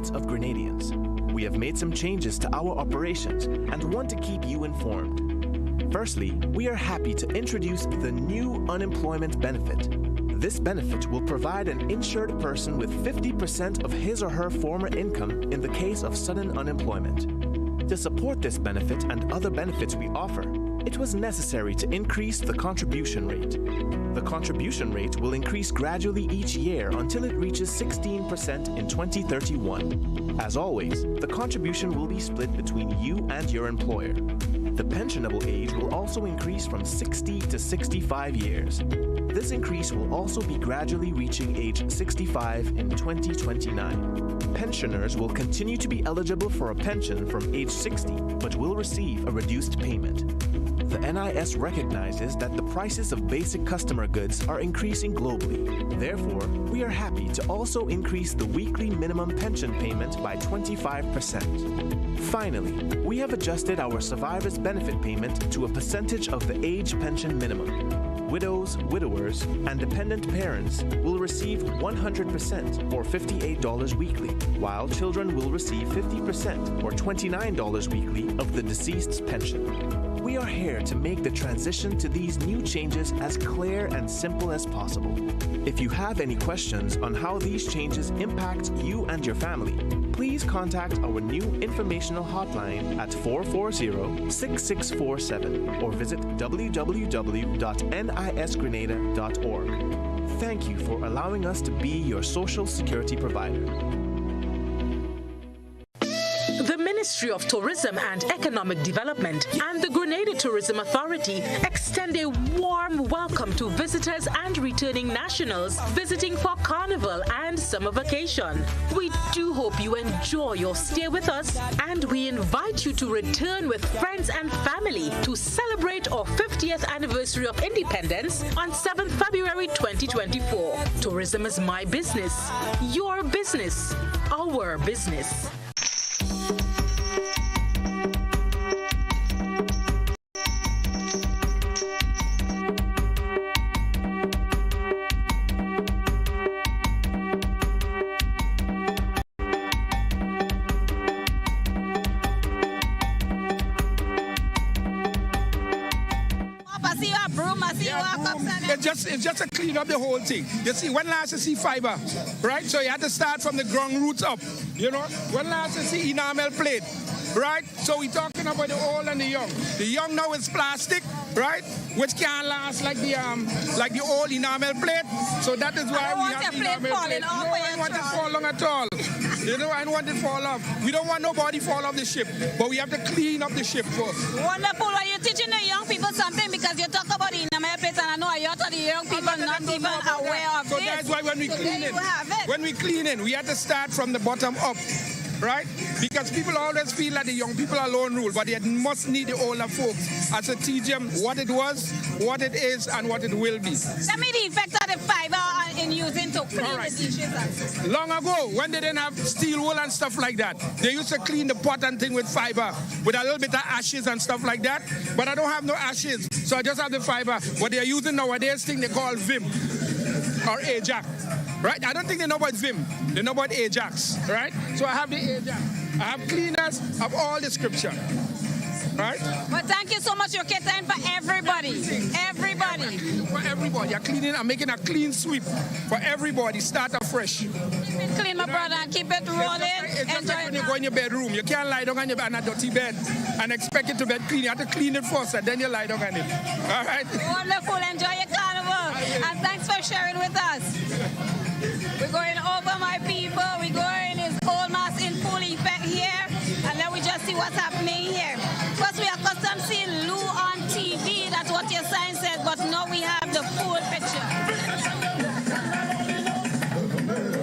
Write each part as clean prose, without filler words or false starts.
needs of Grenadians. We have made some changes to our operations and want to keep you informed. Firstly, we are happy to introduce the new unemployment benefit. This benefit will provide an insured person with 50% of his or her former income in the case of sudden unemployment. To support this benefit and other benefits we offer, it was necessary to increase the contribution rate. The contribution rate will increase gradually each year until it reaches 16% in 2031. As always, the contribution will be split between you and your employer. The pensionable age will also increase from 60 to 65 years. This increase will also be gradually reaching age 65 in 2029. Pensioners will continue to be eligible for a pension from age 60, but will receive a reduced payment. The NIS recognizes that the prices of basic customer goods are increasing globally. Therefore, we are happy to also increase the weekly minimum pension payment by 25%. Finally, we have adjusted our survivors' benefit payment to a percentage of the age pension minimum. Widows, widowers, and dependent parents will receive 100% or $58 weekly, while children will receive 50% or $29 weekly of the deceased's pension. We are here to make the transition to these new changes as clear and simple as possible. If you have any questions on how these changes impact you and your family, please contact our new informational hotline at 440-6647 or visit www.nisgrenada.org. Thank you for allowing us to be your social security provider. The Ministry of Tourism and Economic Development and the Grenada Tourism Authority extend a warm welcome to visitors and returning nationals visiting for Carnival and summer vacation. We do hope you enjoy your stay with us, and we invite you to return with friends and family to celebrate our 50th anniversary of independence on 7th February 2024. Tourism is my business, your business, our business. It's just to clean up the whole thing. You see, when last you see fiber, right? So you had to start from the ground roots up. You know, when last you see enamel plate, right? So we're talking about the old and the young. The young now is plastic, right? Which can't last like the old enamel plate. So that is why we have the enamel plate. No, I don't want it to fall long at all. You know, I don't want it to fall off. We don't want nobody fall off the ship, but we have to clean up the ship first. Wonderful. Are you teaching the young people something? Because you talk about the enamel plates, and I know a lot of the young people not even aware of so this. So that's why when we clean in, we have to start from the bottom up. Right? Because people always feel like the young people alone rule, but they must need the older folks as to teach them what it was, what it is, and what it will be. Tell me the effect of the fiber in using to clean the dishes. Long ago, when they didn't have steel wool and stuff like that, they used to clean the pot and thing with fiber, with a little bit of ashes and stuff like that. But I don't have no ashes, so I just have the fiber. What they're using nowadays, thing they call Vim or Ajax. Right? I don't think they know about Vim. They know about Ajax, right? So I have the Ajax. I have cleaners of all description, right? Well, thank you so much. You're catering for everybody. Everybody. For everybody. You're cleaning. I'm making a clean sweep for everybody. Start afresh. Keep it clean, my brother, and keep it rolling. It's just like when you go in your bedroom. You can't lie down on a dirty bed and expect it to be clean. You have to clean it first, and then you lie down on it. All right? Wonderful. Enjoy your carnival. And thanks for sharing with us. We're going over, my people. We're going is all mass in full effect here. And then we just see what's happening here. First, we are accustomed seeing Lou on TV. That's what your sign says. But now we have the full picture.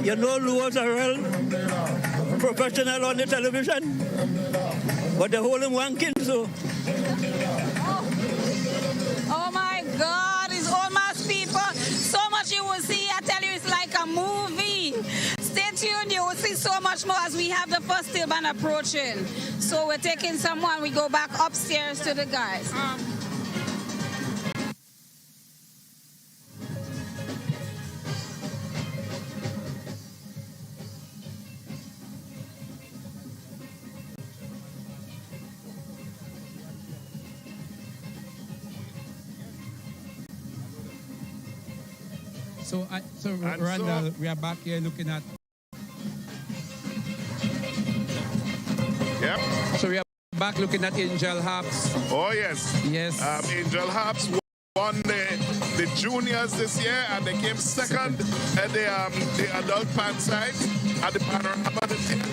You know Lou was a real professional on the television. But they hold him wanking, so. Oh my God. It's all mass people. So much you will see. I tell you, it's like a movie. Stay tuned. You will see so much more as we have the first steel band approaching. So we're taking someone. We go back upstairs to the guys. So Randall, we are back here looking at. Yep. So we are back looking at Angel Harps. Oh, yes. Yes. Angel Harps won the juniors this year, and they came second at the adult pan side at the panorama this year.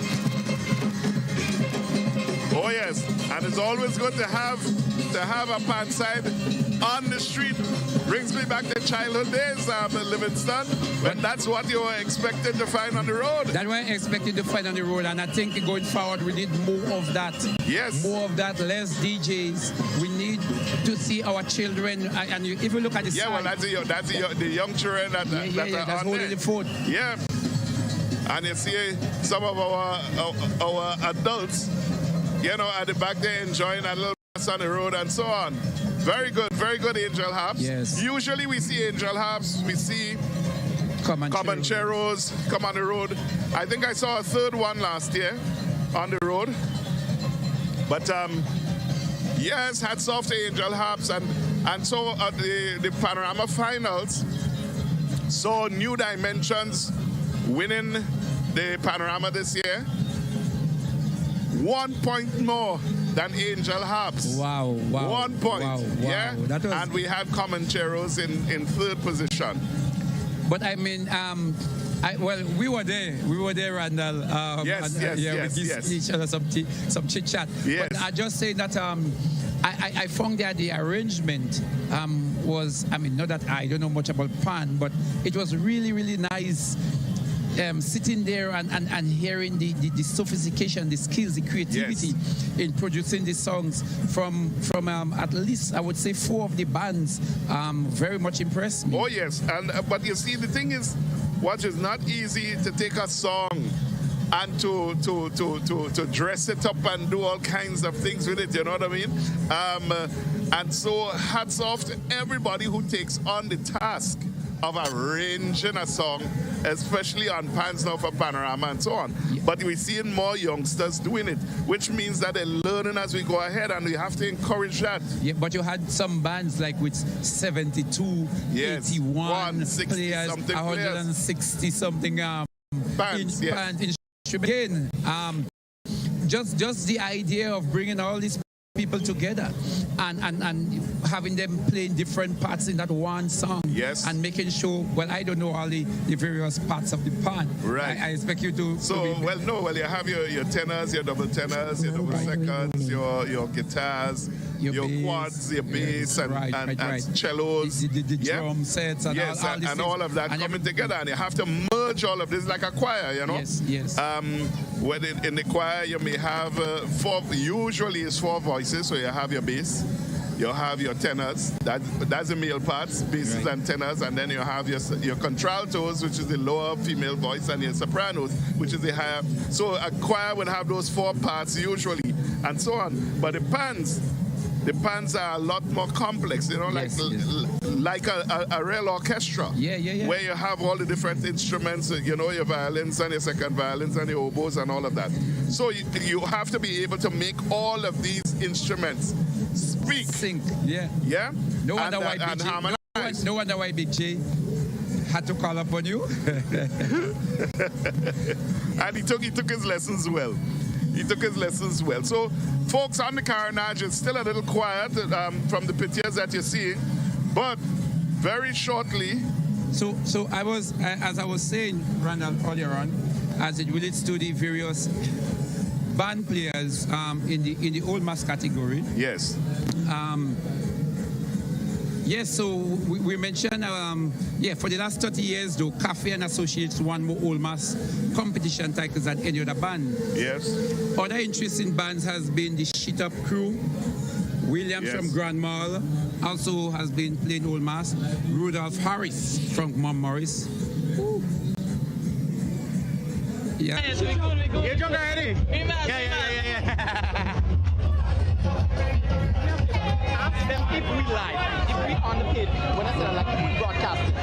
Oh, yes. And it's always good to have a pan side on the street. Brings me back to childhood days, Livingston, when that's what you were expected to find on the road. That we're expected to find on the road, and I think going forward we need more of that. Yes. More of that, less DJs. We need to see our children, and if you look at the yeah, well, that's the young children that that's holding the fort. Yeah. And you see some of our adults, you know, at the back there enjoying a little on the road and so on. Very good Angel Harps. Yes. Usually we see Angel Harps, we see Comancheros come on the road. I think I saw a third one last year on the road. But yes, hats off to Angel Harps, and so the Panorama Finals saw New Dimensions winning the Panorama this year. 1 point more than Angel Harps. Wow. 1 point. Wow. Yeah. And we had Comancheros in third position. But I mean, we were there. We were there, Randall. Yes. We give each other some chit chat. Yes. But I just say that I found that the arrangement was. I mean, not that I don't know much about pan, but it was really, really nice. Sitting there and hearing the sophistication, the skills, the creativity in producing these songs from at least I would say 4 of the bands very much impressed me. Oh yes, and but you see the thing is, what is not easy to take a song and to dress it up and do all kinds of things with it, you know what I mean? And so hats off to everybody who takes on the task of arranging a song, especially on pans now for Panorama and so on. Yeah. But we're seeing more youngsters doing it, which means that they're learning as we go ahead, and we have to encourage that. Yeah, but you had some bands like with 72, 81 players, 160 something bands. Again, just the idea of bringing all these people together and having them playing different parts in that one song. Yes. And making sure, well, I don't know all the various parts of the pan. Right. I expect you to... So, you have your tenors, your double tenors, your double seconds, your guitars, your quads, your bass, and cellos. The drum sets and all these and all of that coming together. And you have to merge all of this like a choir, you know? Yes. When in the choir, you may have usually it's 4 voices, so you have your bass, you have your tenors, that's the male parts, basses and tenors, and then you have your contraltos, which is the lower female voice, and your sopranos, which is the higher. So a choir would have those 4 parts usually, and so on. But the pans are a lot more complex, you know, like a real orchestra. Where you have all the different instruments, you know, your violins and your second violins and your oboes and all of that. So you have to be able to make all of these instruments speak. Sync, yeah. No wonder why Big J had to call upon you. And he took his lessons well. So, folks, on the Carnage, it's still a little quiet from the pictures that you're seeing, but very shortly. So as I was saying, Randall, earlier on, as it relates to the various band players in the old mass category. Yes. Yes, so we mentioned, for the last 30 years, though, Cafe and Associates won more Old Mass competition titles than any other band. Yes. Other interesting bands has been the Shit Up Crew, Williams from Grand Mall, also has been playing Old Mass, Rudolph Harris from Mom Morris. Yeah. Get drunk already? Yeah. Ask them if we live, if we on the page. When I said like if we broadcasting,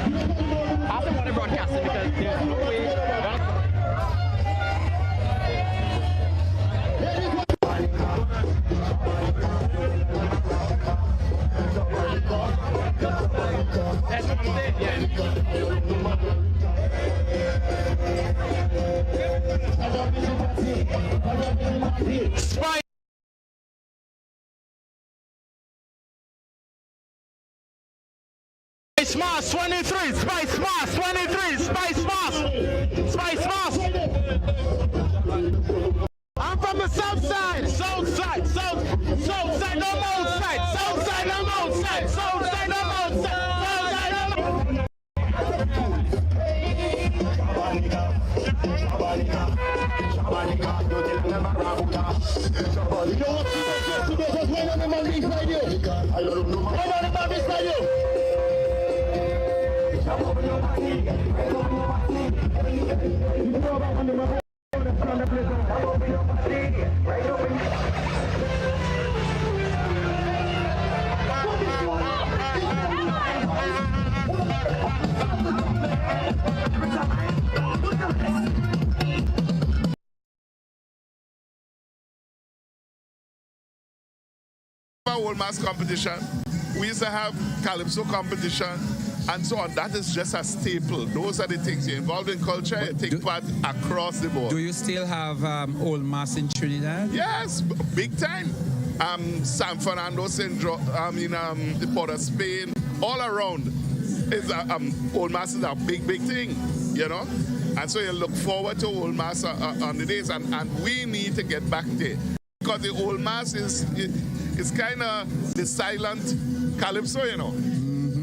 ask them when they're broadcasting because there's no way. That's what I'm saying. Yeah. Spice Mass 23, Spice Mass 23, Spice Mass, Spice Mass. I'm from the south side, south side, south side, no more side, south side, no more side, south side, no more side, south side, no more. You know what you do? Just wait on the man beside you. Wait on the man beside you. Old mass competition. We used to have calypso competition and so on. That is just a staple. Those are the things. You're involved in culture, you take part across the board. Do you still have old mass in Trinidad? Yes, big time. San Fernando Syndrome, the Port of Spain, all around. Is old mass is a big thing, you know. And so you look forward to old mass on the days, and we need to get back there. Because the old mass is kind of the silent calypso, you know,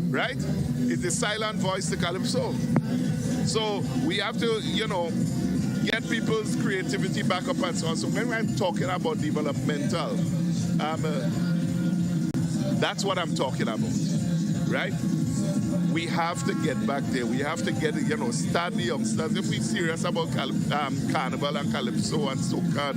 right? It's the silent voice to calypso. So we have to, you know, get people's creativity back up and so on. So when I'm talking about developmental, that's what I'm talking about, right? We have to get back there. We have to get, you know, start the youngsters. If we're serious about carnival and calypso and soca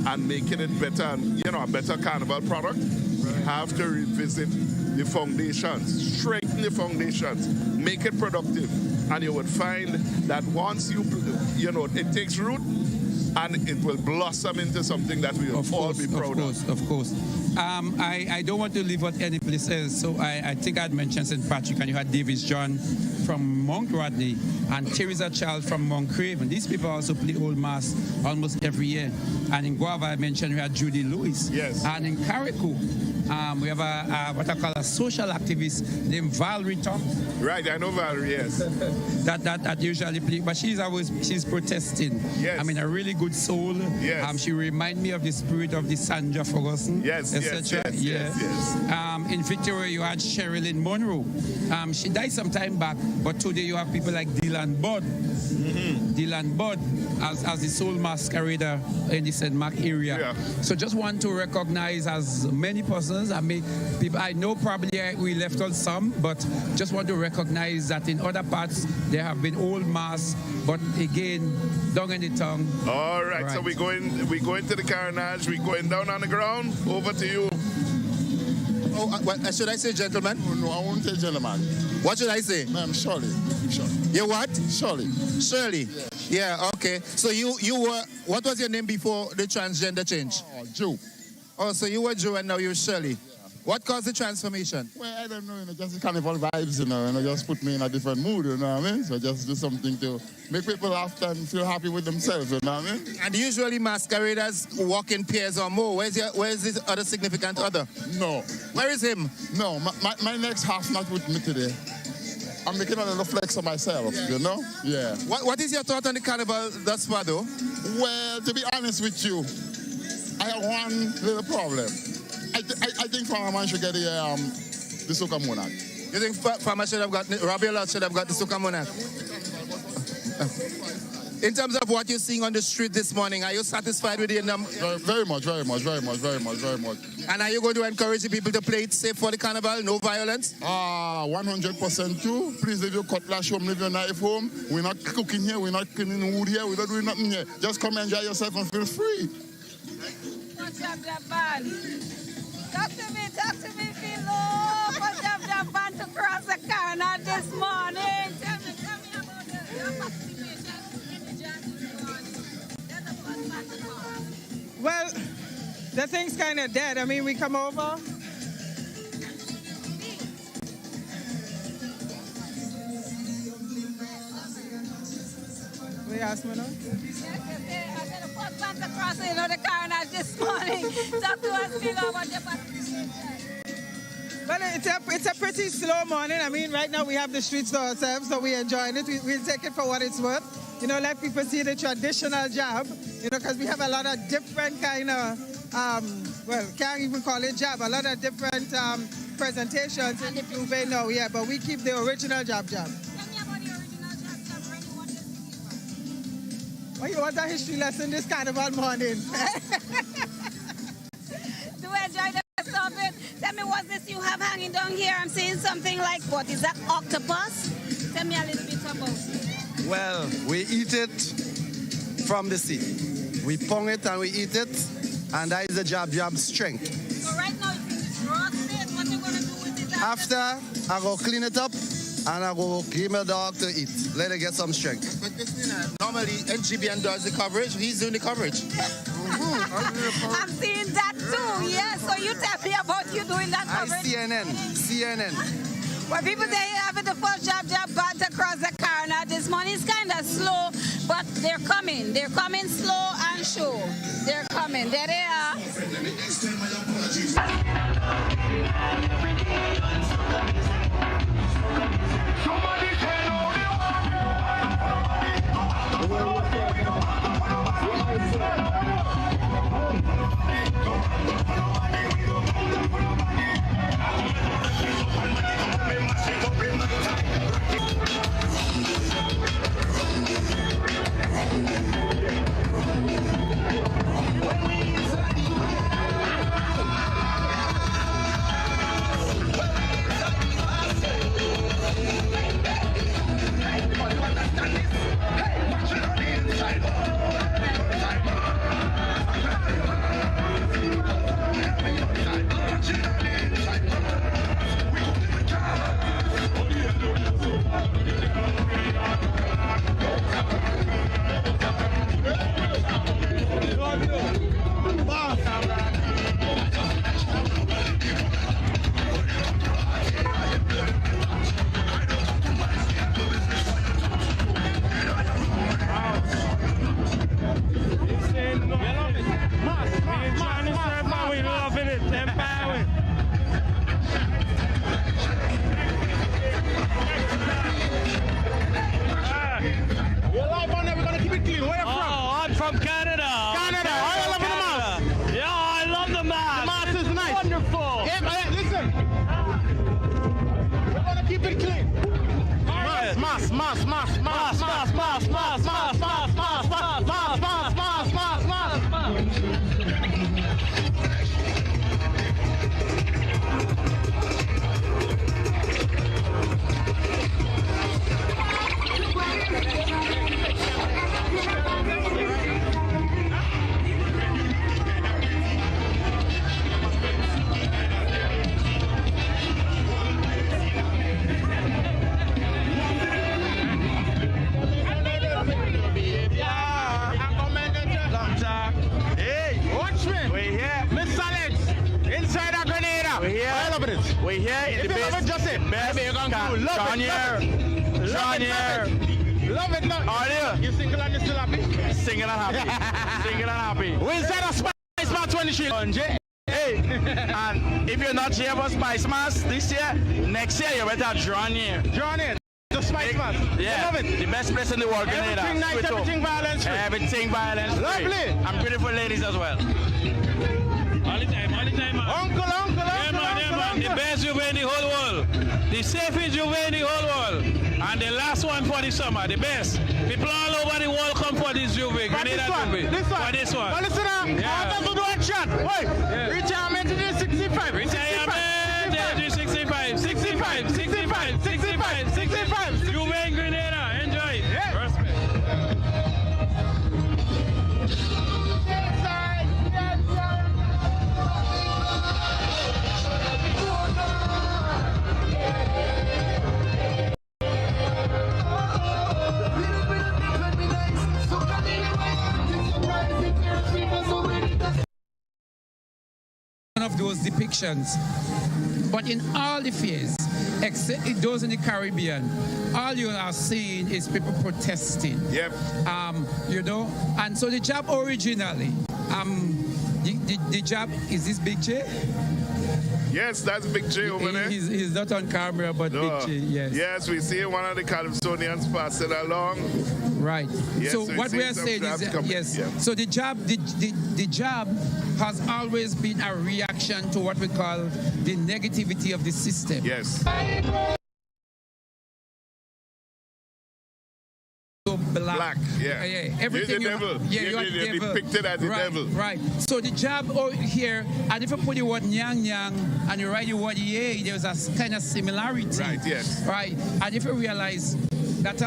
and making it better, and, you know, a better carnival product, we have to revisit the foundations, strengthen the foundations, make it productive, and you would find that once you know, it takes root, and it will blossom into something that we will all be proud of. Of course. I don't want to leave out any places, so I think I'd mentioned St. Patrick, and you had Davis John from Mount Rodney and Teresa Child from Mount Craven. These people also play old mass almost every year. And in Guava, I mentioned we had Judy Lewis. Yes. And in Carriacou, we have what I call a social activist named Valerie Tom. Right, I know Valerie, yes. that usually play, but she's protesting. Yes. I mean, a really good soul. Yes. She reminds me of the spirit of the Sandra Ferguson. Yes. In Victoria, you had Sherilyn Monroe. She died some time back, but today you have people like Dylan Budd. Dylan Budd as the soul masquerader in the St. Mark area. Yeah. So just want to recognize as many persons. I mean, people, I know probably we left out some, but just want to recognize that in other parts there have been old mass, but again, down in the tongue. All right, so we going to the carnage. We're going down on the ground. Over to you. Oh, should I say gentlemen? No, I won't say gentlemen. What should I say? Ma'am, Shirley. You what? Shirley. Shirley. Yeah, okay. So you were, what was your name before the transgender change? Oh, Joe. Oh, so you were Joe and now you're Shirley. Yeah. What caused the transformation? Well, I don't know, just the carnival vibes, just put me in a different mood, you know what I mean? So just do something to make people laugh and feel happy with themselves, you know what I mean? And usually masqueraders walk in pairs or more. Where's this other significant other? No. Where is him? No, my next half not with me today. I'm making a little flex of myself, you know? Yeah. What is your thought on the carnival thus far, though? Well, to be honest with you, I have one little problem. I think Farmer should get the Soca Monarch. You think Farmer should have got, Robbie Lott should have got the Soca Monarch? In terms of what you're seeing on the street this morning, are you satisfied with the number? Very much. And are you going to encourage the people to play it safe for the carnival, no violence? 100% too. Please leave your cutlass home, leave your knife home. We're not cooking here, we're not cleaning wood here, we're not doing nothing here. Just come enjoy yourself and feel free. What's up, Japan? Talk to me, Philo. What's up, Japan, to cross the carnival this morning? Tell me about your participation in the January. Well, the thing's kind of dead. I mean, we come over. We asked me now? The carnage this morning. Talk to us, Philo, about your participation. Well, it's a pretty slow morning. I mean, right now we have the streets to ourselves, so we're enjoying it. We'll take it for what it's worth. You know, let people see the traditional job, you know, because we have a lot of different kind of, well, can't even call it job, a lot of different presentations in the Juve now, yeah, but we keep the original job. Tell me about the original job. Randy, what does it mean? Well, you want a history lesson this carnival morning? Do we enjoy the rest of it? Tell me what's this you have hanging down here? I'm seeing something like, what, is that octopus? Tell me a little bit about it. Well, we eat it from the sea. We pong it and we eat it, and that is the job strength. So right now it's roasted. What you going to do with it After, I go clean it up, and I go give my dog to eat. Let it get some strength. But Christina, normally NGBN does the coverage. He's doing the coverage. I'm seeing that too, yes. So you tell me about you doing that coverage. CNN. Well, people there having the first job band across the car. Now this morning is kind of slow, but they're coming. They're coming slow and sure. They're coming. There they are. From Canada. Canada. Oh, I love the mask. Yeah, I love the mask. The mask is nice. Wonderful. Yeah, listen. We're going to keep it clean. Mask. We're here in the best. Love it. Are you? You single and you still happy? Single and happy. Single and happy. Where's that a Spice Man 23? Hey, and if you're not here for Spice Mass this year, next year you better draw near. Draw near. The Spice Mass. Yeah. Love it. The best place in the world, Grenada. Everything nice, everything violence free. Everything violence free. Lovely. And beautiful ladies as well. All the time, man. Uncle. The best Juve in the whole world. The safest Juve in the whole world. And the last one for the summer, the best. People all over the world come for this Juve. Grenada Juve. This one. For this one. But listen up. Yeah. I want to do a chat. Wait. Yeah. Retirement to the 65. Retirement to the 65. 65. Juve in Grenada. Enjoy. Yeah. Respect. Of those depictions, but in all the fairs, except those in the Caribbean, all you are seeing is people protesting. Yep. You know, and so the job originally, the job is this big chair. Yes, that's Big J over there. He's not on camera, but Big J, yes. Yes, we see one of the Calypsonians passing along. Right. Yes, so what we are saying is that, yes. Yeah. So the job has always been a reaction to what we call the negativity of the system. Yes. So black. Yeah. Everything you're the devil. You are the devil. Depicted as the devil. Right. So the job over here, and if you put the word nyang nyang and you write the word yay, there's a kind of similarity. Right. Yes. Right. And if you realize that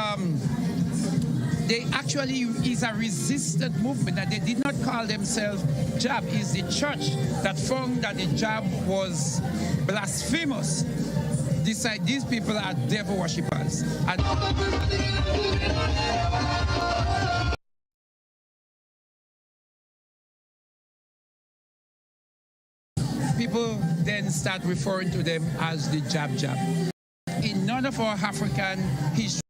they actually is a resistant movement, that they did not call themselves job. It's the church that found that the job was blasphemous. These people are devil worshippers. And people then start referring to them as the jab. In none of our African history,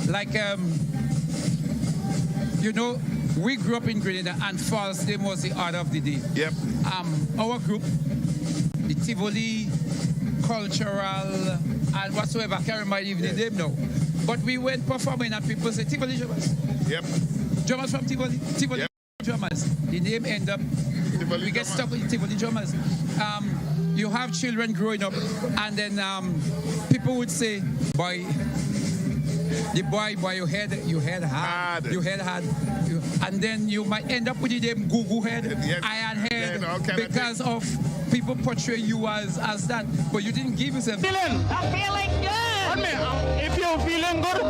like, we grew up in Grenada, and False Day was the order of the day. Yep. Our group, the Tivoli, cultural, and whatsoever, I can't remember even the name now. But we went performing, and people say, Tivoli drummers. Yep. Drummers from Tivoli. Tivoli yep. Drummers. The name end up, we get stuck with Tivoli drummers. You have children growing up, and then people would say, boy, you head hard, and then you might end up with the name Goo Head, yes. Iron Head, because of people portray you as that, but you didn't give yourself. I'm feeling good. If you're feeling good.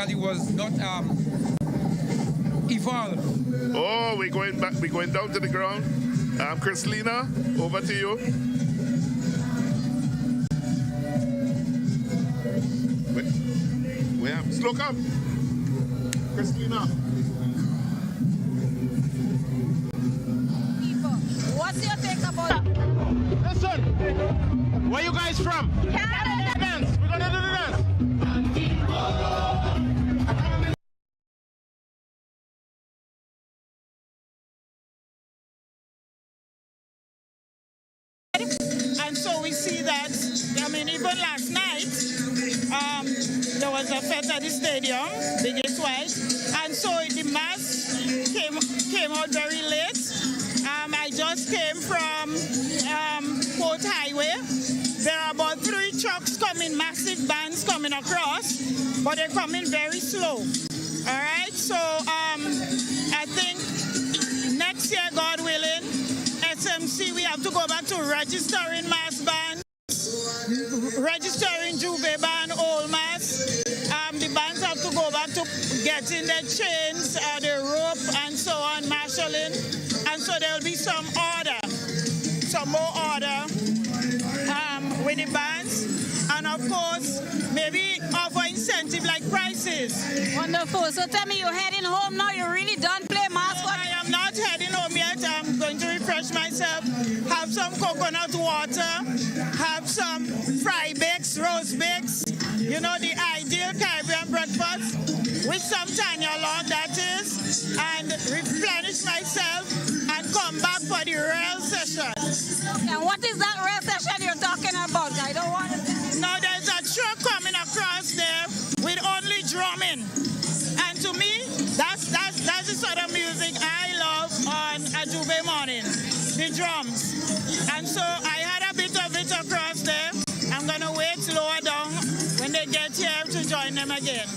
It was not evolved. Oh, we're going back. We're going down to the ground. Christina, over to you. We have slow up. Christina. What's your take about? Listen, where you guys from? Canada. Dance. We're gonna do the dance. And so we see that, even last night, there was a fete at the stadium, biggest white, and so the mass came out very late. I just came from Port Highway. There are about 3 trucks coming, massive bands coming across, but they're coming very slow. All right, so I think next year, God willing, SMC, we have to go back to registering mass bands, registering Juve band, old mass. The bands have to go back to getting their chains, their rope, and so on, marshalling. And so there will be some more order with the bands. And of course, maybe offer incentive like prices. Wonderful. So tell me, you're heading home now? You really don't play mascot? I am not heading home yet. I'm going to refresh myself, have some coconut water, have some fry bakes, roast bakes, the ideal Caribbean breakfast with some Tanya Lord, that is, and replenish myself and come back for the real session. And what is that real session you're talking about? I don't want to... Now there's a truck coming across there with only drumming. And to me, that's the sort of music I love on a Juve morning, the drums. And so I had a bit of it across there. I'm going to wait lower down when they get here to join them again.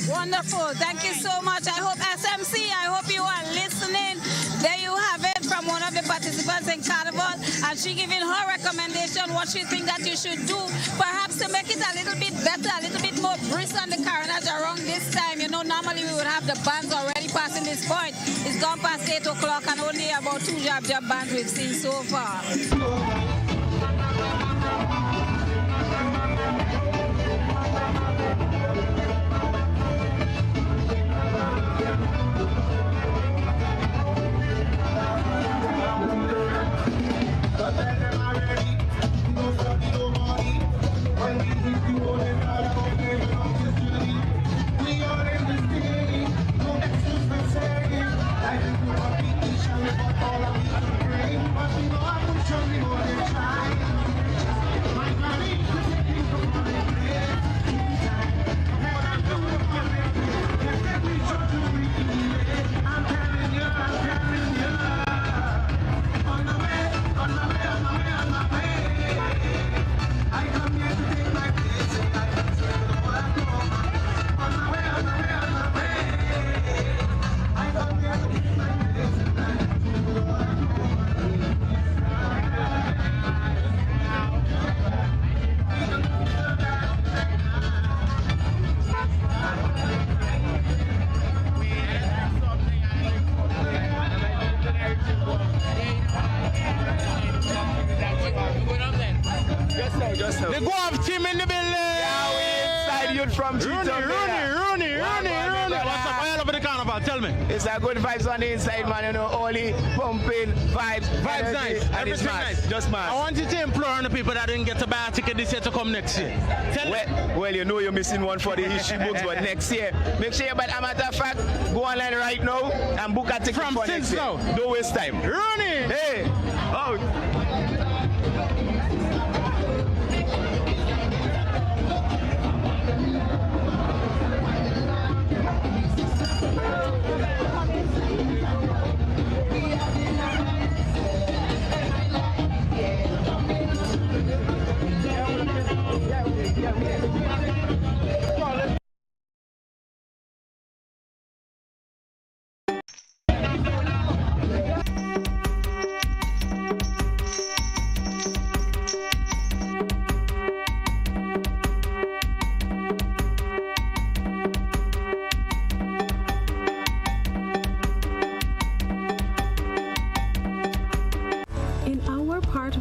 Wonderful. Thank you so much. I hope SMC, I hope you are listening. There you have it from one of the participants in Carnival, and she giving her recommendation what she thinks that you should do, perhaps to make it a little bit better, a little bit more brisk on the carnage around this time. You know, normally we would have the bands already passing this point. It's gone past 8 o'clock and only about 2 jab bands we've seen so far. The Guam team in the building. Yeah, we inside youth from Rooney. What's up? All over the carnival. Tell me. It's a good vibes on the inside, man. You know, only pumping vibes. Vibes nice. Everything nice. Just mass. I want you to implore on the people that didn't get a buy a ticket this year to come next year. Well, you know you're missing one for the history books, but next year, make sure. But a matter of fact, go online right now and book a ticket from for next year. Don't waste time. Rooney. Hey. Oh.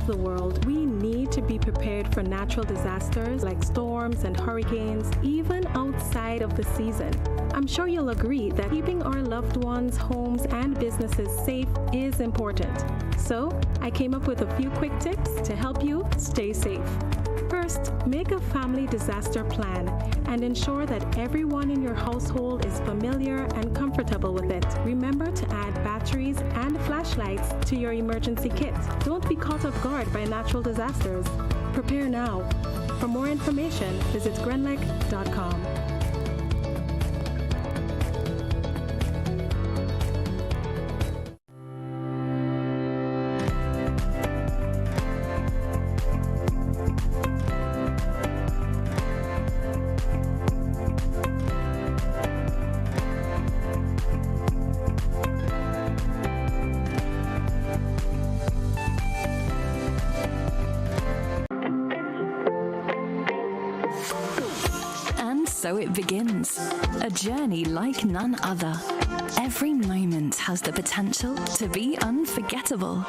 The world, we need to be prepared for natural disasters like storms and hurricanes, even outside of the season. I'm sure you'll agree that keeping our loved ones, homes, and businesses safe is important. So, I came up with a few quick tips to help you stay safe. First, make a family disaster plan and ensure that everyone in your household is familiar and comfortable with it. Remember to add batteries and flashlights to your emergency kit. Don't be caught off guard by natural disasters. Prepare now. For more information, visit grenlec.com. So it begins, a journey like none other. Every moment has the potential to be unforgettable.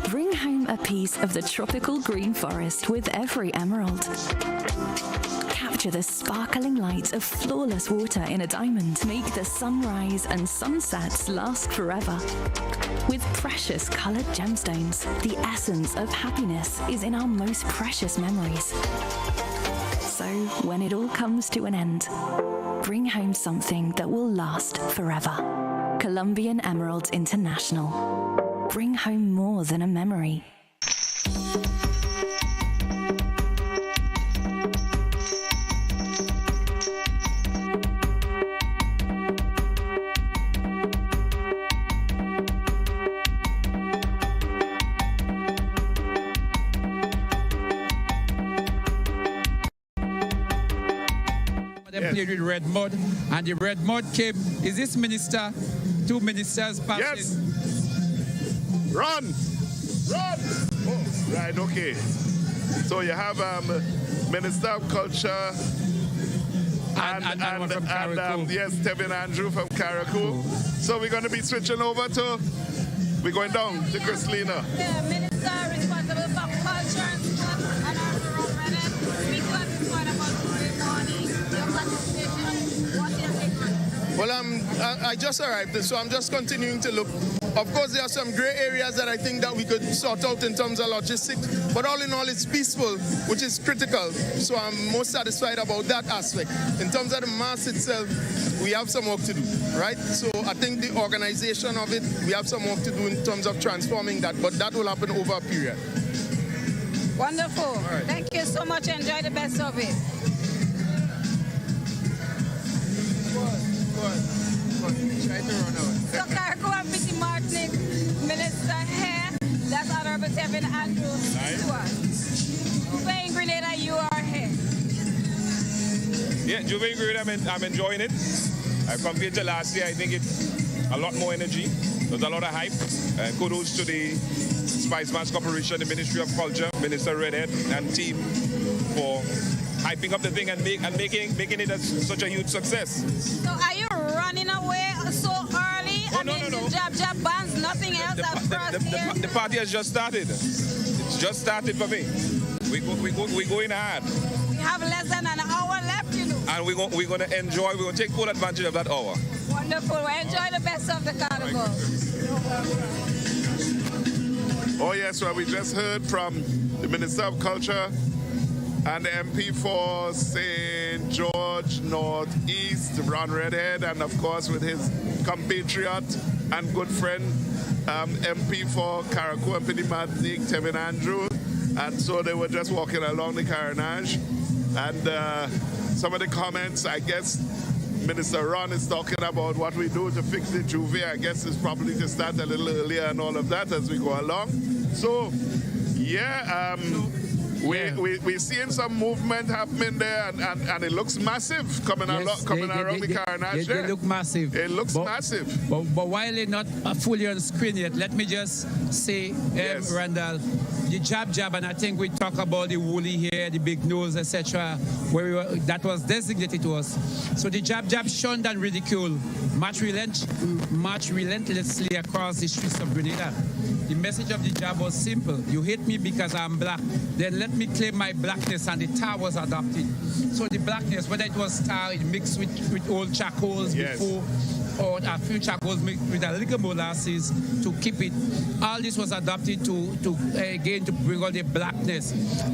Bring home a piece of the tropical green forest with every emerald. Capture the sparkling light of flawless water in a diamond. Make the sunrise and sunsets last forever. With precious colored gemstones, the essence of happiness is in our most precious memories. So, when it all comes to an end, bring home something that will last forever. Colombian Emeralds International. Bring home more than a memory. Played with red mud, and the red mud came. Is this minister? 2 ministers passed. Yes. Run! Oh, right. Okay. So you have Minister of Culture, And one from Carriacou. Yes, Tevin Andrew from Carriacou. So we're going to be switching over to, we're going down to Christina. The minister responsible for culture and sports and also Reverend. Speak to us this morning about Tuesday morning, your participation. What's your take on it? Well, I just arrived, so I'm just continuing to look. Of course, there are some gray areas that I think that we could sort out in terms of logistics, but all in all, it's peaceful, which is critical. So I'm most satisfied about that aspect. In terms of the mass itself, we have some work to do, right? So I think the organization of it, we have some work to do in terms of transforming that, but that will happen over a period. Wonderful. Right. Thank you so much. Enjoy the best of it. Try to run out. So Carriacou and Petit Martinique, Minister here, that's Honorable Tevin Andrew. Juve in Grenada, you are here. Yeah, Juve in Grenada, I'm enjoying it. Compared to last year, I think it's a lot more energy. There's a lot of hype. Kudos to the Spice Mass Corporation, the Ministry of Culture, Minister Redhead and team for hyping up the thing and making it such a huge success. So are you running away so early? Oh, no. The jab bands, nothing else the party has just started. It's just started for me. We're going hard. We have less than an hour left, you know. And we're going to enjoy, we're going to take full advantage of that hour. Wonderful. We enjoy the best of the carnival. Oh yes, well we just heard from the Minister of Culture and the MP for St. George Northeast, Ron Redhead, and of course with his compatriot and good friend, MP for Carriacou and Petit Martinique, Tevin Andrew. And so they were just walking along the carnage. And some of the comments, I guess, Minister Ron is talking about what we do to fix the Juve. I guess it's probably to start a little earlier and all of that as we go along. So, yeah, we're seeing some movement happening there, and it looks massive coming around the carnage there. They look massive. It looks massive. But while they're not fully on screen yet, let me just say, Randall, the jab, and I think we talk about the woolly hair, the big nose, etc., that was designated to us. So the jab shunned and ridiculed, march relentlessly across the streets of Grenada. The message of the jab was simple. You hate me because I'm black. Then let me claim my blackness, and the tar was adopted. So the blackness, whether it was tar, it mixed with old charcoals before, or a few charcoals mixed with a little molasses to keep it. All this was adopted to bring out the blackness.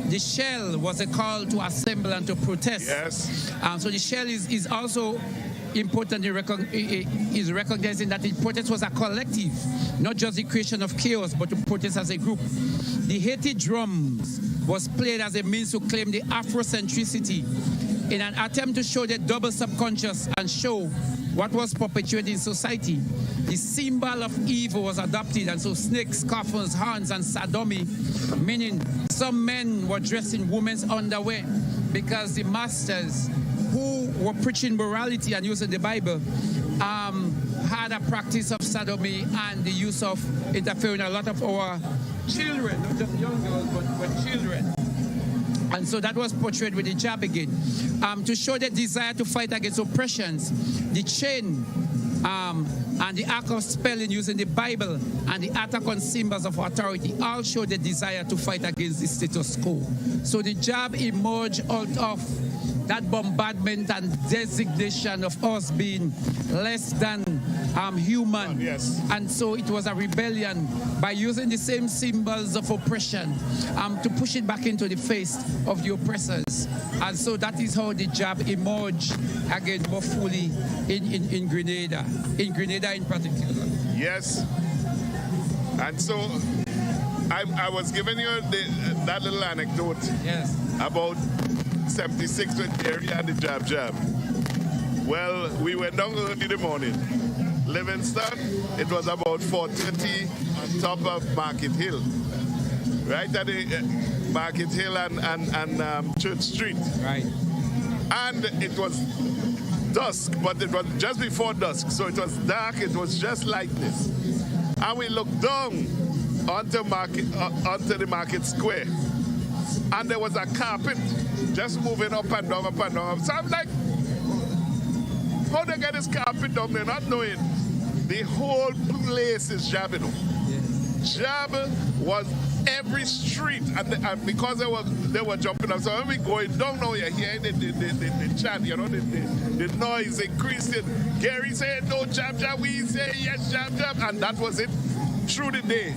The shell was a call to assemble and to protest. Yes. So the shell is also important is recognizing that the protest was a collective, not just the creation of chaos, but to protest as a group. The Haiti drums was played as a means to claim the Afrocentricity in an attempt to show the double subconscious and show what was perpetuated in society. The symbol of evil was adopted, and so snakes, coffins, horns, and sodomy, meaning some men were dressed in women's underwear because the masters who were preaching morality and using the Bible had a practice of sodomy and the use of interfering a lot of our children, not just young girls, but children. And so that was portrayed with the jab again. To show the desire to fight against oppressions, the chain and the act of spelling using the Bible and the attack on symbols of authority all show the desire to fight against the status quo. So the jab emerged out of that bombardment and designation of us being less than human. Yes. And so it was a rebellion by using the same symbols of oppression to push it back into the face of the oppressors. And so that is how the jab emerged again more fully in Grenada in particular. Yes. And so I was giving you that little anecdote about 76 with Jerry and the jab. Well, we went down early in the morning. Livingston, it was about 4:30 on top of Market Hill. Right at the Market Hill and Church Street. Right. And it was dusk, but it was just before dusk, so it was dark, it was just like this. And we looked down onto the Market Square, and there was a carpet just moving up and down. So I'm like, how they get this carpet down there, not knowing the whole place is jabbing. Jab was every street, and because they were jumping up. So when we going down now, you're hearing the chant, you know, the noise increasing. Gary said, no jab, we say yes, jab, and that was it through the day.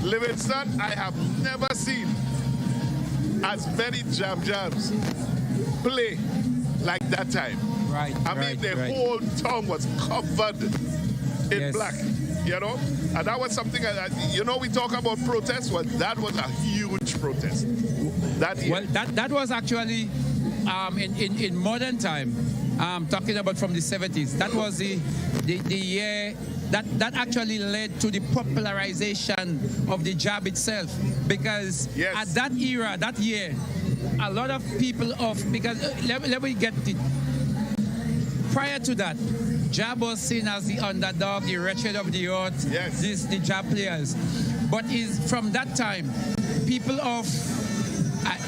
Livingston, I have never seen as many jabs play like that time. Right. I mean, the whole town was covered in black, you know? And that was something, you know, we talk about protests. Well, that was a huge protest. That year. Well, that was actually, in modern time, talking about from the 70s, that was the year that actually led to the popularization of the jab itself. Because at that era, that year, a lot of people because let me get it. Prior to that, jab was seen as the underdog, the wretched of the earth, the jab players. But from that time, people of,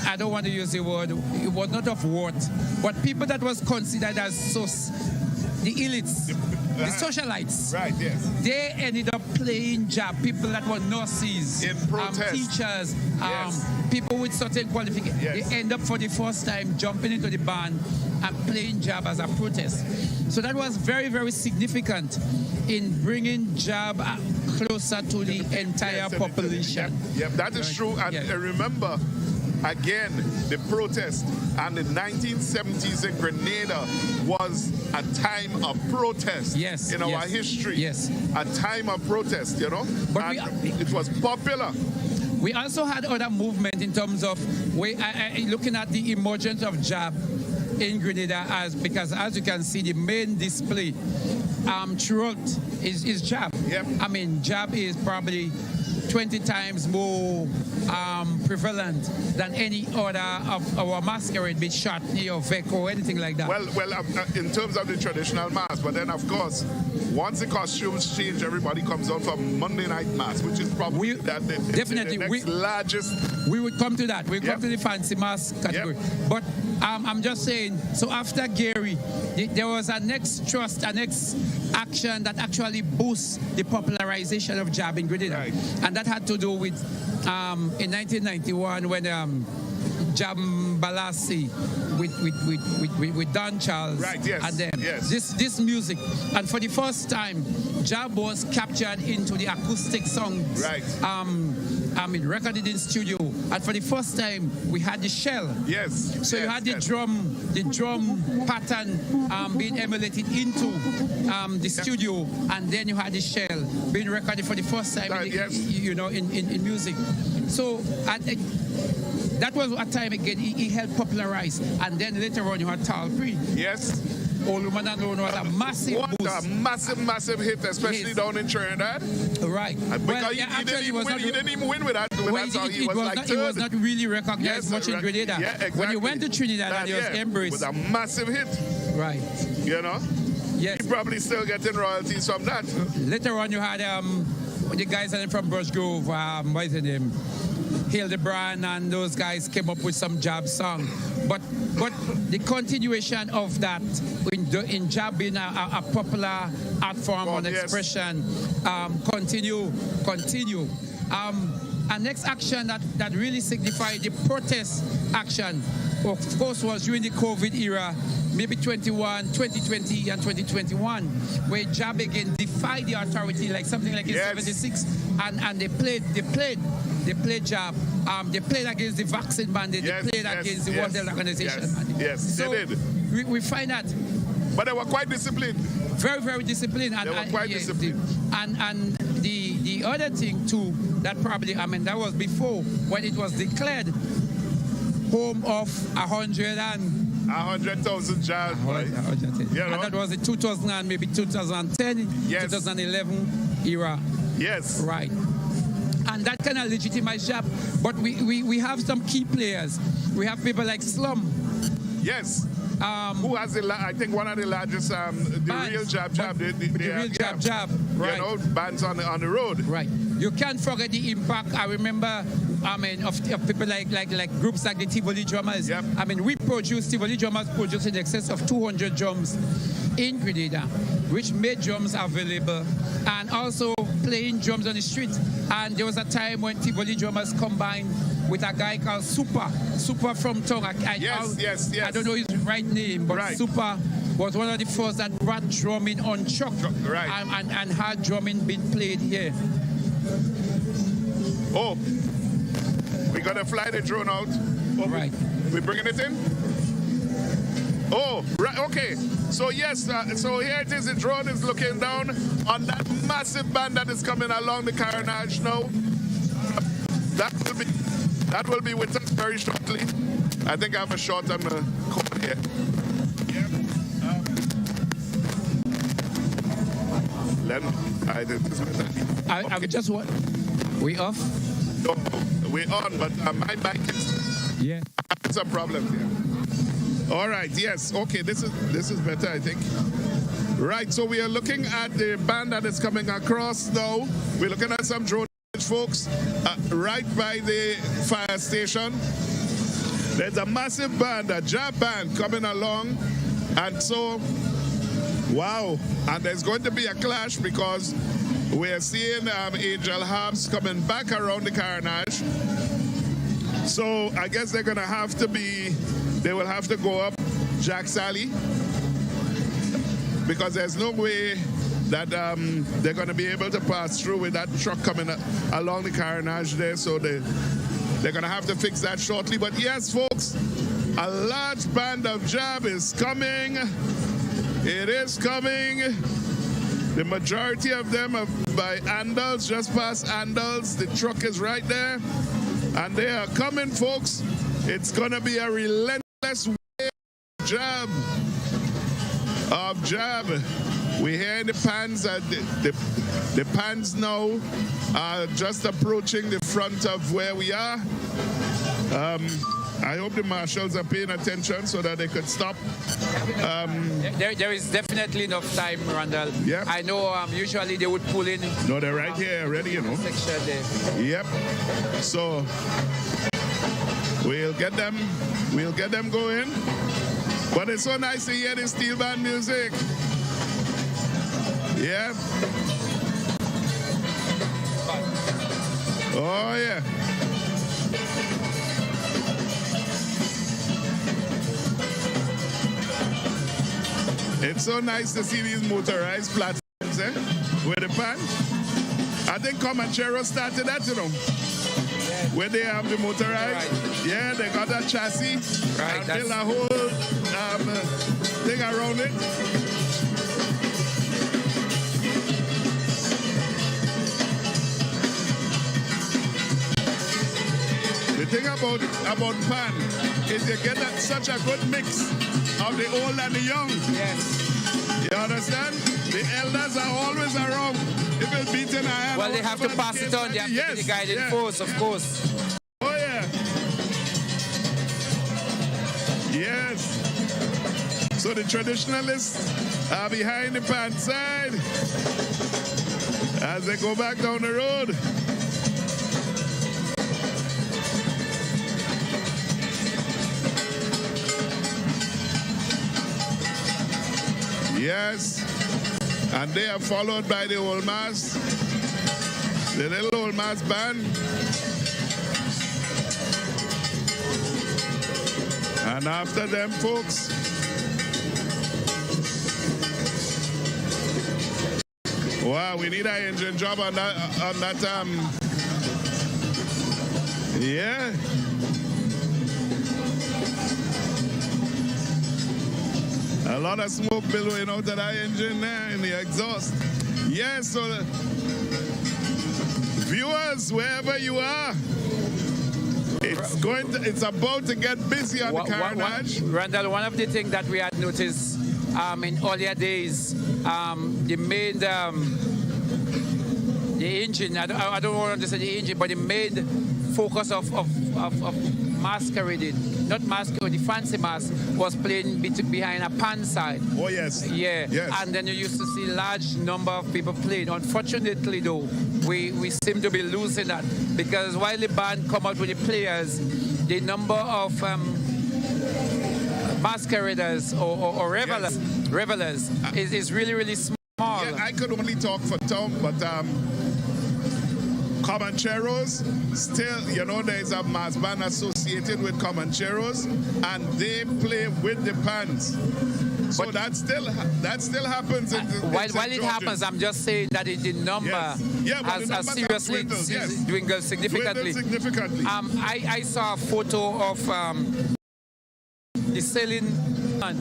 I don't want to use the word, it was not of worth, but people that was considered as the elites, the socialites, they ended up playing jab. People that were nurses, teachers, people with certain qualifications, they end up for the first time jumping into the band and playing jab as a protest. So that was very, very significant in bringing jab closer to the entire population. Yep, that is true. And remember, again, the protest and the 1970s in Grenada was a time of protest in our history. A time of protest, you know, but it was popular. We also had other movement in terms of looking at the emergence of jab in Grenada, because as you can see, the main display throughout is jab. I mean, jab is probably 20 times more prevalent than any other of our masquerade, be it Shotney or Vec or anything like that. Well, in terms of the traditional mass, but then of course, once the costumes change, everybody comes out for Monday night mass, which is probably the next largest. We would come to that. We'll come to the fancy mass category. But I'm just saying, so after Gary, there was a next action that actually boosts the popularization of jab in Grenada. And that had to do with, in 1991, when Jab Balassi with Don Charles and them. This music. And for the first time, jab was captured into the acoustic songs. Recorded in studio. And for the first time, we had the shell. So you had the drum pattern being emulated into the studio, and then you had the shell being recorded for the first time in music. So that was a time again he helped popularize. And then later on you had Tal Pre. Old Woman Unknown was a massive boost. A massive hit, especially down in Trinidad. Because he didn't even win with that song. He was not really recognized much in Grenada. Exactly. When you went to Trinidad and he was embraced. It was a massive hit. You know? He probably still getting royalties from that. Later on you had the guys from Brush Grove, what is the name? Hildebrand and those guys came up with some jab song. But the continuation of that in jab being a popular art form and expression continue. And next action that really signified the protest action, of course, was during the COVID era, maybe 2020 and 2021, where jab again defied the authority, like something like in 76, and they played jab. They played against the vaccine mandate. They played against the World Health Organization mandate. So they did. We find that. But they were quite disciplined. Very, very disciplined. They were quite disciplined. And the other thing too, that probably, that was before when it was declared home of 100,000 jazz, right? And that was the 2000 and maybe 2010, 2011 era. Right. And that kind of legitimized jab. But we have some key players. We have people like Slum. Who has I think one of the largest, the real jab. The real jab. Right. You know, bands on the road. Right. you can't forget the impact. I remember, of people like groups like the Tivoli drummers. Yep. Tivoli drummers produced in excess of 200 drums in Grenada, which made drums available, and also playing drums on the street. And there was a time when Tivoli drummers combined with a guy called Super from Tongue. Yes. I don't know his right name, but Super was one of the first that brought drumming on chuck, and had drumming being played here. Oh, we're gonna fly the drone out. Oh, right. We're bringing it in? Oh, right, okay. So yes, so here it is. The drone is looking down on that massive band that is coming along the carnage now. That will be with us very shortly. I think I have a shot on the code here. We off? No, we're on, but my mic is. Yeah. Having some problems here. All right. Yes. Okay. This is better, I think. Right. So we are looking at the band that is coming across now. We're looking at some drone folks right by the fire station. There's a massive band, a jab band coming along, and so wow. And there's going to be a clash because we're seeing Angel Harps coming back around the carnage. So I guess they will have to go up Jack Sally, because there's no way that they're going to be able to pass through with that truck coming along the carnage there. So they're going to have to fix that shortly. But yes, folks, a large band of jab is coming. It is coming. The majority of them are by Andals, just past Andals. The truck is right there. And they are coming, folks. It's going to be a relentless wave of jab. We're here in the pans. The pans now are just approaching the front of where we are. I hope the marshals are paying attention so that they could stop. There is definitely enough time, Randall. Yeah. I know usually they would pull in. No, they're right here already, you know. Section there. Yep. So we'll get them going. But it's so nice to hear the steel band music. Yeah. Oh yeah. It's so nice to see these motorized platforms, with the pan. I think Comanchero started that, you know. Where they have the motorized. Right. Yeah, they got that chassis. Right. And build a whole thing around it. The thing about pan is you get such a good mix of the old and the young. Yes. You understand? The elders are always around. If it's beating a hand. Well, they have to pass it on. They have to be the guiding force, of course. Oh, yeah. Yes. So the traditionalists are behind the pan side as they go back down the road. Yes, and they are followed by the old mass, the little old mass band. And after them, folks, wow, we need an engine job on that, yeah. A lot of smoke billowing out of that engine there in the exhaust. Yes, so viewers, wherever you are, it's about to get busy on the carnage. Randall, one of the things that we had noticed in earlier days, the main the engine, I don't want to say the engine, but the main focus of masquerading, not masquerading, the fancy mask was playing behind a pan side. Oh, yes. Yeah. Yes. And then you used to see large number of people playing. Unfortunately, though, we seem to be losing that because while the band come out with the players, the number of masqueraders or revelers is really, really small. Yeah, I could only talk for Tom, but Comancheros, still, you know, there's a mass band associated with Comancheros, and they play with the pans. So but that still happens. While it happens, I'm just saying that the number has seriously dwindled significantly. I saw a photo of the sailing.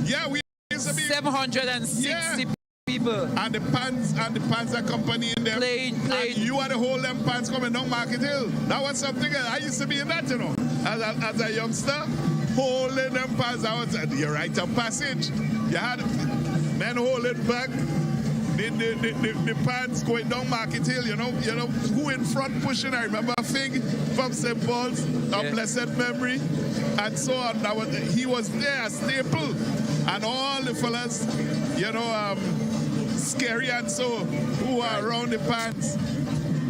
Yeah, we used to be 760 people. And the pans accompanying them. Playing. And you had to hold them pans coming down Market Hill. That was something I used to be in that, you know, as a youngster. Holding them pans, I was at your rite of passage. You had men holding back the pans going down Market Hill, you know, who in front pushing. I remember a thing from St. Paul's, of blessed memory, and so on. He was there, a staple, and all the fellas, you know, Scary and so, who are around the pans.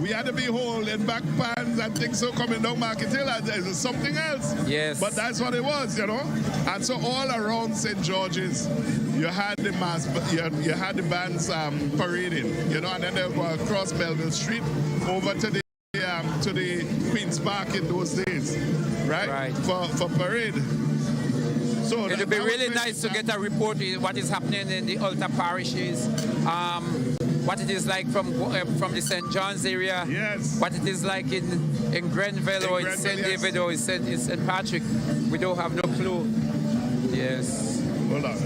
We had to be holding back pans and things so coming down Market Hill and there's something else. Yes. But that's what it was, you know. And so all around St. George's, you had the bands parading, you know, and then they would go across Belleville Street over to the Queen's Park in those days, right? For parade. So it would be really nice to get a report of what is happening in the altar parishes. What it is like from the St. John's area, what it is like in Grenville or in St. David or in St. Patrick. We don't have no clue. Yes. Hold on.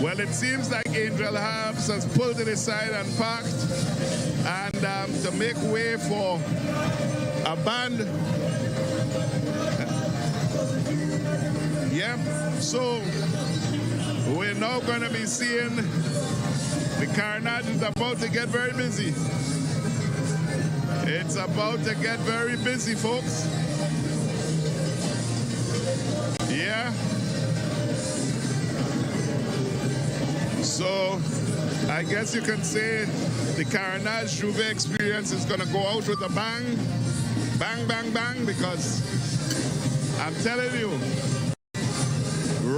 Well, it seems like Angel Habs has pulled to the side and parked, and to make way for a band. Yep, so we're now going to be seeing the carnage is about to get very busy. It's about to get very busy, folks. Yeah. So I guess you can say the Carnage Juve experience is going to go out with a bang, bang, bang, bang, because I'm telling you,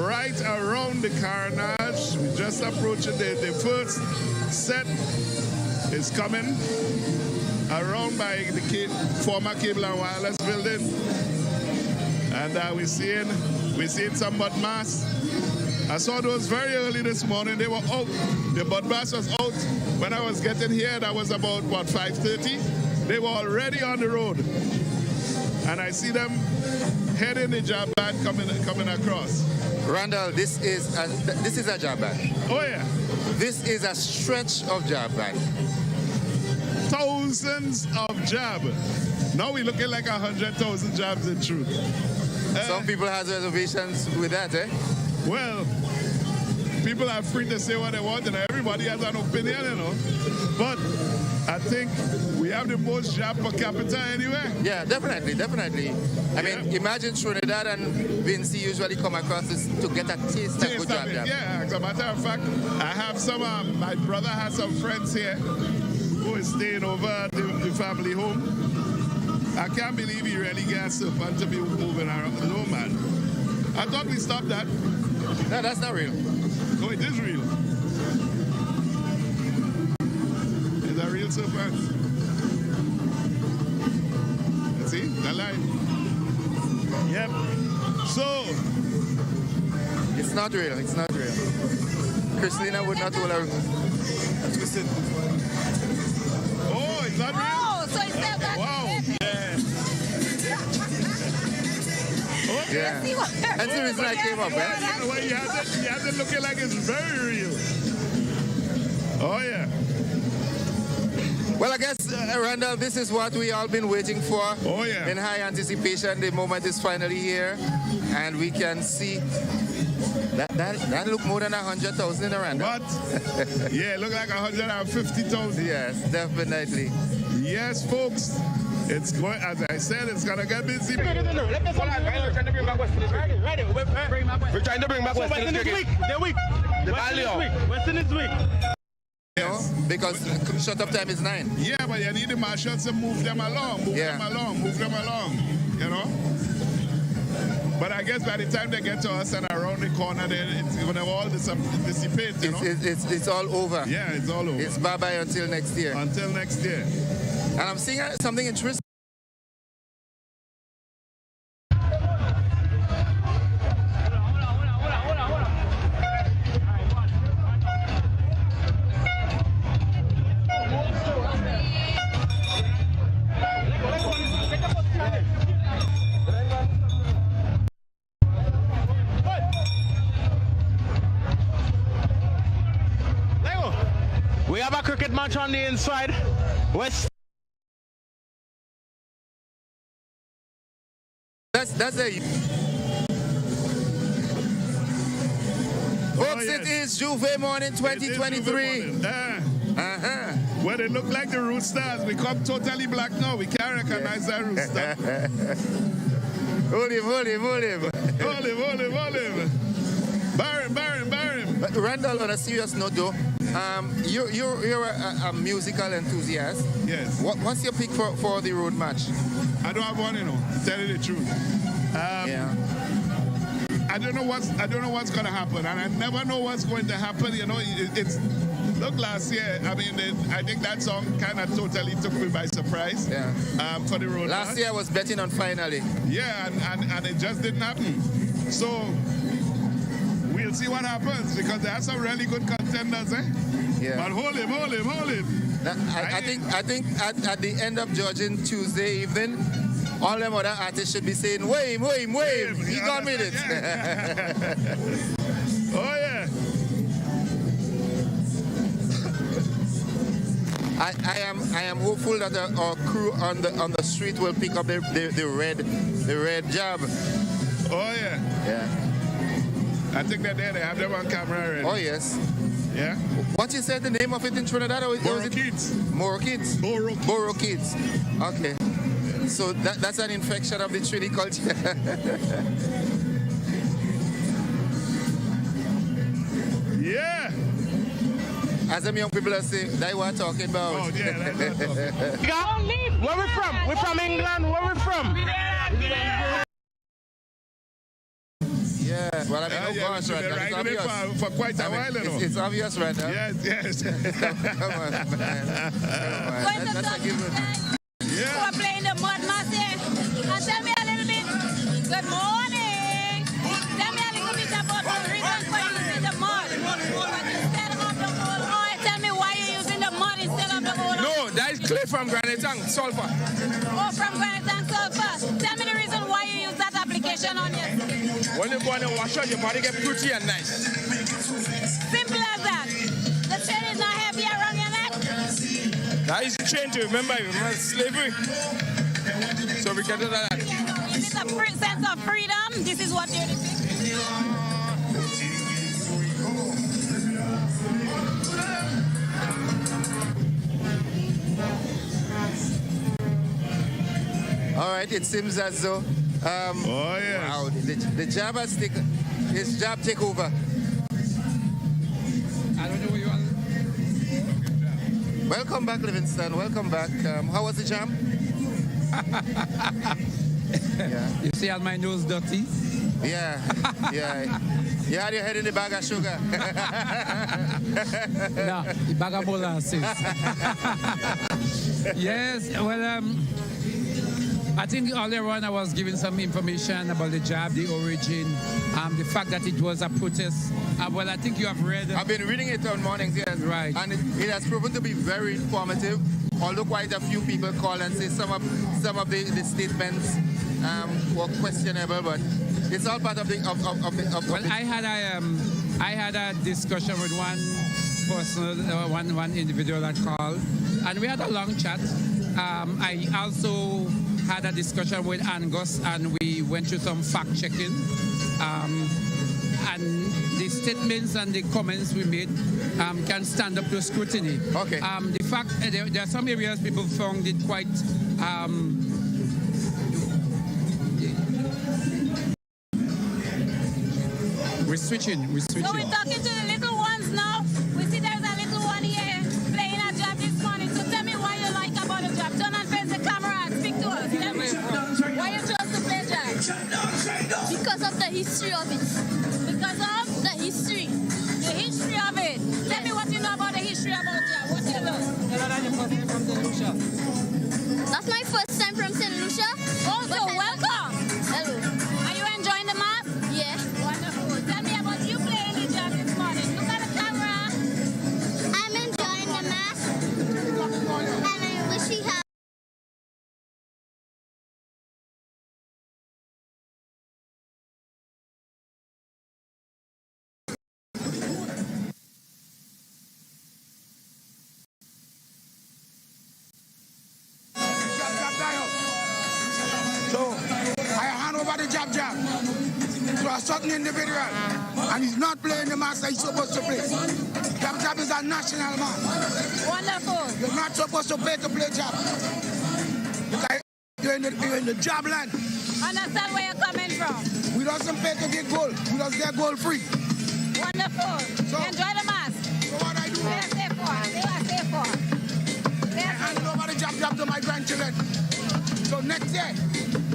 right around the Carnage, we just approached the first set is coming around by the former Cable and Wireless building, and we're seeing some mud mass. I saw those very early this morning. They were out. The mud mass was out. When I was getting here, that was about, 5:30? They were already on the road. And I see them heading the job band coming across. Randall, this is a job band. Oh, yeah. This is a stretch of job band. Thousands of jobs. Now we're looking like 100,000 jobs in truth. Some people have reservations with that, eh? Well, people are free to say what they want, and everybody has an opinion, you know. But I think we have the most job per capita anyway. Yeah, definitely. I mean, imagine Trinidad and Vinci usually come across this to get a taste of good job. Yeah, as a matter of fact, I have some, my brother has some friends here who is staying over at the family home. I can't believe he really gets up and to be moving around. No, man. I thought we stopped that. No, that's not real. No, it is real. It's a real serpent. You see? That line. Yep. So. It's not real. Christina would not hold her. Twist it. Oh, it's not real? Oh, so it's still got wow. Okay. Yeah. That's the reason I came up, right? Well, you have it looking like it's very real. Oh, yeah. Well, I guess, Randall, this is what we all been waiting for. Oh, yeah. In high anticipation. The moment is finally here. And we can see that look more than 100,000 in a Randall. What? Yeah, it look like 150,000. Yes, definitely. Yes, folks. It's going, as I said, it's going to get busy. We're trying to bring back Western. Ready. We're trying to bring back Western. They're weak. The value. Western is weak. Yes. Because shut-up time is 9. Yeah, but you need the marshals to move them along. Move them along. You know? But I guess by the time they get to us and around the corner, then it's going to all dissipate, you know? It's all over. Yeah, it's all over. It's bye-bye until next year. Until next year. And I'm seeing something interesting. We have a cricket match on the inside. West. That's a. Folks, yes. It is Juve Morning 2023. Well, they look like the Roosters. We come totally black now. We can't recognize that Rooster. Hold him. Hold him. Bar him. But Randall, on a serious note though, you're a musical enthusiast. Yes. What's your pick for the road match? I don't have one, tell you the truth. I don't know what's going to happen, and I never know what's going to happen. It's look, last year, I mean, I think that song kind of totally took me by surprise. Yeah. For the road. Last year I was betting on finally. Yeah, and it just didn't happen. So we'll see what happens, because there are some really good contenders, eh? Yeah. But hold him. I think at the end of judging Tuesday evening, all them other artists should be saying, wave. He got me it. Oh, yeah. I am hopeful that our crew on the street will pick up the red job. Oh, yeah. Yeah. I think they're there. They have them on camera already. Oh, yes. Yeah. What you said the name of it in Trinidad? Boro Kids. Boro Kids? Boro Kids. Okay. So that's an infection of the Trini culture. Yeah. As them young people are saying, that's what I'm talking about. Oh, yeah, that's what I'm talking about. Where we from? We're from England. Where we from? Yeah, well, I mean, gosh, right now. It's obvious. For quite a while, It's obvious right now. Yes. Come on, man. That's a given. Who are playing the mud mass here? And tell me a little bit. Good morning. Tell me a little bit about the reasons for using the mud. Instead of the old oil, tell me why you're using the mud instead of the old oil. No, that is clay from granite and sulfur. Oh, from granite and sulfur. Tell me the reason why you use that application on your skin. When you go and wash out, your body get pretty and nice. Simple as that. The chain is not heavy around your neck. That is the chain to remember slavery. So we get to that. Is it a sense of freedom? This is what you're depicting. All right, it seems as though oh, yeah. Wow, the job has taken his job take over. I don't know where you are. Welcome back, Livingston. Welcome back. How was the jam? Yeah. You see all my nose dirty? Yeah. You had your head in the bag of sugar. No, the bag of molasses. Yes, well, I think earlier on I was giving some information about the job, the origin, the fact that it was a protest. Well, I think you have read. I've been reading it on mornings, yes. Right. And it has proven to be very informative. Although quite a few people call and say some of the statements were questionable, but it's all part of the. Well, I had a discussion with one person, one individual that called, and we had a long chat. I also had a discussion with Angus, and we went through some fact checking. And the statements and the comments we made can stand up to scrutiny. Okay. The fact there are some areas people found it quite. We're switching. So we're talking to the little ones now. We see there's a little one here playing a job this morning. So tell me why you like about the job. Turn and face the camera and speak to us. Tell me why you chose to play job. Because of the history of it. Because of the history. The history of it. Tell me what you know about the history about job. What you know? That's my first time from St. Lucia. Oh, so welcome. Hello. Are you enjoying the mass? Yeah. Wonderful. Tell me about you playing the job this morning. Look at the camera. I'm enjoying the mass. And I wish we had. So I hand over the job to a certain individual, and he's not playing the master he's supposed to play. Job is a national man. Wonderful. You're not supposed to pay job. You're in the job land. Understand where you're coming from. We doesn't pay to get gold. We just get gold free. Wonderful. So, enjoy the mass. So what I do? Stay for. I hand over the job to my grandchildren. So next year,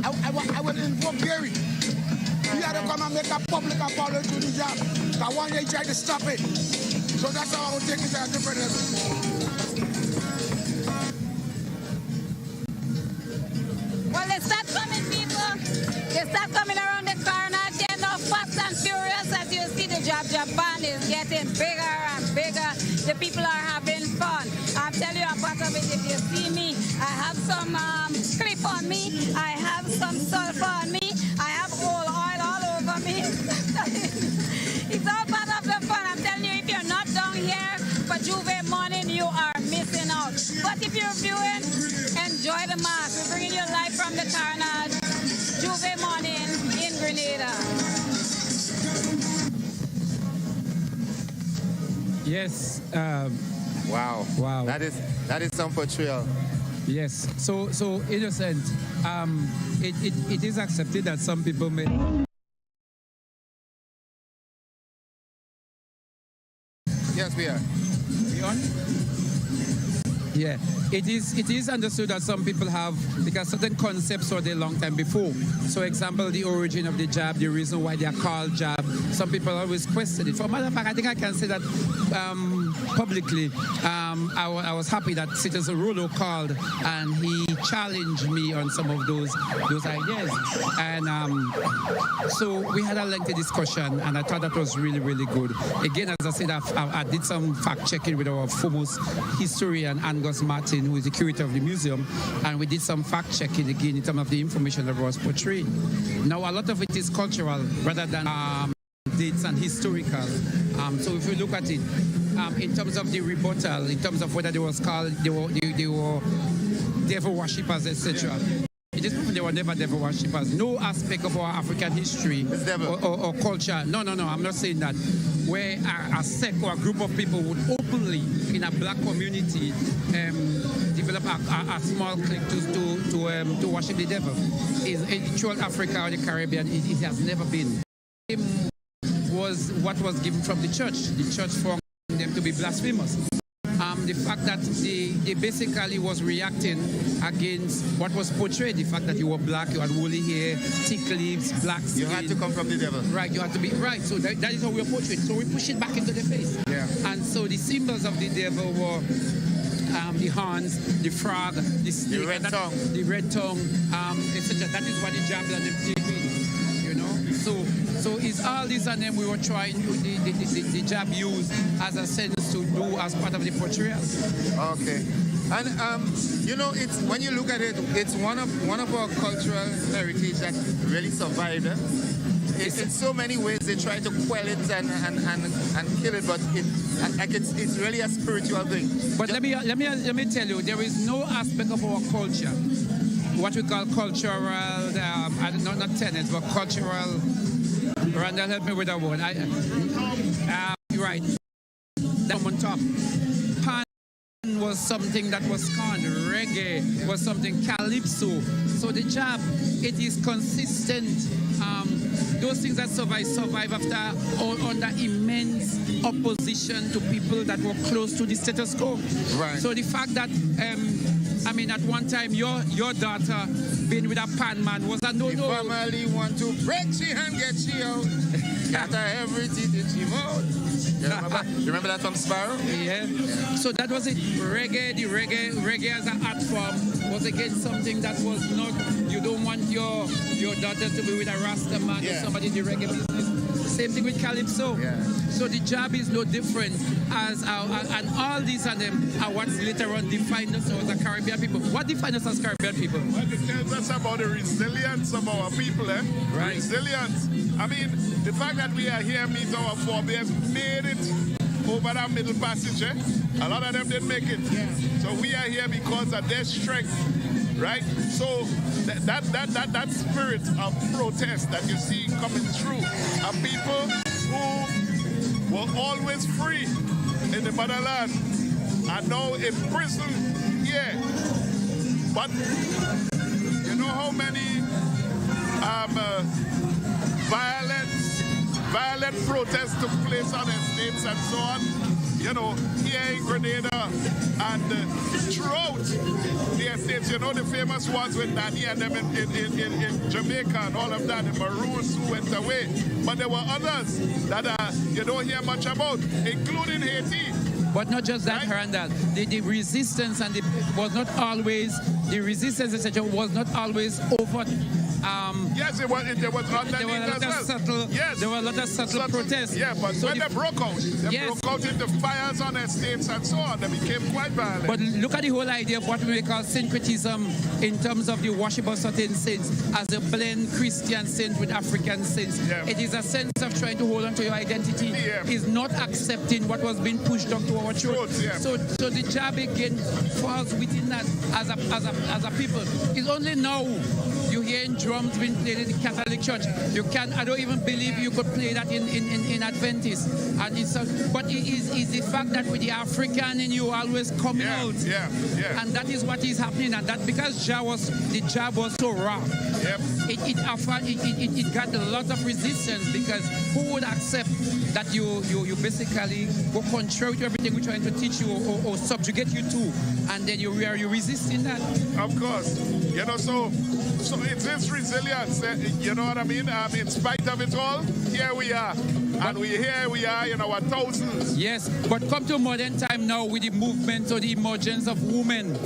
I will invoke Gary. He had to come and make a public apology to the job. That one year he tried to stop it. So that's how I will take it to a different level. Well, they start coming, people. They start coming around the corner. They're now fast and furious. As you see, the job band is getting bigger and bigger. The people are having fun. I'll tell you a part of it. If you see me, I have some clip on me. I have some sulfur on me. I have oil all over me. It's all part of the fun. I'm telling you, if you're not down here for Juve morning, you are missing out. But if you're viewing, enjoy the mass. We're bringing you live from the carnage. Juve morning in Grenada. Yes. Wow. That is some portrayal. Yes. So innocent. It is accepted that some people may. Yes, we are. We on? Yeah, it is understood that some people have, because certain concepts were there a long time before. So, example, the origin of the job, the reason why they are called job. Some people always question it. For a matter of fact, I think I can say that publicly. I was happy that Citizen Rolo called and he challenged me on some of those ideas. And so we had a lengthy discussion, and I thought that was really, really good. Again, as I said, I did some fact checking with our foremost historian, Angus Martin, who is the curator of the museum, and we did some fact checking again in terms of the information that was portrayed. Now, a lot of it is cultural rather than dates and historical. So if you look at it, in terms of the rebuttal, in terms of whether they were devil worshippers, etc. It is proven they were never devil worshippers. No aspect of our African history or culture. No, I'm not saying that. Where a sect or a group of people would openly, in a black community, develop a small clique to worship the devil. Throughout Africa or the Caribbean, it has never been. It was what was given from the church. The church found them to be blasphemous. The fact that they basically was reacting against what was portrayed, the fact that you were black, you had woolly hair, thick lips, black skin. You had to come from the devil. Right, you had to be, right, so that is how we were portrayed. So we push it back into the face. Yeah. And so the symbols of the devil were the horns, the frog, the snake, the red tongue, etc. That is what the jab and them did with, you know. So it's all this, and then we were trying to the jab used as a sense to do as part of the portrayal. Okay. And you know, it's when you look at it, it's one of our cultural heritage that really survived. In so many ways they try to quell it and kill it, but it's really a spiritual thing. But let me tell you, there is no aspect of our culture, what we call cultural, I don't know, not tenets, but cultural. Randall, help me with that word. Right. That on top. Pan was something that was called reggae, was something calypso. So the jab, it is consistent. Those things that survive after under immense opposition to people that were close to the status quo. Right. So the fact that I mean, at one time your daughter being with a pan man was a no-no. The family want to break she and get she out. After everything that she wrote. You remember that from Sparrow? Yeah. So that was it. Reggae as an art form was again something that was not. You don't want your daughter to be with a Rasta man or somebody in the reggae business. Same thing with calypso. Yeah. So the jab is no different as and all these and them are what later on defined us as a Caribbean people. What defines us as Caribbean people? Well, it tells us about the resilience of our people, eh? Right. Resilience. I mean, the fact that we are here means our forebears made it over that middle passage, eh? A lot of them didn't make it. Yeah. So we are here because of their strength, right? So that spirit of protest that you see coming through are people who were always free in the motherland and now in prison here. But you know how many violent protests took place on estates and so on, you know, here in Grenada and throughout the estates, you know, the famous ones with Danny and them in Jamaica and all of that, the Maroons who went away. But there were others that you don't hear much about, including Haiti. But not just that, Randall. The resistance and was not always, the resistance, etc., was not always over. Yes, there was underneath as well. There were a lot of subtle protests. Yeah, but so when they broke out, broke out into fires on estates and so on. They became quite violent. But look at the whole idea of what we call syncretism in terms of the worship of certain saints as a blend Christian saint with African saints. Yeah. It is a sense of trying to hold on to your identity. Yeah. Is not accepting what was being pushed up to our throat. Yeah. So the jab again falls within that as a people. It's only now you hear drums being played in the Catholic Church. I don't even believe you could play that in Adventist. And but it is the fact that with the African in you always coming out. Yeah. And that is what is happening. And that because the jab was so raw. Yep. It got a lot of resistance because who would accept that you basically go contrary to everything we're trying to teach you or subjugate you to, and then you're resisting that. Of course. You know, so it's this resilience, you know what I mean? In spite of it all, here we are. And here we are in our thousands. Yes, but come to modern time now with the movement or the emergence of women.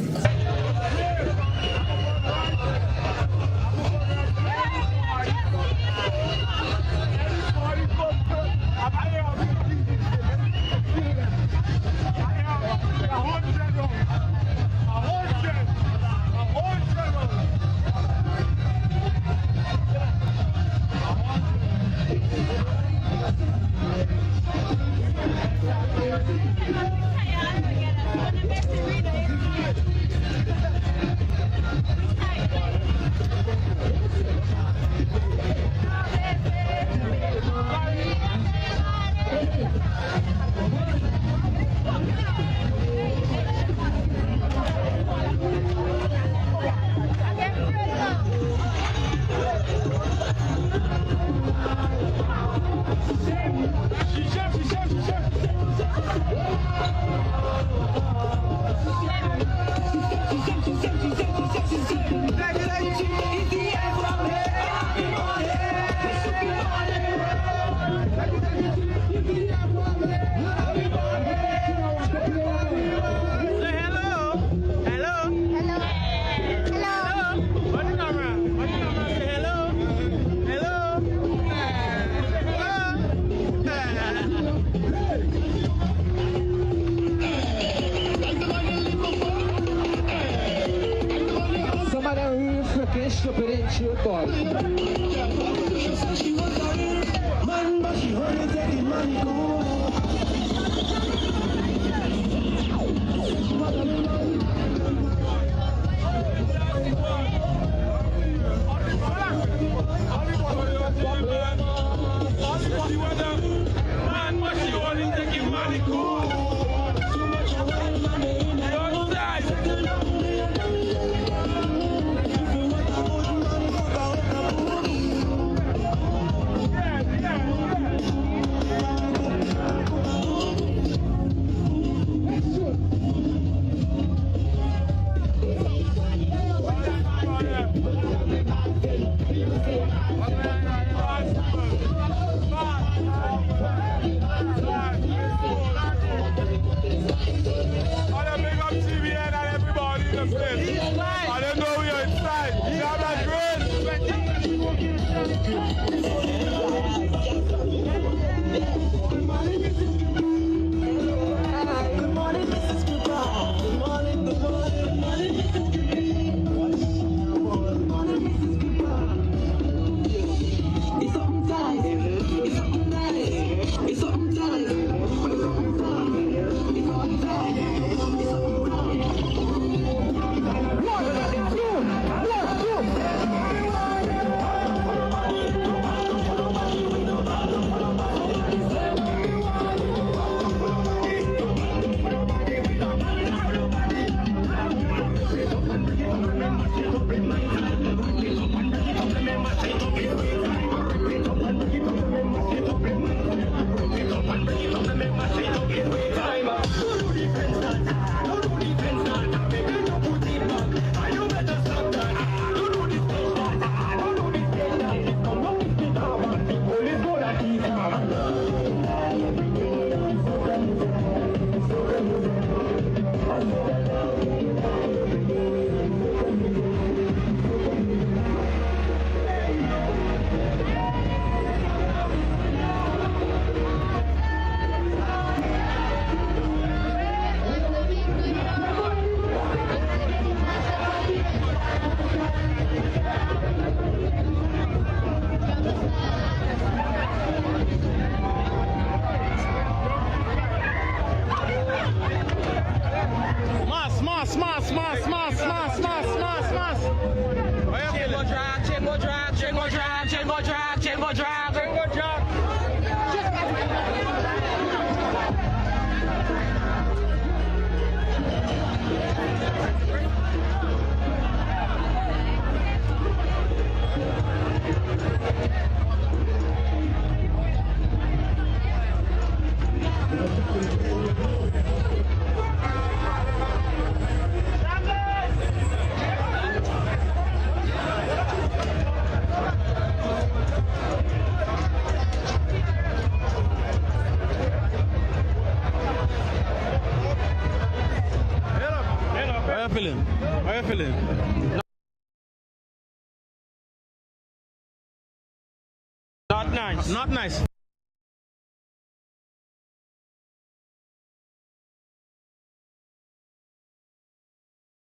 stupid ain't shit, boy. She said she was a real man, but she only taking money cool. Man, but she only taking money cool. Too much away, money in the outside. How you feeling? Not nice. Not nice.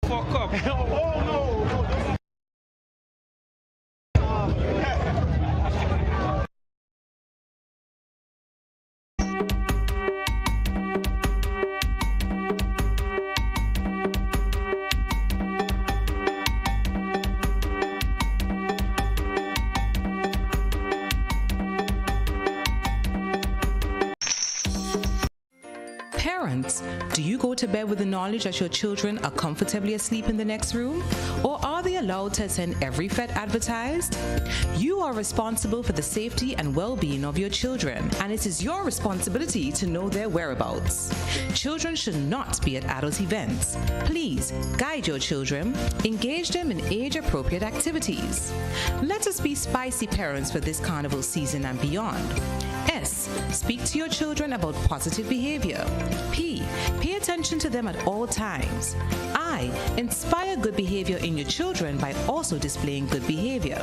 Fuck up. Oh no. Parents, do you go to bed with the knowledge that your children are comfortably asleep in the next room? Or are they allowed to attend every fete advertised? You are responsible for the safety and well-being of your children, and it is your responsibility to know their whereabouts. Children should not be at adult events. Please guide your children, engage them in age-appropriate activities. Let us be spicy parents for this carnival season and beyond. S. Speak to your children about positive behavior. P. Pay attention to them at all times. I. Inspire good behavior in your children by also displaying good behavior.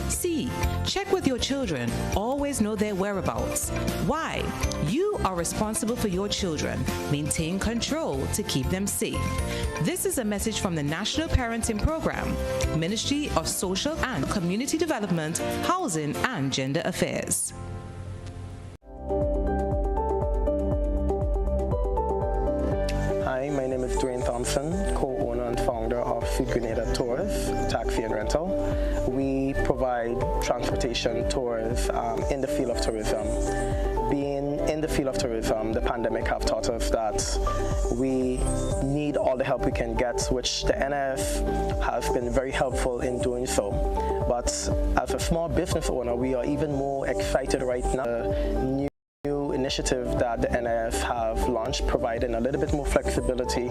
C. Check with your children. Always know their whereabouts. Why? You are responsible for your children. Maintain control to keep them safe. This is a message from the National Parenting Program, Ministry of Social and Community Development, Housing and Gender Affairs. Hi, my name is Dwayne Thompson, co-owner and founder of Grenada Tours, Taxi and Rental. We provide transportation tours in the field of tourism. Being in the field of tourism, the pandemic have taught us that we need all the help we can get, which the NIF has been very helpful in doing so. But as a small business owner, we are even more excited right now. The new initiative that the NIF have launched, providing a little bit more flexibility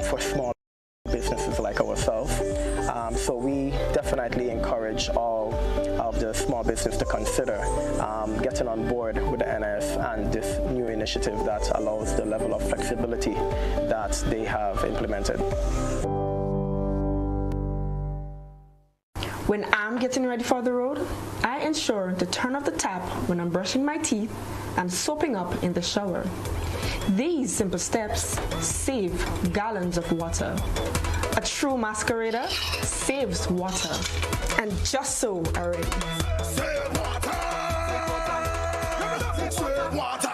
for small businesses like ourselves. So we definitely encourage all of the small business to consider getting on board with the NIF and this new initiative that allows the level of flexibility that they have implemented. When I'm getting ready for the road, I ensure to turn off the tap when I'm brushing my teeth and soaping up in the shower. These simple steps save gallons of water. A true masquerader saves water. And just so already. Save water! Save water!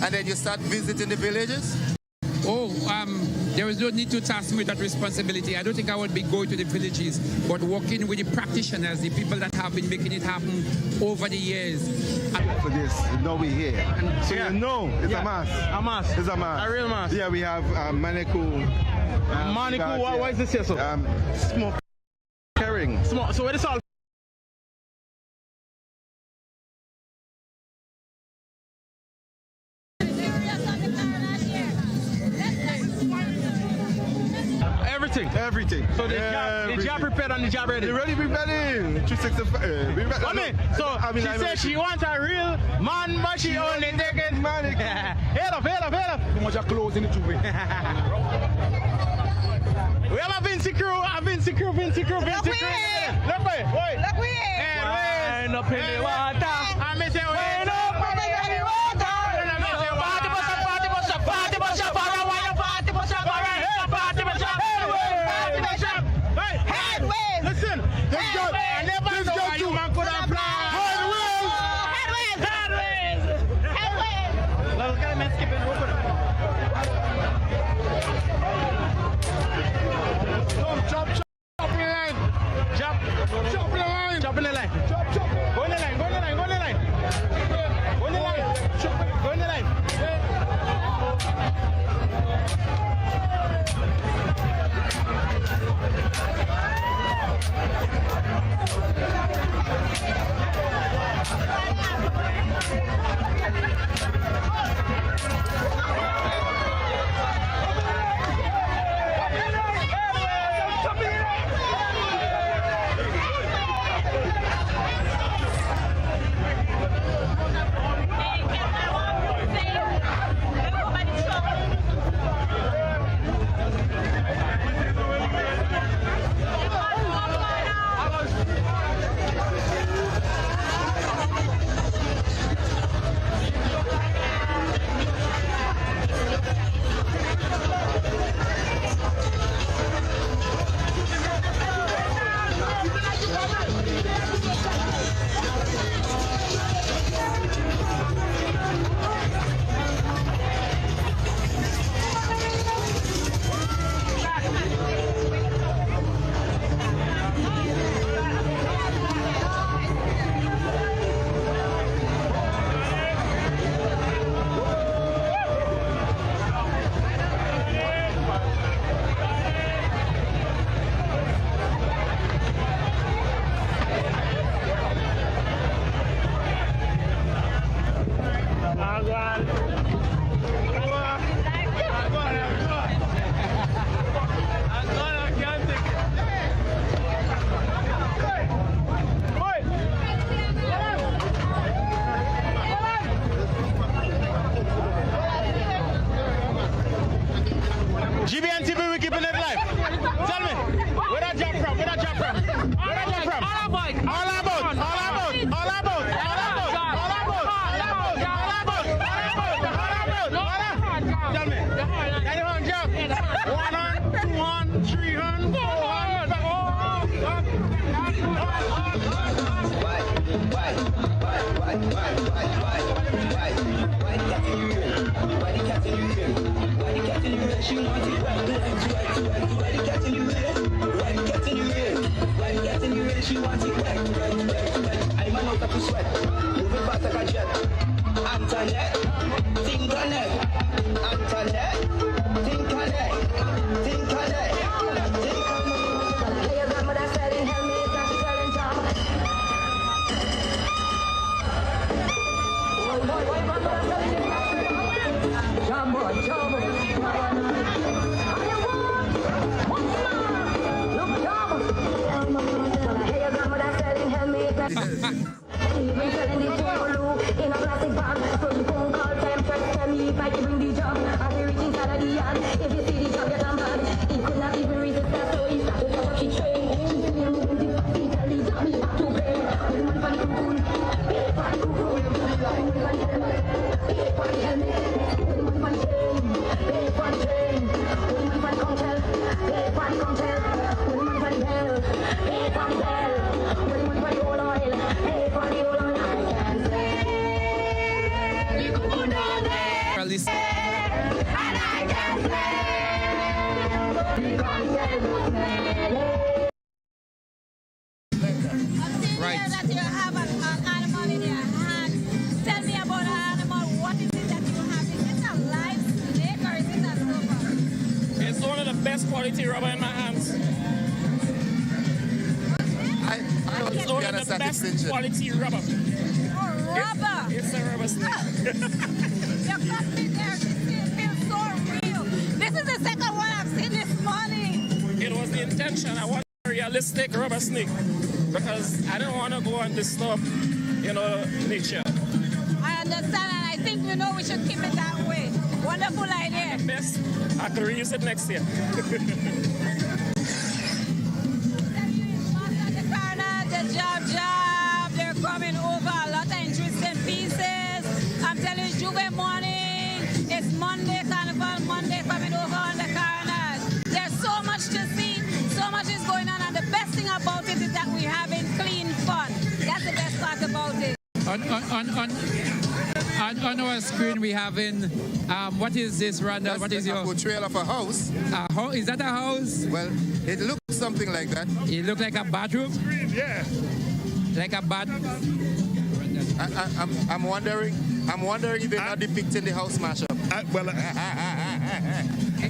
And then you start visiting the villages? There is no need to task me with that responsibility. I don't think I would be going to the villages, but working with the practitioners, the people that have been making it happen over the years. For this, now we're here. So you know, it's a mass. A mass. It's a mass. A real mass. Yeah, we have Manikou. Manikou, what is this here, so? Smoke carrying. So where is all? Everything. So the job prepared and the job ready? They're ready, be ready. 365. So she said she wants a real man, but she only taking money. Head up. Too much of clothes in the tube. We have a Vinci crew. Look where. Wind up in the water. I miss it. Wind up in the water. Party bus up. Listen, this girl, I never know why you man could have fly. Headways. Let's get a man skipping rope. Chop in the line. Chop in the line. Go in the line. GBN TV, we keeping it live. Tell me, where that jump from? Where that jump from? Where that jump from? All about. All about. All about. All about. All about. All about. All about. Tell me. Anyone jump? 1 on, 2 on, 3 on, 4 She wants it right, right, catching you red, right, catching you red, right, catching you red. She wants it right. I'm an out of sweat, moving fast like a jet. Antoinette, think on it. Antoinette, think on it. Think on it. Think on it. Hey, your grandmother said in hell, me, now she's selling job. Boy, grandmother said in hell. Jumbo. Quality rubber in my hands. It's one of the best quality rubber. Oh, rubber! It's a rubber snake. Your cockpit there, it feels so real. This is the second one I've seen this morning. It was the intention. I want a realistic rubber snake because I don't want to go and disturb, nature. I understand, and I think we should keep it that way. Wonderful idea. Best. I could reuse it next year. The job. They're coming over a lot of interesting pieces. I'm telling you, Juve morning. It's Monday, Carnival Monday coming over on the Carnage. There's so much to see. So much is going on. And the best thing about it is that we're having clean fun. That's the best part about it. On our screen, we having what is this, Randall? What is your portrayal of a house? Is that a house? Well, it looks something like that. It looks like a bathroom. Yeah, like a bath. I'm wondering if they're not depicting the house mashup.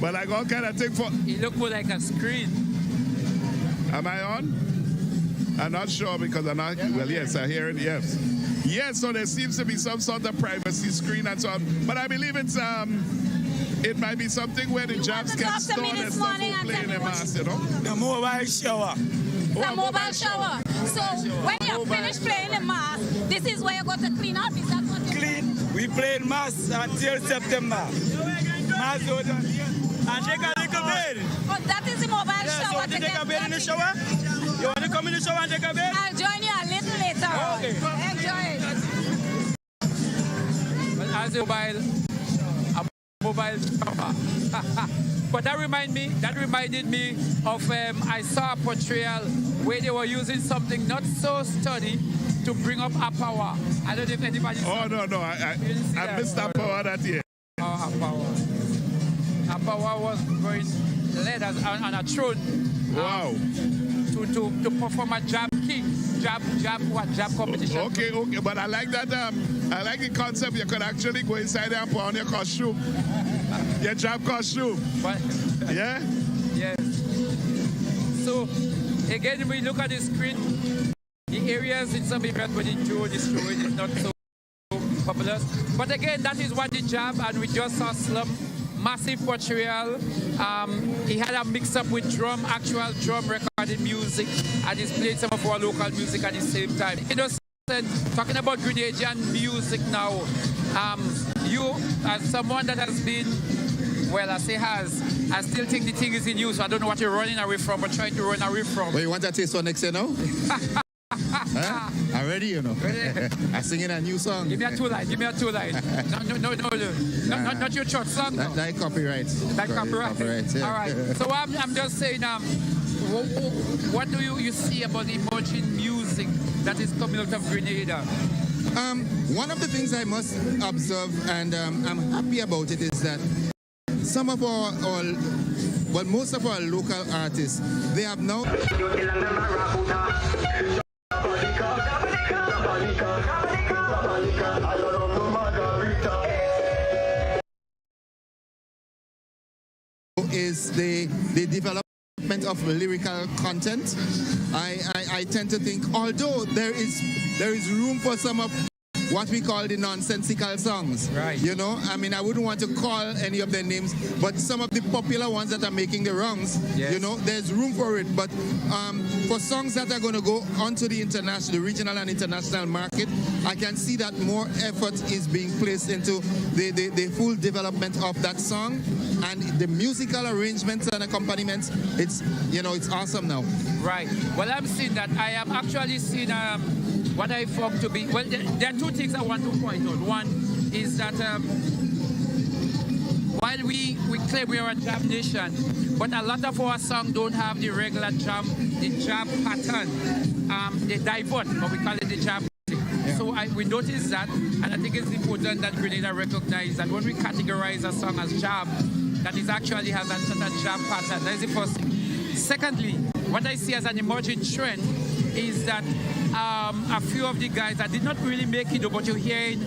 Well, I got kind of thing for. It looks more like a screen. Am I on? I'm not sure because I'm not. Well, yes, I hear it. Yes. Yes, so there seems to be some sort of privacy screen and so on. But I believe it's it might be something where the jobs get stored and stuff will play in the mass, The mobile shower. The mobile shower. So when you're finished playing the mass, this is where you go to clean up. Is that what you clean? We played mass until September. Mass over. And take a little bed. Oh, that is the mobile shower. So you take a bed in the shower? You want to come in the shower and take a bed? I'll join you a little later. Okay. Enjoy it. Well, as a mobile shower. But that reminded me of I saw a portrayal where they were using something not so sturdy to bring up a power. I don't know if anybody saw. Oh, no. I missed that power that year. Oh, a power. A power was going led us on a throne. Wow. To perform a jab competition. Okay, but I like that. I like the concept. You could actually go inside there and put on your costume, your jab costume. But, yeah. Yes. So again, we look at the screen. The areas in some areas where the drone is showing is not so populous. But again, that is what the Jab, and we just saw Slum, massive portrayal. He had a mix-up with actual drum recorded music, and he's played some of our local music at the same time. You know, talking about Grenadian music now, you, as someone that has been, well, I say I still think the thing is in you, so I don't know what you're running away from or trying to run away from. Well, you want that taste for next year now? Huh? I'm ready, you know. I'm singing a new song. Give me a two-line. No, not your church song. No. That copyright. That copyright. Yeah. All right. So I'm just saying, what do you see about the emerging music that is coming out of Grenada? One of the things I must observe, and I'm happy about it, is that some of most of our local artists, they have now... is the development of lyrical content. I tend to think, although there is room for some of what we call the nonsensical songs. Right. You know, I mean, I wouldn't want to call any of their names, but some of the popular ones that are making the rounds, yes. You know, there's room for it. But for songs that are going to go onto the regional and international market, I can see that more effort is being placed into the full development of that song and the musical arrangements and accompaniments. It's awesome now. Right. Well, I'm seeing that. I am actually seeing what I found to be, well, there are two things I want to point out. One is that while we claim we are a jam nation, but a lot of our songs don't have the regular jam, the jam pattern. They divert, but we call it the jam. Yeah. So we noticed that, and I think it's important that Grenada recognize that when we categorize a song as jam, that it actually has a certain jam pattern. That is the first thing. Secondly, what I see as an emerging trend is that a few of the guys that did not really make it, but you're hearing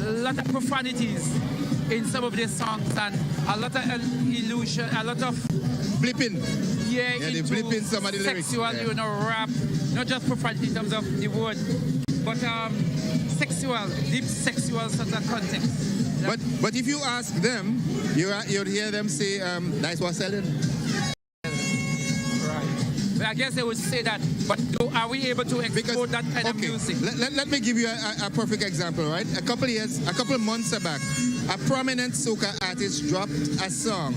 a lot of profanities in some of their songs and a lot of illusion, a lot of blipping. Yeah, they blipping some of the lyrics. Sexual, rap, not just profanity in terms of the word, but deep sexual sort of context. But if you ask them, you'll hear them say, "Nice was selling." I guess they would say that, but are we able to export that kind of music? Let me give you a perfect example, right? A couple of months back, a prominent soca artist dropped a song,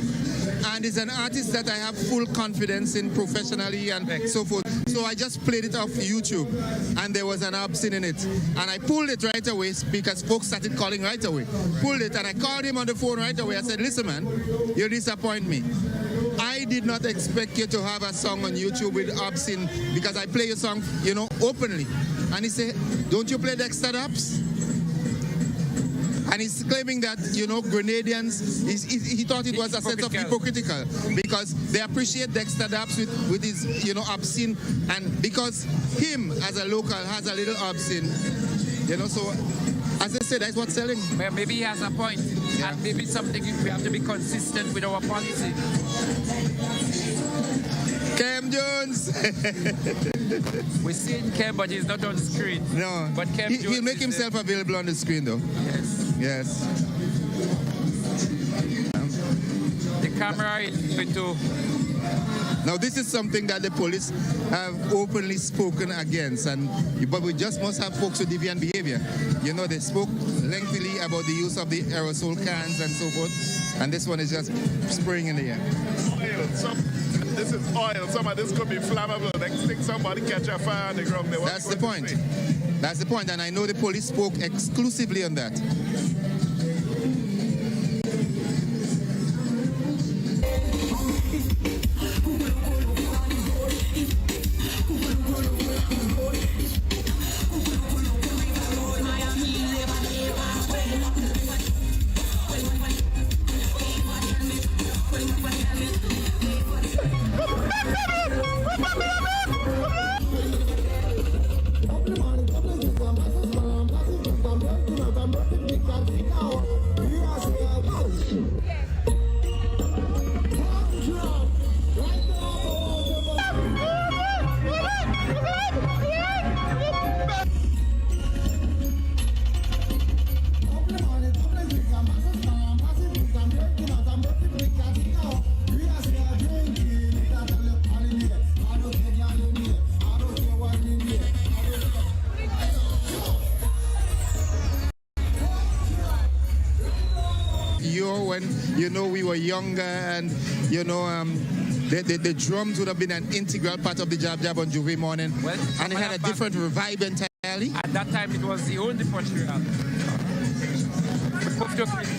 and it's an artist that I have full confidence in professionally and so forth. So I just played it off YouTube, and there was an obscene in it, and I pulled it right away because folks started calling right away. Pulled it, and I called him on the phone right away. I said, "Listen, man, you disappoint me. I did not expect you to have a song on YouTube with obscene because I play your song, openly." And he said, "Don't you play Dexter Daps?" And he's claiming that, Grenadians, he thought it was a sense of hypocritical because they appreciate Dexter Daps with his, obscene, and because him as a local has a little obscene, so as I said, that's what's selling. Well, maybe he has a point. Yeah. And maybe something we have to be consistent with our policy. Cam Jones. We're seeing Cam, but he's not on the screen. No. But Cam Jones he'll make himself available on the screen, though. Yes. The camera is going to... Now, this is something that the police have openly spoken against, but we just must have folks with deviant behavior. They spoke lengthily about the use of the aerosol cans and so forth, and this one is just spraying in the air. Oil. This is oil. Some of this could be flammable. Next thing, somebody catch a fire on the ground. That's the point. That's the point, and I know the police spoke exclusively on that. pure when, you know, we were younger, and, you know, the drums would have been an integral part of the Jab Jab on Juve morning. Well, and it had a different vibe entirely. At that time, it was the only Portugal.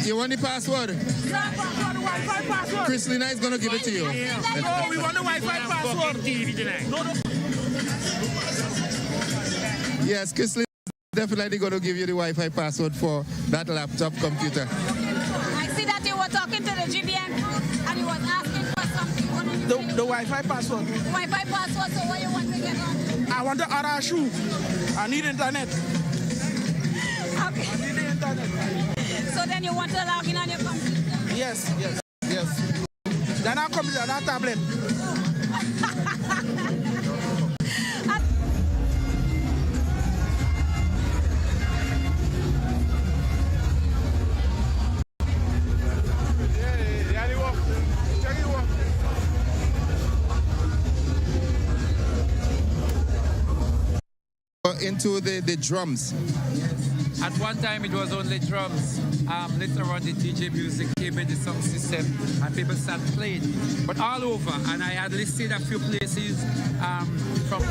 You want the password? Wi-Fi password. Chris Lina is going to give it to you. No, we want the Wi-Fi password. TV tonight. No. Yes, Chris Lina is definitely going to give you the Wi-Fi password for that laptop computer. I see that you were talking to the GBN and you was asking for something. The Wi-Fi password. Wi-Fi password, so what you want to get on? I want to order a shoe. I need internet. Okay. I need the internet. So then you want to log in on your computer? Yes. Then I'll come to that tablet. Into the drums. At one time it was only drums. Later on the DJ music came in the sound system and people started playing. But all over, and I had listed a few places from...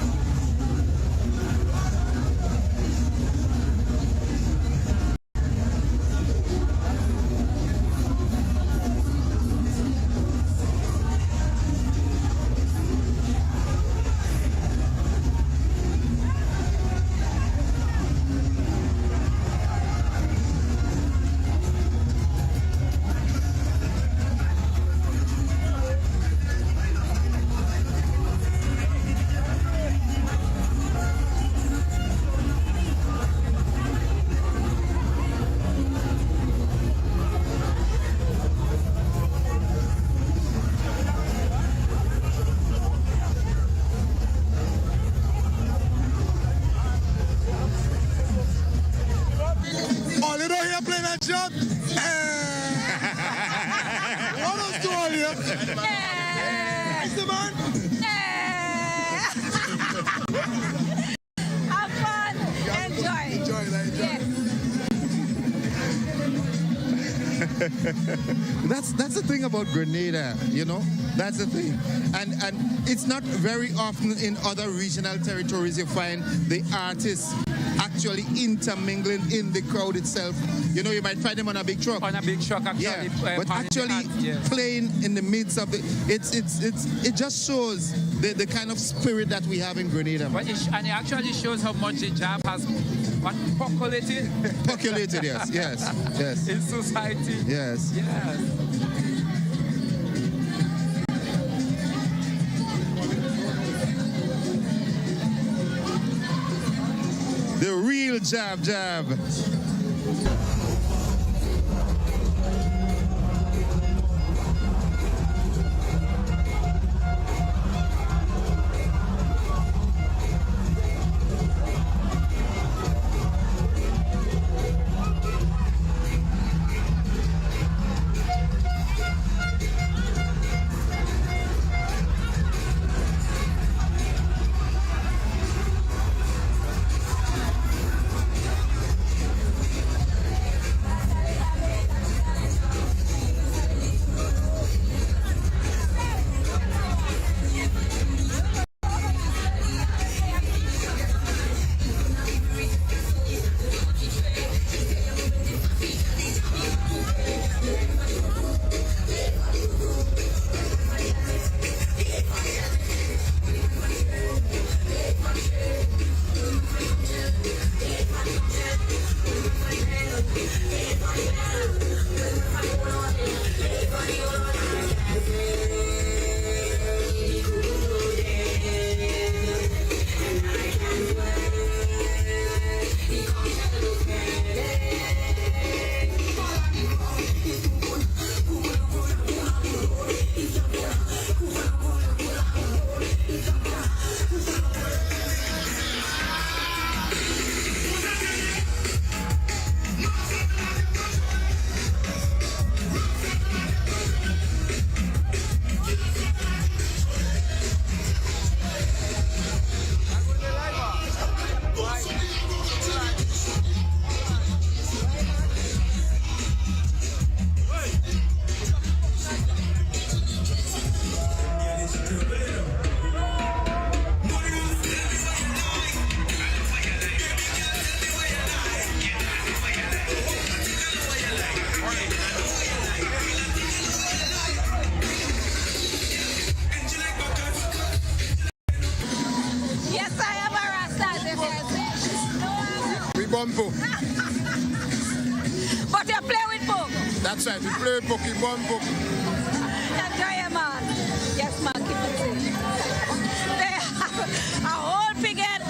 Have fun. Enjoy. That's the thing about Grenada, you know. That's the thing, and it's not very often in other regional territories you find the artists actually intermingling in the crowd itself. You know, you might find them on a big truck. On a big truck, actually. Yeah, but actually playing in the midst of it just shows the kind of spirit that we have in Grenada. But and it actually shows how much the Jab has populated. Populated, yes. In society. Yes. The real Jab. play with book. That's right, we play with book, we born book. Enjoy your man. Yes, man, keep it safe. They have a whole big head.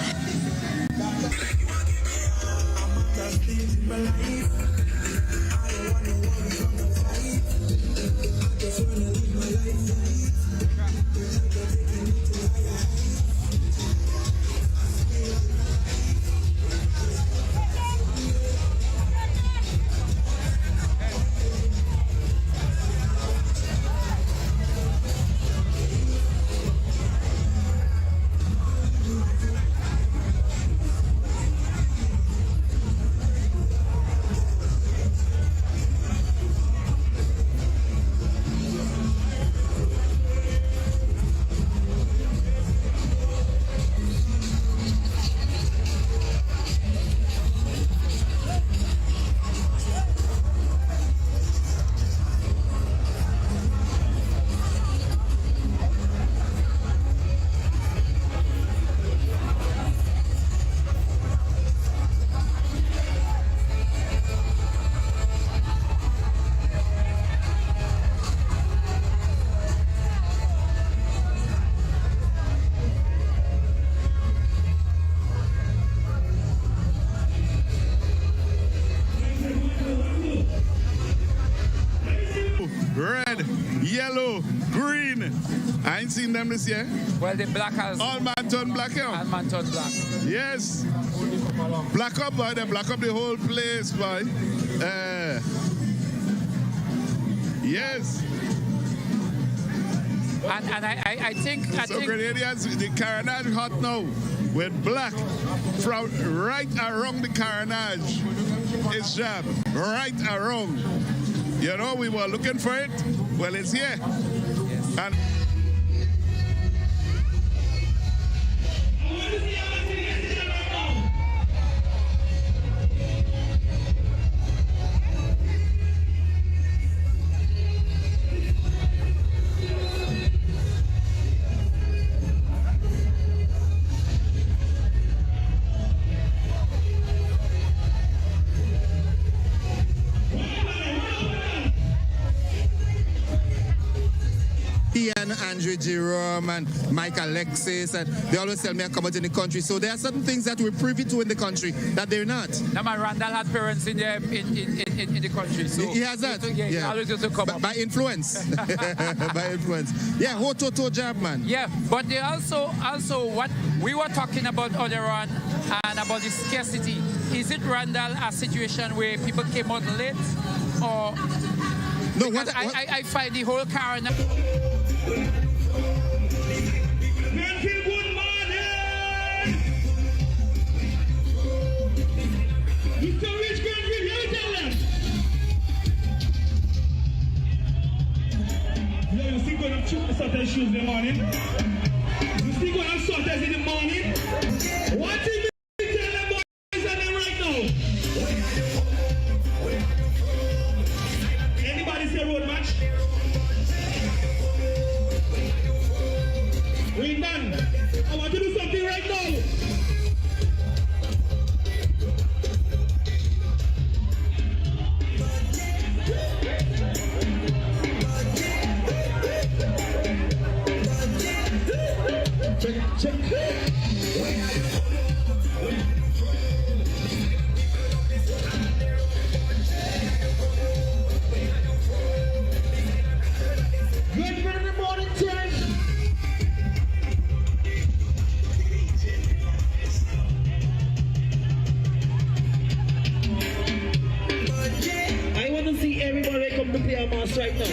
Red, yellow, green. I ain't seen them this year. Well, the black has... All man turn black here. All man turn black. Yes. Black up, boy. They black up the whole place, boy. Yes. And I think... Grenadians, the carnage hot now with black from right around the carnage. It's jam. Right around. You know, we were looking for it. Well, it's here. Yes. And Ian, Andre Jerome, and Mike Alexis, and they always tell me I come out in the country. So there are certain things that we're privy to in the country that they're not. No, man, Randall had parents in the country. So he has that? He always used to come up. By influence. By influence. Yeah, Hototo job, man. Yeah, but they also what we were talking about earlier on and about the scarcity. Is it, Randall, a situation where people came out late? Or... No, what I find the whole car... You still going to shoot the Saturday shoes in the morning? You still going to Saturdays in the morning? What thing you tell them boys and them right now? Anybody say road match? We're done. I want to do something right now. Check. Good morning, morning, time. I want to see everybody come to play a mass right now.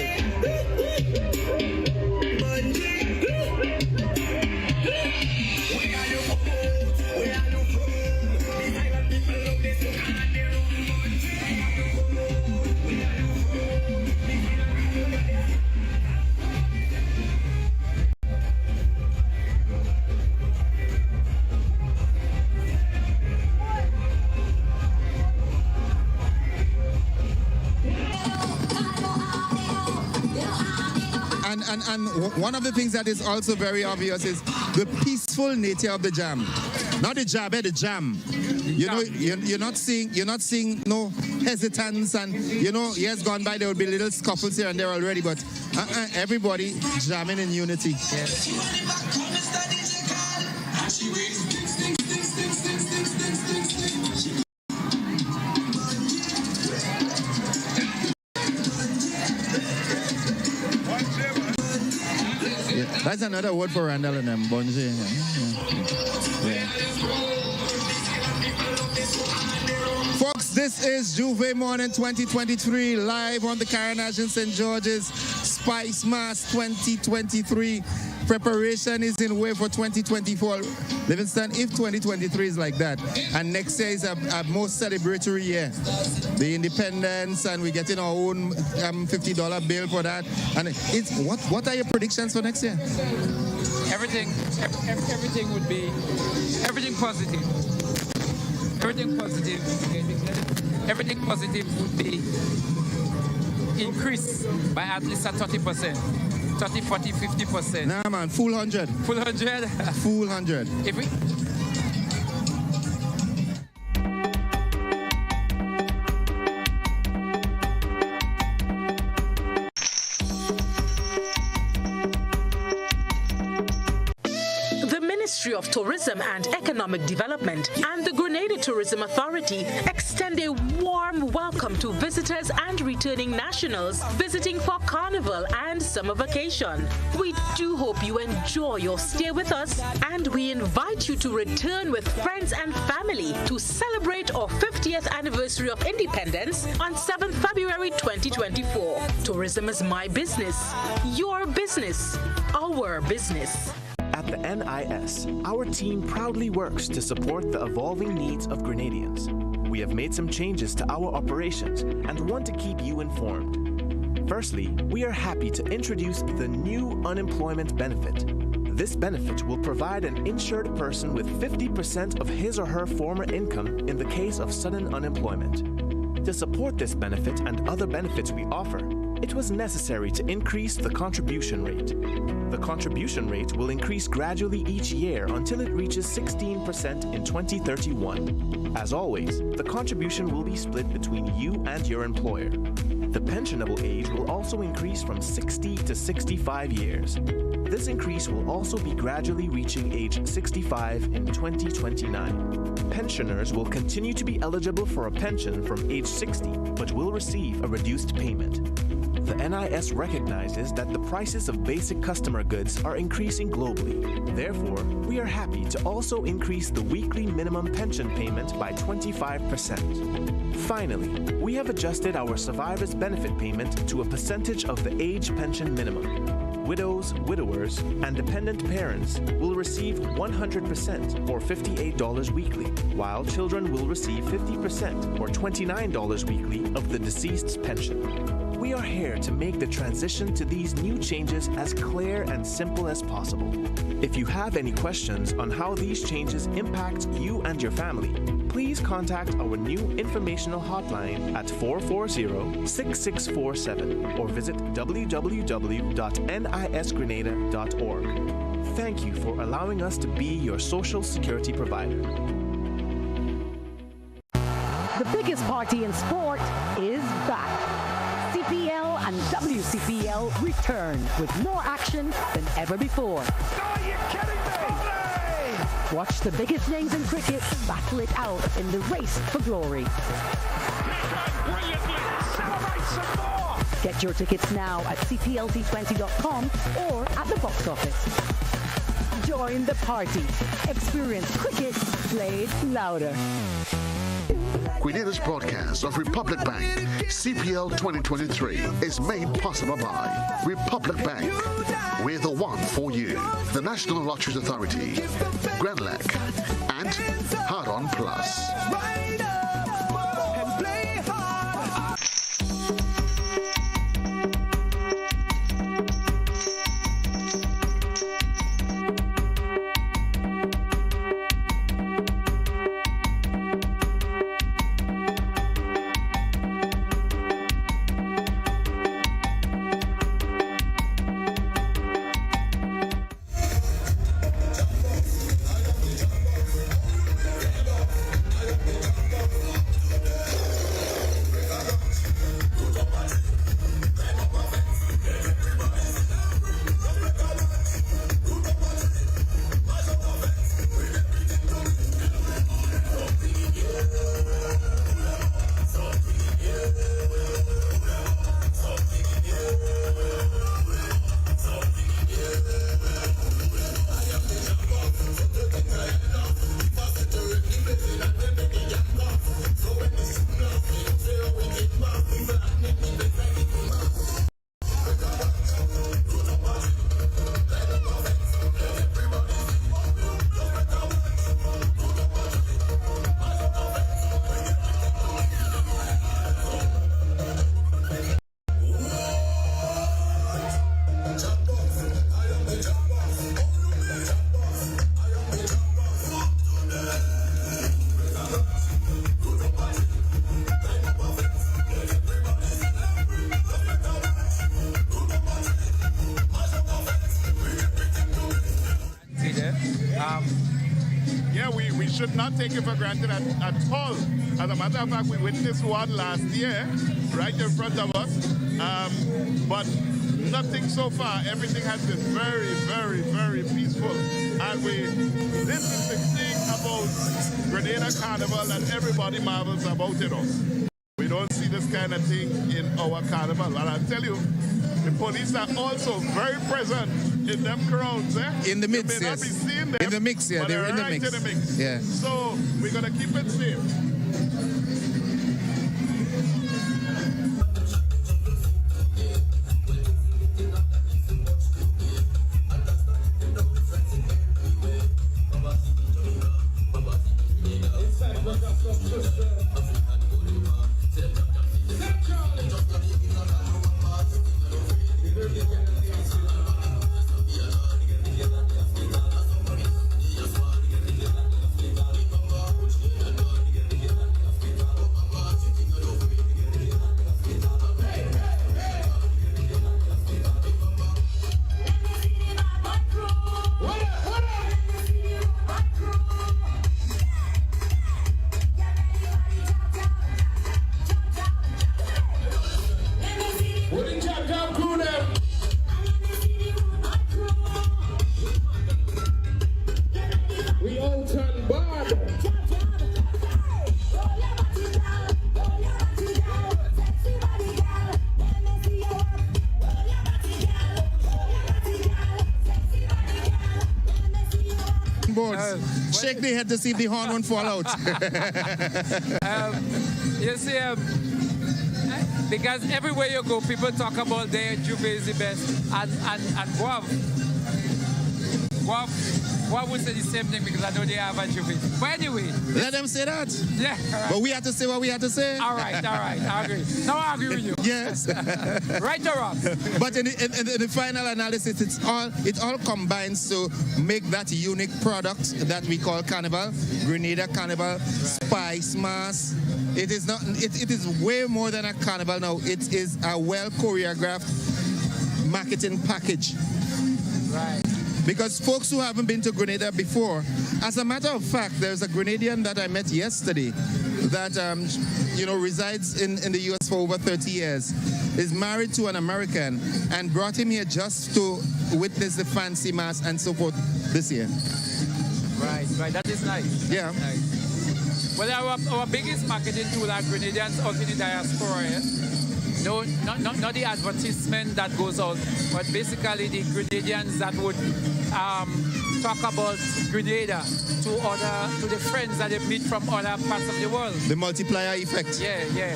And one of the things that is also very obvious is the peaceful nature of the jam. Not the jab, the jam. you're not seeing no hesitance, and years gone by there would be little scuffles here and there already, but everybody jamming in unity. That's another word for Randall and them, Bonji. Yeah. Folks, this is Juve Morning 2023, live on the Carnage in St. George's Spice Mass 2023. Preparation is in way for 2024. Livingston, if 2023 is like that, and next year is a most celebratory year. The independence, and we're getting our own $50 bill for that. And it's what are your predictions for next year? Everything would be everything positive. Everything positive would be increased by at least 30%. 30, 40, 50%. Nah, man, full 100. Full 100? Full 100. If we... The Ministry of Tourism and Economic Development and the Grenada Tourism Authority extend a warm welcome to visitors and returning nationals visiting for Carnival and summer vacation. We do hope you enjoy your stay with us, and we invite you to return with friends and family to celebrate our 50th anniversary of independence on 7th February 2024. Tourism is my business, your business, our business. At the NIS, our team proudly works to support the evolving needs of Grenadians. We have made some changes to our operations and want to keep you informed. Firstly, we are happy to introduce the new unemployment benefit. This benefit will provide an insured person with 50% of his or her former income in the case of sudden unemployment. To support this benefit and other benefits we offer, it was necessary to increase the contribution rate. The contribution rate will increase gradually each year until it reaches 16% in 2031. As always, the contribution will be split between you and your employer. The pensionable age will also increase from 60 to 65 years. This increase will also be gradually reaching age 65 in 2029. Pensioners will continue to be eligible for a pension from age 60, but will receive a reduced payment. The NIS recognizes that the prices of basic customer goods are increasing globally. Therefore, we are happy to also increase the weekly minimum pension payment by 25%. Finally, we have adjusted our survivor's benefit payment to a percentage of the age pension minimum. Widows, widowers, and dependent parents will receive 100% or $58 weekly, while children will receive 50% or $29 weekly of the deceased's pension. We are here to make the transition to these new changes as clear and simple as possible. If you have any questions on how these changes impact you and your family, please contact our new informational hotline at 440-6647 or visit www.nisgrenada.org. Thank you for allowing us to be your social security provider. The biggest party in sport is back. CPL and WCPL return with more action than ever before. Are you kidding me? Watch the biggest names in cricket battle it out in the race for glory. Brilliantly. Celebrate some more. Get your tickets now at cplt20.com or at the box office. Join the party. Experience cricket played louder. Grenada's broadcast of Republic Bank CPL 2023 is made possible by Republic Bank. We're the one for you. The National Lotteries Authority, Grenlec, and Hard On Plus. should not take it for granted at all. As a matter of fact, we witnessed one last year, right in front of us, but nothing so far. Everything has been very, very, very peaceful. And this is the thing about Grenada Carnival that everybody marvels about it all. We don't see this kind of thing in our carnival. And I'll tell you, the police are also very present in them crowds. In the mix, you may not be seeing them, in the mix, yeah. They're in the mix. Yeah. So we're going to keep it safe. Shake the head to see if the horn won't fall out. You see, because everywhere you go, people talk about their Juve is the best, and Guav would say the same thing because I know they have a Juve. But anyway, let them say that. Yeah. Right. But we have to say what we have to say. All right. I agree. Now I agree with you. Yes. Right or wrong? But in the final analysis, it all combines to make that unique product that we call Carnival, Grenada Carnival, Spice Mass. It is not. It is way more than a carnival now. It is a well choreographed marketing package. Right. Because folks who haven't been to Grenada before, as a matter of fact, there's a Grenadian that I met yesterday that resides in the U.S. for over 30 years, is married to an American, and brought him here just to witness the fancy mass and so forth this year. Right. That is nice. Yeah. Nice. Well, our biggest marketing tool are Grenadians out in the diaspora. Yeah? No, not the advertisement that goes out, but basically the Grenadians that would talk about Grenada to the friends that they meet from other parts of the world. The multiplier effect. Yeah.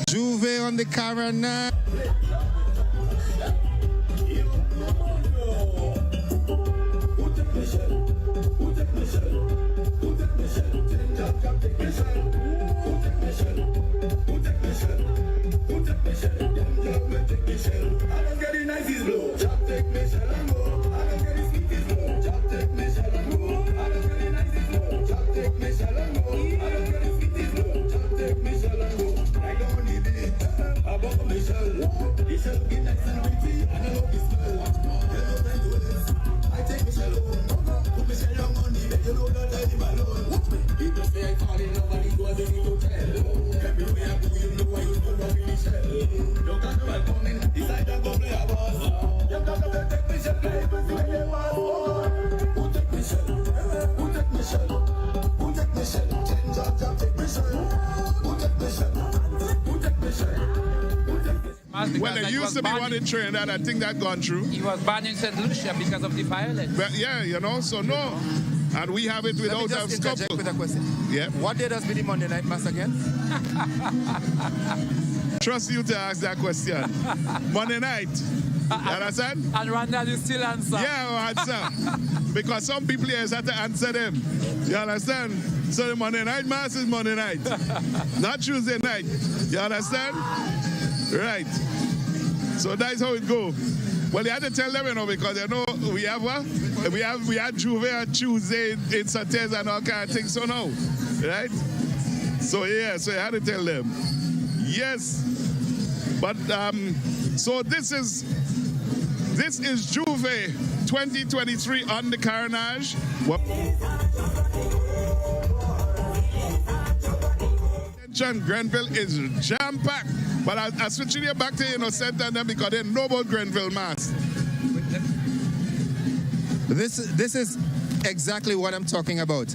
Juve on the camera now. Well, there used to be one in Trinidad. I think that gone through. He was banned in St. Lucia because of the violence. But yeah, so no. And we have it without a interject with a question. Yeah. What day does be the Monday night mass again? Trust you to ask that question. Monday night. You understand? And Randall, you still answer. Yeah, I'll answer. Because some people here have to answer them. You understand? So the Monday night mass is Monday night. Not Tuesday night. You understand? Right. So that's how it goes. Well, you had to tell them, because we have what? We had Juve on Tuesday in Saturdays and all kind of things. So now, right? So yeah, so you had to tell them. Yes. But so this is Juve 2023 on the Carnage. Grenville is jam-packed. But I switch you back to Innocent and them because they know about Grenville mass. This is exactly what I'm talking about.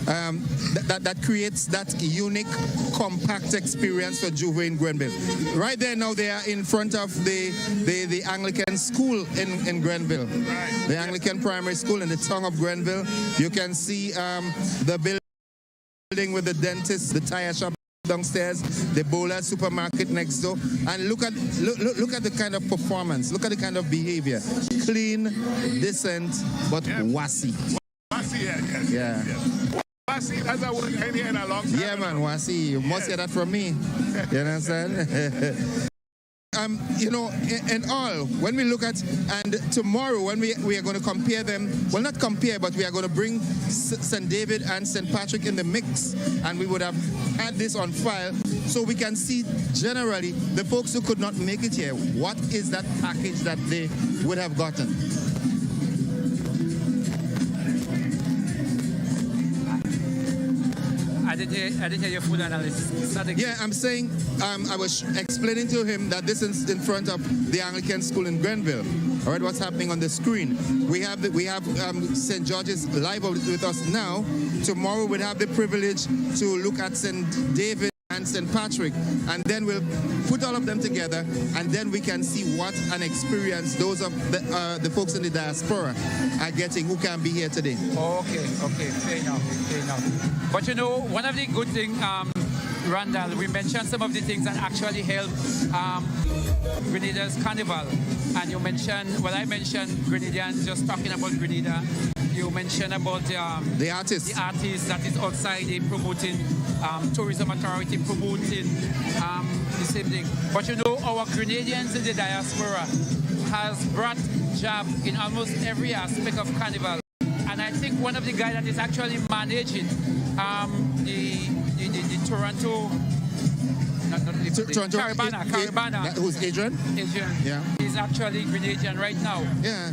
That creates that unique, compact experience for Juve in Grenville. Right there now, they are in front of the Anglican school in Grenville. Right. The Anglican primary school in the town of Grenville. You can see the building with the dentist, the tire shop downstairs, the Bowler supermarket next door, and look at the kind of performance, look at the kind of behavior. Clean, decent, but wassy. Wassy, yes. Yeah. Yes. Wassy, that's a word I hear in a long time. Yeah, man, wassy. You must hear that from me. You understand? You know, in all, when we look at, and tomorrow when we are going to compare them, well, not compare, but we are going to bring St. David and St. Patrick in the mix, and we would have had this on file so we can see generally the folks who could not make it here, what is that package that they would have gotten. I didn't hear your full analysis. Yeah, I'm saying, I was explaining to him that this is in front of the Anglican school in Grenville. All right, what's happening on the screen? We have St. George's live with us now. Tomorrow we'll have the privilege to look at St. David and St. Patrick, and then we'll put all of them together, and then we can see what an experience those of the folks in the diaspora are getting who can be here today. Okay, fair enough. But you know, one of the good things, Randall, we mentioned some of the things that actually help Grenada's carnival. And you mentioned, well, I mentioned Grenadians just talking about Grenada. You mentioned about the artists that is outside promoting, tourism authority promoting the same thing. But you know, our Grenadians in the diaspora has brought job in almost every aspect of carnival. And I think one of the guys that is actually managing the Toronto, Caribana. Who's Adrian? Adrian. Yeah. He's actually Grenadian right now. Yeah.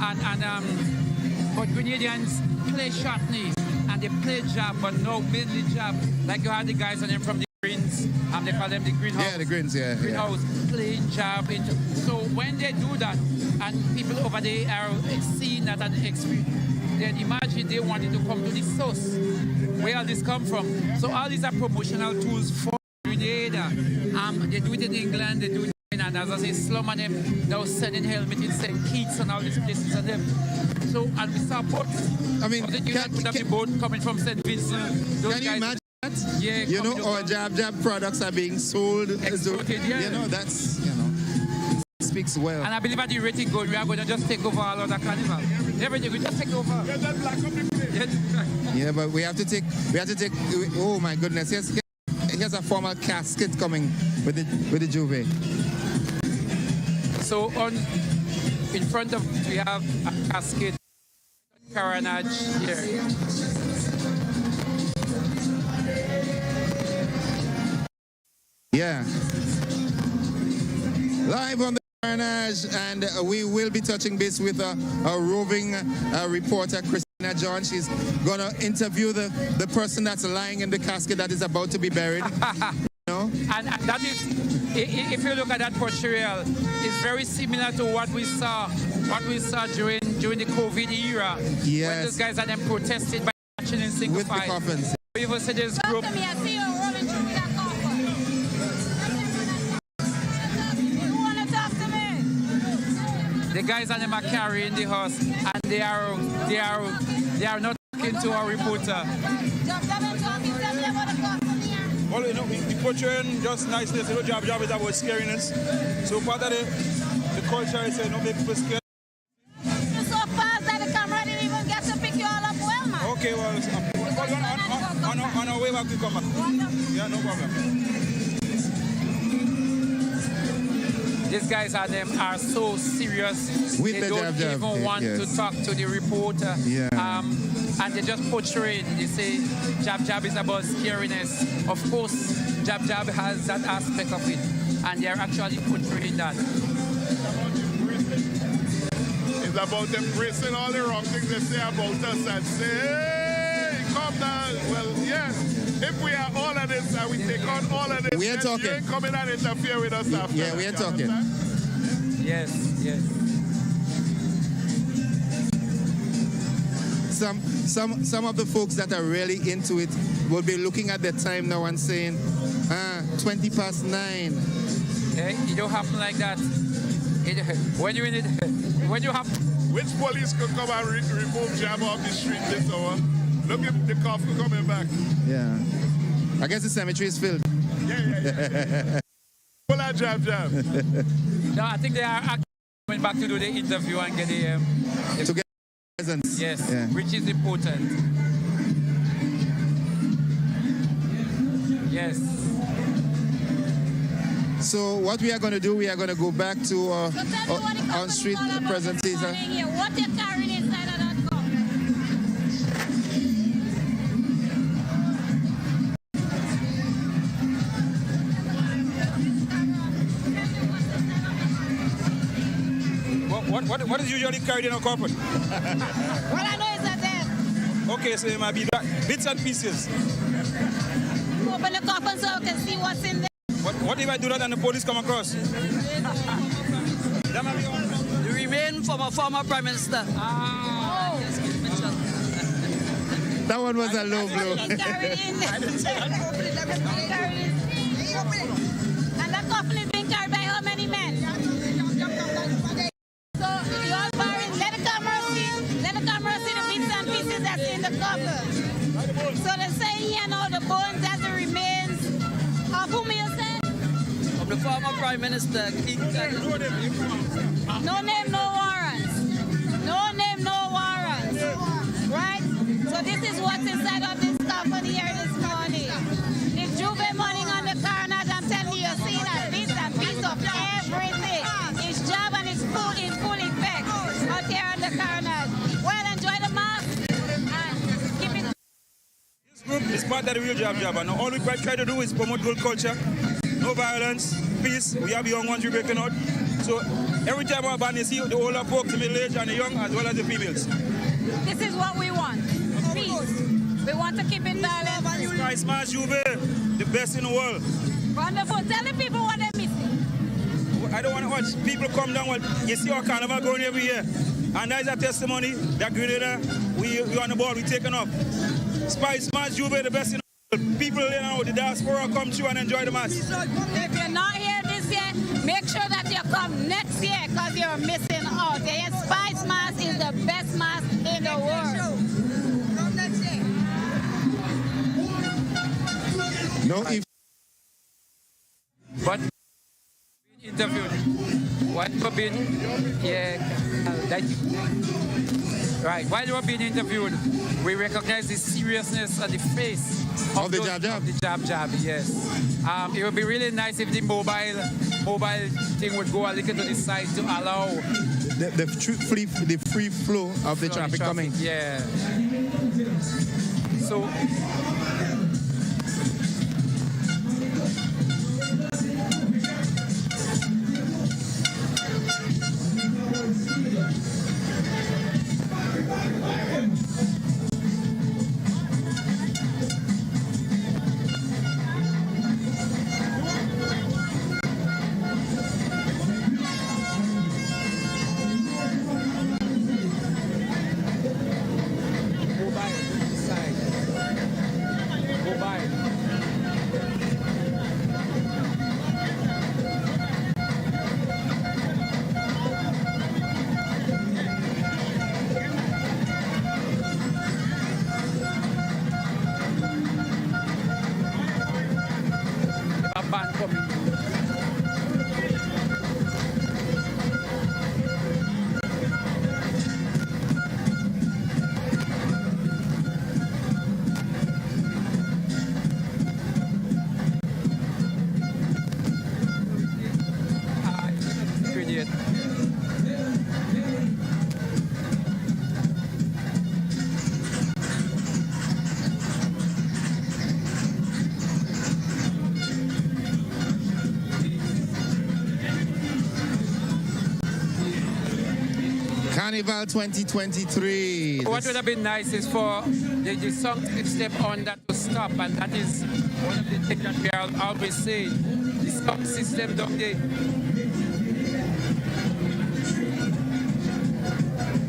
But Grenadians play shortly and they play jab, but no mainly jab. Like you had the guys on them from the Greens, they call them the Greenhouse. Yeah, the Greens, Greenhouse playing jab. So when they do that, and people over there are seeing that and experience, then imagine they wanted to come to the source where all this come from. So all these are promotional tools for Grenada. They do it in England, they do it in, and as I say, Slum and them now sending helmet in St. Kitts and all these places and them. So, and we support. I mean, the boat coming from St. Vincent. Can you imagine that? Yeah, you know, our jab products are being sold. Exported, yeah. You know, that's, speaks well. And I believe at the rating goal, we are going to just take over all of the carnival. Everything, we just take over. Yeah, but we have to take, oh my goodness, here's a formal casket coming with the Juve. So in front of, we have a casket, Carnage here. Yeah. Live on the Carnage, and we will be touching base with a roving reporter, Christina John. She's going to interview the person that's lying in the casket that is about to be buried. And that is, if you look at that portrayal, it's very similar to what we saw during the COVID era. Yes. When those guys had them protested by marching in single with file. the coffins. We even see this group. The guys and them are carrying the horse, and they are not talking to our reporter. Well, you know, we portraying just niceness. You know, job is about scariness. So part of the culture is no make people scared. You're so fast that the camera didn't even get to pick you all up well, man. Okay, well, on our way back we come back. Yeah, no problem. These guys are so serious. They don't even want to talk to the reporter. Yeah. And they just portray it. They say Jab is about scariness. Of course, Jab has that aspect of it. And they're actually portraying that. It's about embracing all the wrong things they say about us and say, hey, come down. Well, yes, if we are all of this and we take on all of this, we ain't talking. You ain't coming and interfere with us after. Yeah, we ain't talking. Yes, yes. Some of the folks that are really into it will be looking at their time now and saying, 20 past 9. It don't happen like that. When you have... Which police could come and remove Jam off the street this hour? Look at the coffee coming back. Yeah. I guess the cemetery is filled. Yeah. Pull out Jam. No, I think they are coming back to do the interview and get the to get presence. Yes, yeah. Which is important. Yes. So what we are going to do, we are going to go back to on-street presentation. What you carrying inside of that cup? What is usually carried in a carpet? Well, I know it's a death. Okay, so it might be bits and pieces. Open the coffin so I can see what's in there. What if I do that and the police come across? The remain from a former prime minister. That one was a low blow. And that coffin is being carried by how many men? So you all barring, let the camera see the bits and pieces that's in the coffin. So they say here now the bones as the remains of whom you said? Of the former prime minister, King. No name, no warrants. No name, no warrants. Right? So this is what's inside of this coffin here this morning. If Juve morning on the coroners, I'm telling you, you're seeing a bits and pieces of everything. It's job and it's full effect out here on the coroners. Well, enjoy the mass and keep it. This group is part of the real job, and all we try to do is promote good culture, no violence, peace. We have young ones we're breaking out. So every time our band is here, the older folks, the middle age, and the young, as well as the females. This is what we want. Peace. We want to keep it balanced. Christmas, Juve, the best in the world. Wonderful. Tell the people what they're missing. I don't want to watch people come down. Well, you see our carnival going every year. And that is a testimony that Grenada, we on the ball, we taking off. Spice Mass, Juve, the best in the world. People, you know, the diaspora come through and enjoy the mass. If you're not here this year, make sure that you come next year because you're missing out. The Spice Mass is the best mass in the world. No, if but interviewed. While you were being while you were being interviewed, we recognize the seriousness of the face of the jab. Yes. It would be really nice if the mobile thing would go a little to the side to allow the free flow of the traffic coming. Yeah. So. Carnival 2023. What would have been nice is for the song to step on that to stop, and that is one of the things that we are always saying. The sound system down there.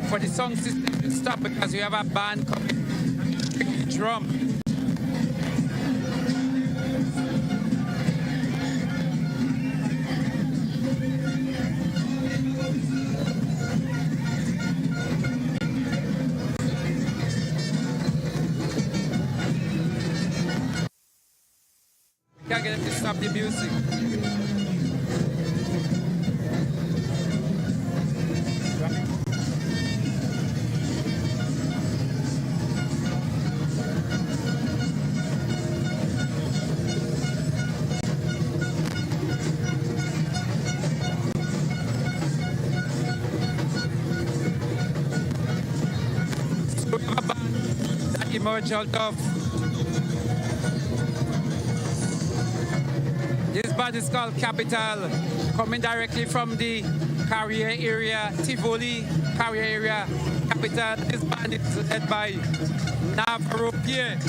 For the song system to stop because we have a band coming, drum. Can't get them to stop the music. So we have a band that emerged out of this band is called Capital, coming directly from the Carrier area, Tivoli, Carrier area, Capital. This band is led by Navarro Pierre.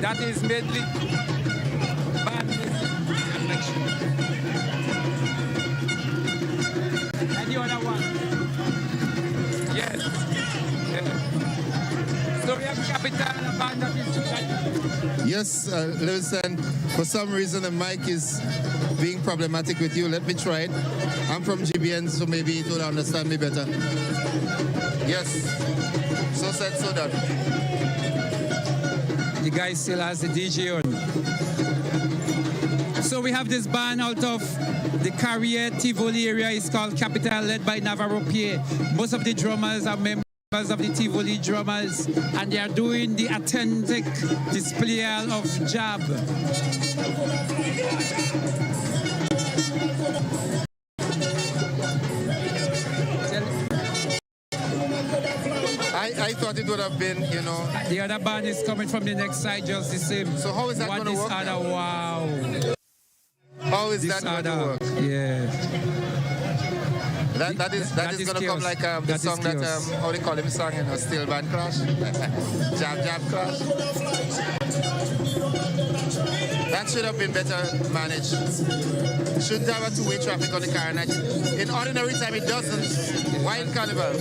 That is medley. Band and the other one. Yes. Yeah. So we have Capital, a band that is. Yes, listen, for some reason the mic is being problematic with you. Let me try it. I'm from GBN, so maybe it will understand me better. Yes. So said, so done. The guy still has the DJ on. So we have this band out of the Carrier Tivoli area. It's called Capital, led by Navarro Pierre. Most of the drummers are members of the Tivoli drummers, and they are doing the authentic display of jab. I thought it would have been, you know. The other band is coming from the next side just the same. So how is that going to work? Wow. How is that going to work? Yeah. That is going to come like the song that, how they call him song, you know, Steel Band Crash. Jab Crash. That should have been better managed. Shouldn't have a two-way traffic on the car. And in ordinary time, it doesn't. Why in Carnival?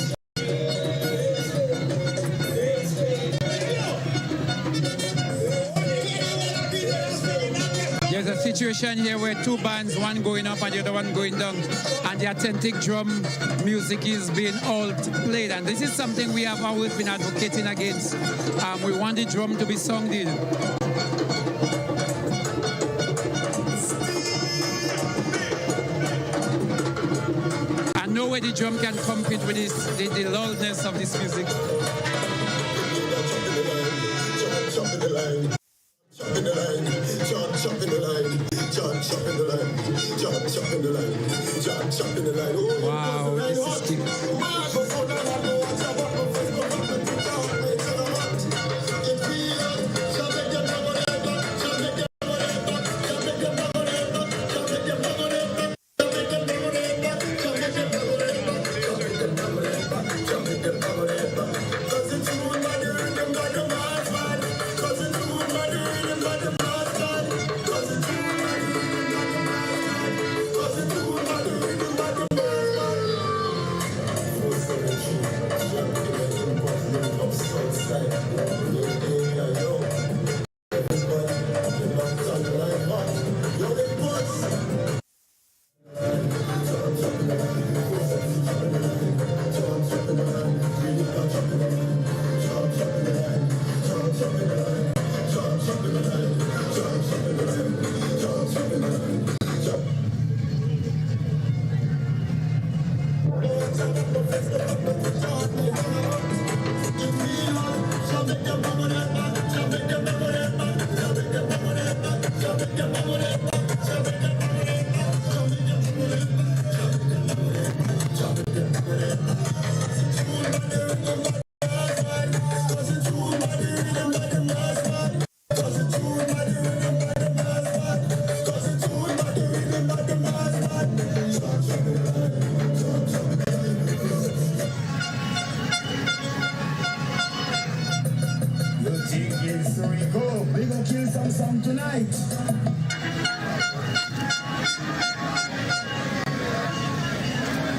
There's a situation here where two bands, one going up and the other one going down, and the authentic drum music is being all played. And this is something we have always been advocating against. We want the drum to be sounded. And no way the drum can compete with the loudness of this music. Jump in the line, jump in the line, jump in the line, jump in the line, jump in the line. Wow, this is cute. Rico, we gonna kill some song tonight.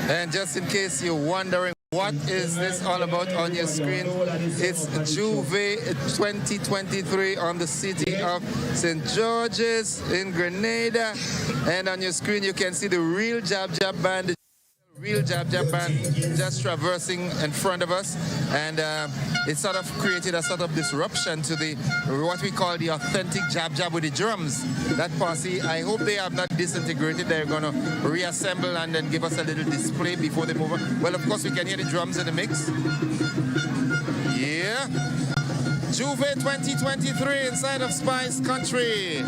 And just in case you're wondering what is this all about on your screen, it's Juve 2023 on the city of St. George's in Grenada. And on your screen you can see the real Jab Jab band. Real Jab Jab band just traversing in front of us, and it sort of created a sort of disruption to the what we call the authentic Jab Jab with the drums. That posse, I hope they have not disintegrated. They're going to reassemble and then give us a little display before they move on. Well, of course, we can hear the drums in the mix. Yeah. Juve 2023 inside of Spice Country.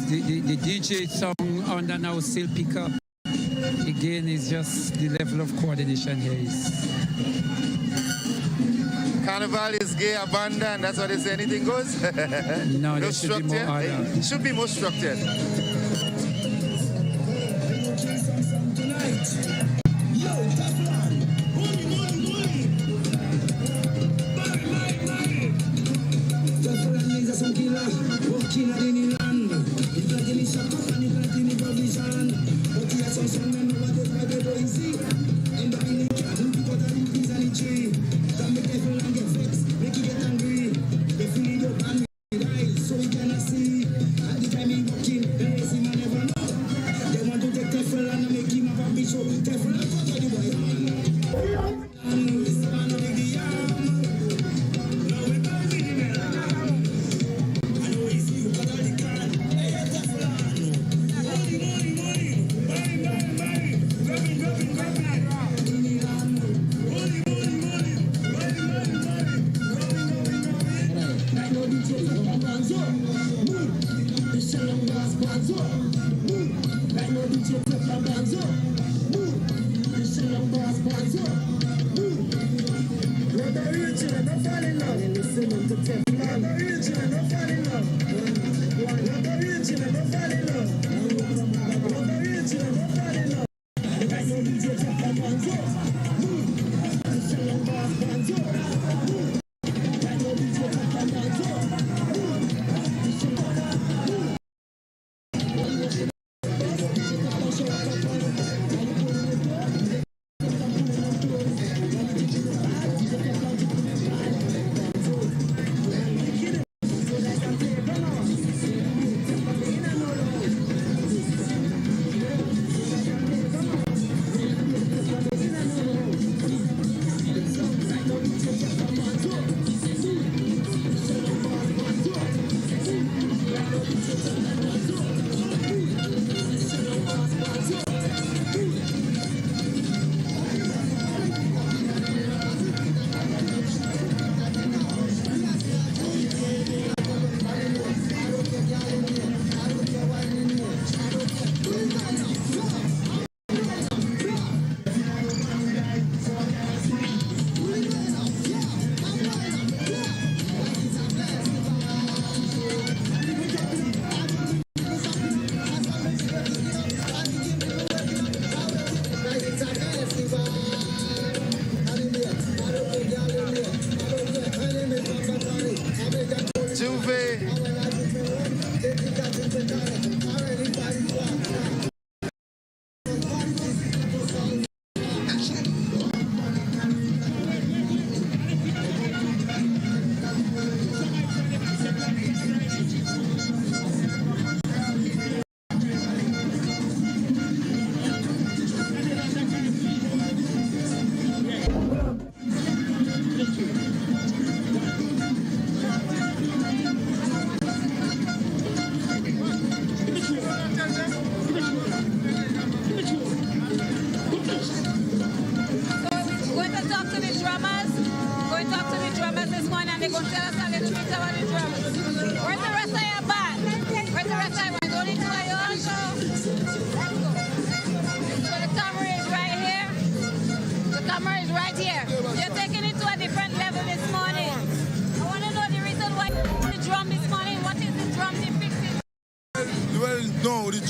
The DJ song on the now still pick up. Again, it's just the level of coordination here is. Carnival is gay, abandoned. That's what they say. Anything goes? No, there should be more order. It should be more structured.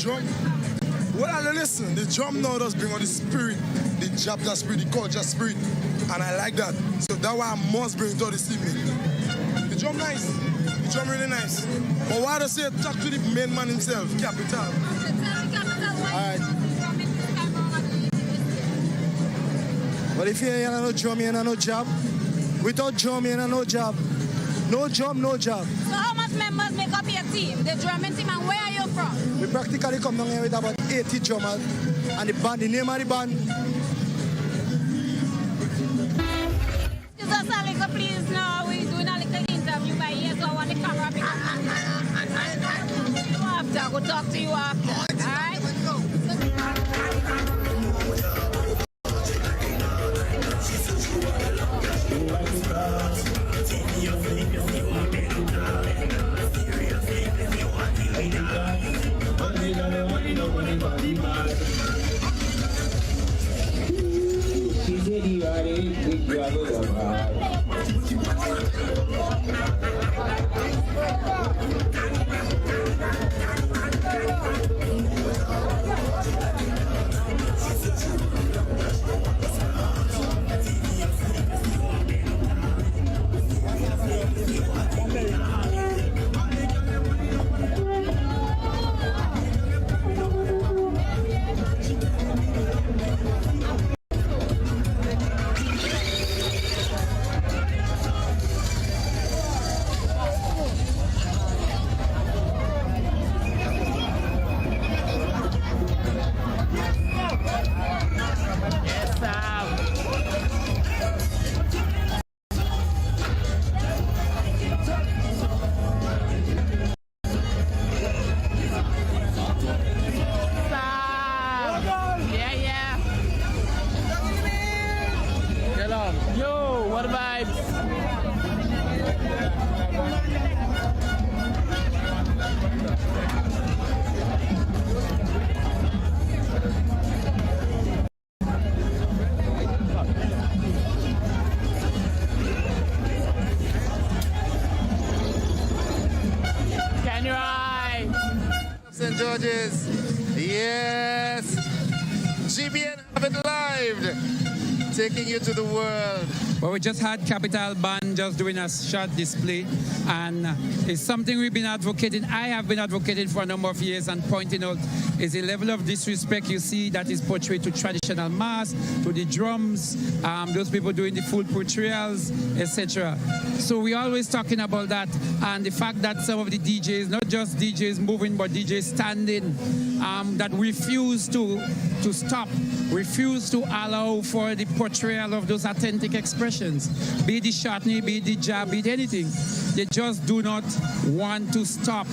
drum. Well, listen, the drum now does bring out the spirit, the chapter spirit, the culture spirit, and I like that. So that's why I must bring it out this evening. The drum nice, the drum really nice. But why do I say talk to the main man himself, Capital? Alright. But if you ain't no drum, you ain't no job. Without drum, you ain't no job. No job, no job. So how much members make up your team, the drumming team, and where are you from? We practically come down here with about 80 drummers, and the band, the name of the band. Excuse us a little, please. Now we're doing a little interview by here, so I want the camera pick up. After, I will talk to you after. All right? St. George's. Yes. GBN have it live, taking you to the world. Well, we just had Capital Band just doing a short display, and it's something we've been advocating. I have been advocating for a number of years and pointing out is the level of disrespect you see that is portrayed to traditional mass, to the drums, those people doing the full portrayals, etc. So we're always talking about that, and the fact that some of the DJs, not just DJs moving, but DJs standing, that refuse to stop, refuse to allow for the portrayal of those authentic expressions, be it the shotney, be it the jab, be it anything. They just do not want to stop,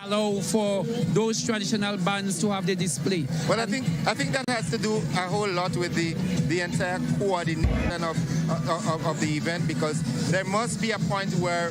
allow for those traditional bands to have the display. Well, I think that has to do a whole lot with the entire coordination of the event, because there must be a point where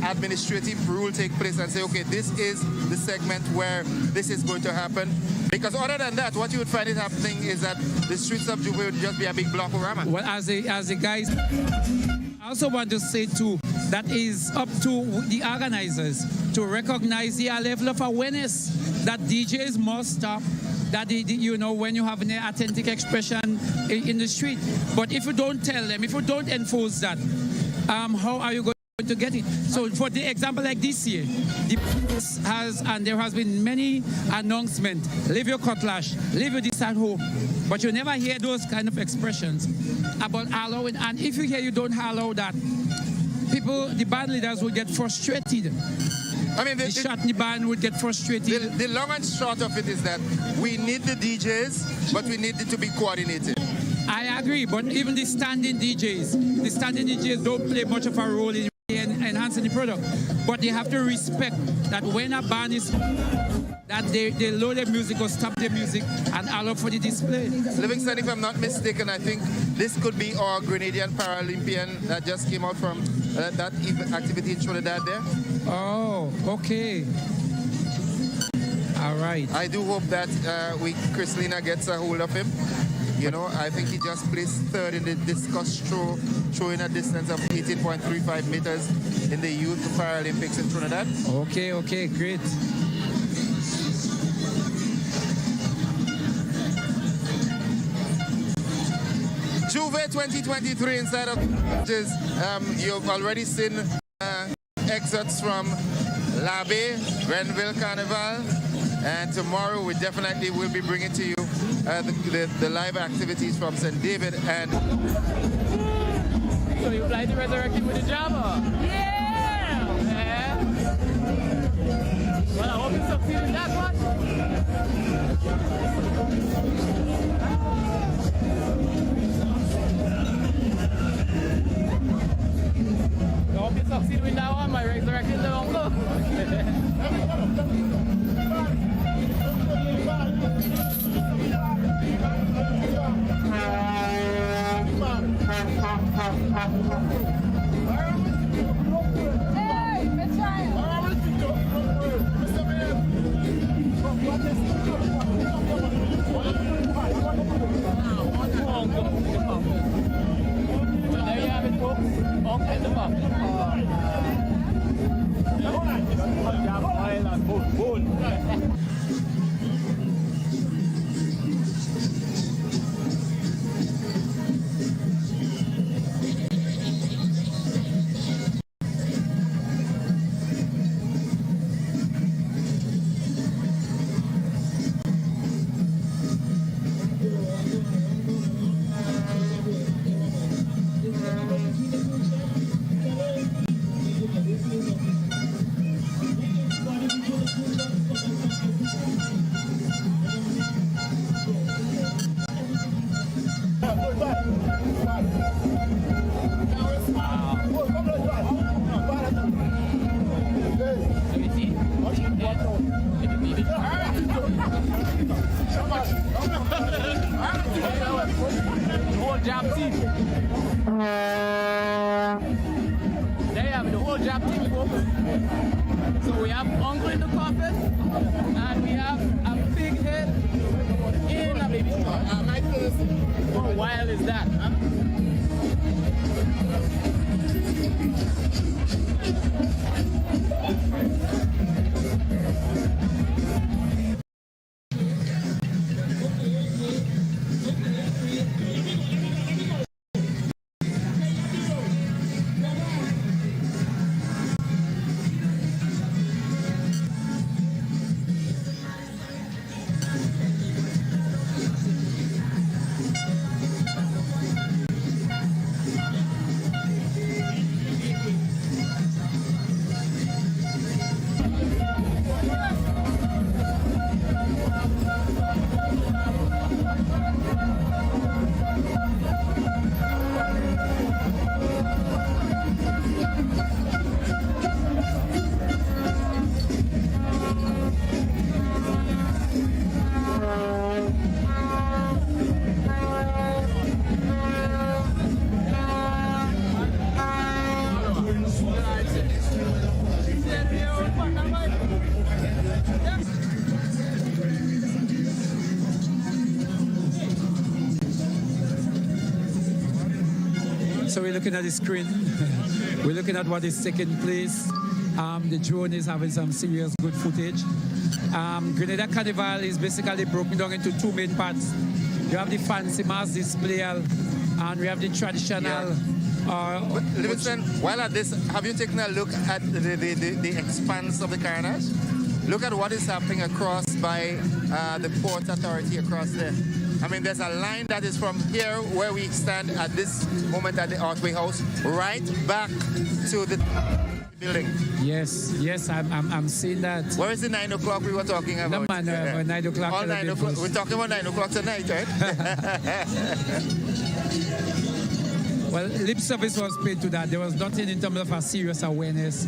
administrative rule take place and say, okay, this is the segment where this is going to happen. Because other than that, what you would find is happening is that the streets of Juba would just be a big blockorama. Well, as the guys, I also want to say too, that is up to the organizers to recognize the level of awareness that DJs must stop. That you know, when you have an authentic expression in the street. But if you don't tell them, if you don't enforce that, how are you going to get it? So for the example like this year, there has been many announcements, leave your cutlass, leave your this at home, but you never hear those kind of expressions about allowing, and if you hear you don't allow that, people, the band leaders will get frustrated. I mean, the shotney band would get frustrated. The long and short of it is that we need the DJs, but we need it to be coordinated. I agree, but even the standing DJs don't play much of a role in enhancing the product. But they have to respect that when a band is, that they load their music or stop their music and allow for the display. Livingston, if I'm not mistaken, I think this could be our Grenadian Paralympian that just came out from that activity in Trinidad there. Oh, okay. All right. I do hope that Chris Lina gets a hold of him. You know, I think he just placed third in the discus throw, throwing a distance of 18.35 meters in the Youth Paralympics in Trinidad. Okay, great. Juve 2023 inside of you've already seen excerpts from L'Abbé, Grenville Carnival, and tomorrow we definitely will be bringing to you the live activities from St. David and... So you fly to Resurrection with the Java? Yeah! Well, I hope you succeed in that one. I hope you succeed with that one, my Resurrection the uncle. There you have it, folks. Up in the box. So we have uncle in the coffin, and we have a big head in a baby. How wild is that? Huh? So we're looking at the screen. We're looking at what is taking place. The drone is having some serious good footage. Grenada Carnival is basically broken down into two main parts. You have the fancy mass display and we have the traditional. Livingston, while at this, have you taken a look at the expanse of the carnage? Look at what is happening across by the Port Authority across there. I mean, there's a line that is from here where we stand at this moment at the Archway House, right back to the building. Yes, I'm seeing that. Where is the 9 o'clock we were talking about? No, man, 9 o'clock. All 9 o'clock. We're talking about 9 o'clock tonight, right? Well, lip service was paid to that. There was nothing in terms of a serious awareness.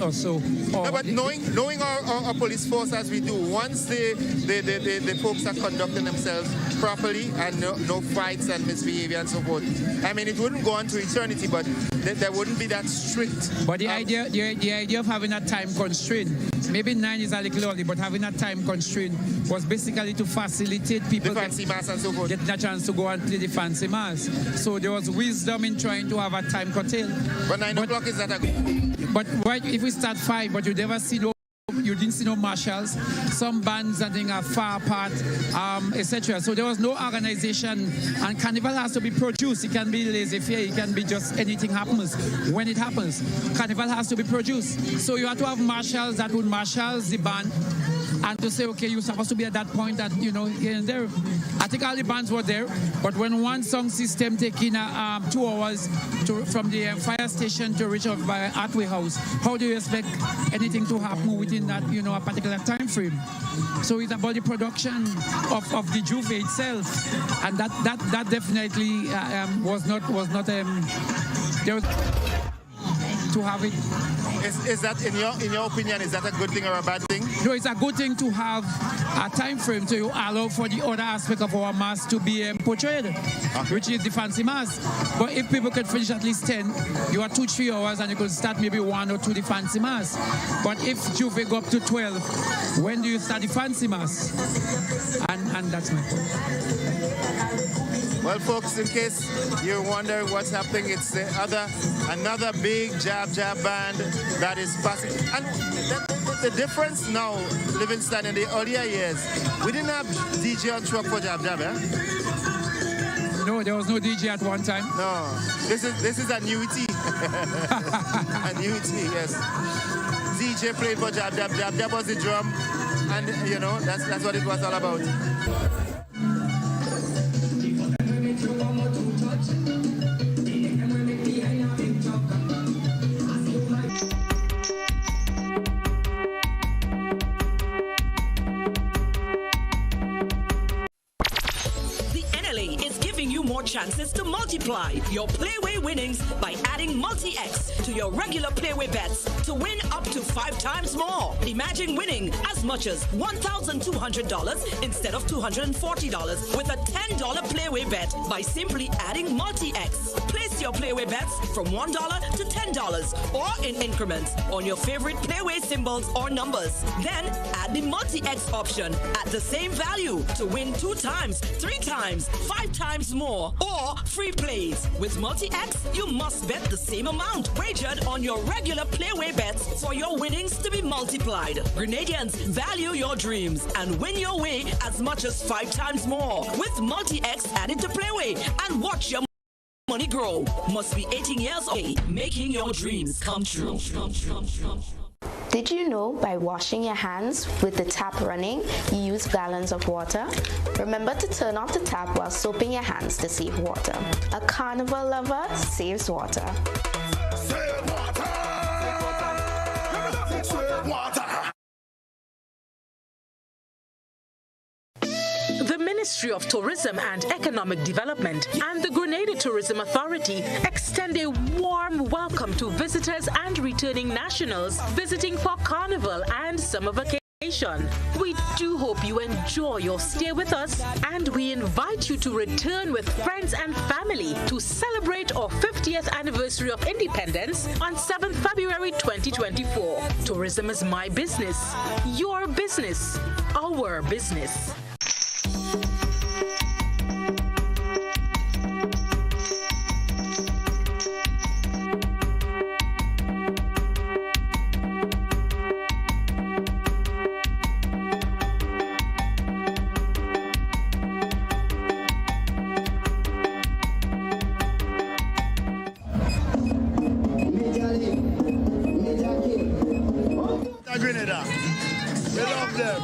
Also, no, but knowing our police force as we do, once the folks are conducting themselves properly and no fights and misbehavior and so forth, I mean, it wouldn't go on to eternity, but there wouldn't be that strict. But the idea of having a time constraint, maybe 9 is a little early, but having a time constraint was basically to facilitate people the fancy mass and so forth, getting a chance to go and play the fancy mass. So there was wisdom in trying to have a time curtail. But 9 o'clock is that a... But if we start 5, but you never see you didn't see no marshals. Some bands I think are far apart, etc. So there was no organization, and carnival has to be produced. It can be laissez-faire, it can be just anything happens when it happens. Carnival has to be produced. So you have to have marshals that would marshal the band and to say, okay, you're supposed to be at that point that, you know, here and there. I think all the bands were there, but when one song system taking 2 hours from the fire station to reach out by Artway House, how do you expect anything to happen within that, you know, a particular time frame? So it's about the production of the Juve itself, and that definitely was not there was to have it. Is that, in your opinion, is that a good thing or a bad thing? No, it's a good thing to have a time frame to allow for the other aspect of our mass to be portrayed, which is the fancy mass. But if people could finish at least 10, you are 2-3 hours and you could start maybe 1 or 2 the fancy mass. But if Juve go up to 12, when do you start the fancy mass? And that's my point. Well, folks, in case you're wondering what's happening, it's another big jab band that is passing. And the difference now, Livingston, in the earlier years, we didn't have DJ on truck for jab, eh? No, there was no DJ at one time. No, this is a newity. A newity, yes. DJ played for jab was the drum, and you know that's what it was all about. Chances to multiply your Playway winnings by adding Multi-X to your regular Playway bets to win up to 5 times more. Imagine winning as much as $1,200 instead of $240 with a $10 Playway bet by simply adding Multi-X. Place your Playway bets from $1 to $10 or in increments on your favorite Playway symbols or numbers. Then add the Multi-X option at the same value to win 2 times, 3 times, 5 times more, or free plays. With Multi-X, you must bet the same amount wagered on your regular Playway bets for your winnings to be multiplied. Grenadians, value your dreams and win your way as much as 5 times more with Multi-X added to Playway, and watch your money grow. Must be 18 years old, making your dreams come true. Did you know by washing your hands with the tap running, you use gallons of water? Remember to turn off the tap while soaping your hands to save water. A carnival lover saves water. Save water! Save water! The Ministry of Tourism and Economic Development and the Grenada Tourism Authority extend a warm welcome to visitors and returning nationals visiting for Carnival and summer vacation. We do hope you enjoy your stay with us, and we invite you to return with friends and family to celebrate our 50th anniversary of independence on 7th February 2024. Tourism is my business, your business, our business. Grenada. We love them.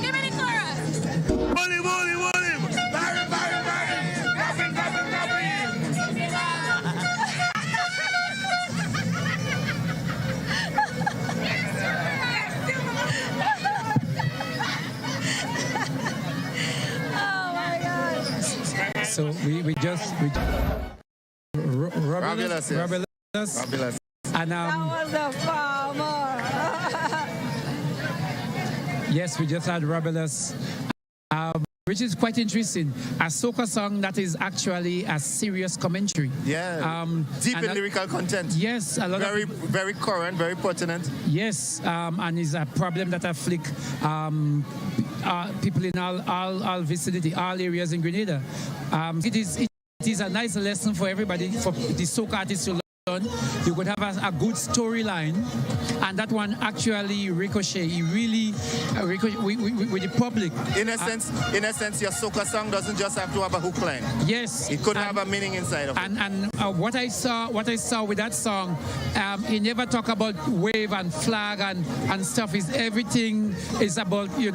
Give me the chorus. Hold him. Barry. Oh my gosh. So we just Robulus. And that was a farmer. yes, we just had Robulus, which is quite interesting. A soca song that is actually a serious commentary. Yeah, deep in lyrical content. Yes, a lot very current, very pertinent. Yes, and is a problem that afflict people in all vicinity, all areas in Grenada. It is a nice lesson for everybody, for the soca artists to you could have a good storyline, and that one actually ricochet. He really with the public. In a sense, your soca song doesn't just have to have a hook line. Yes, it could have a meaning inside of it. And what I saw with that song, he never talk about wave and flag and stuff. Everything is about the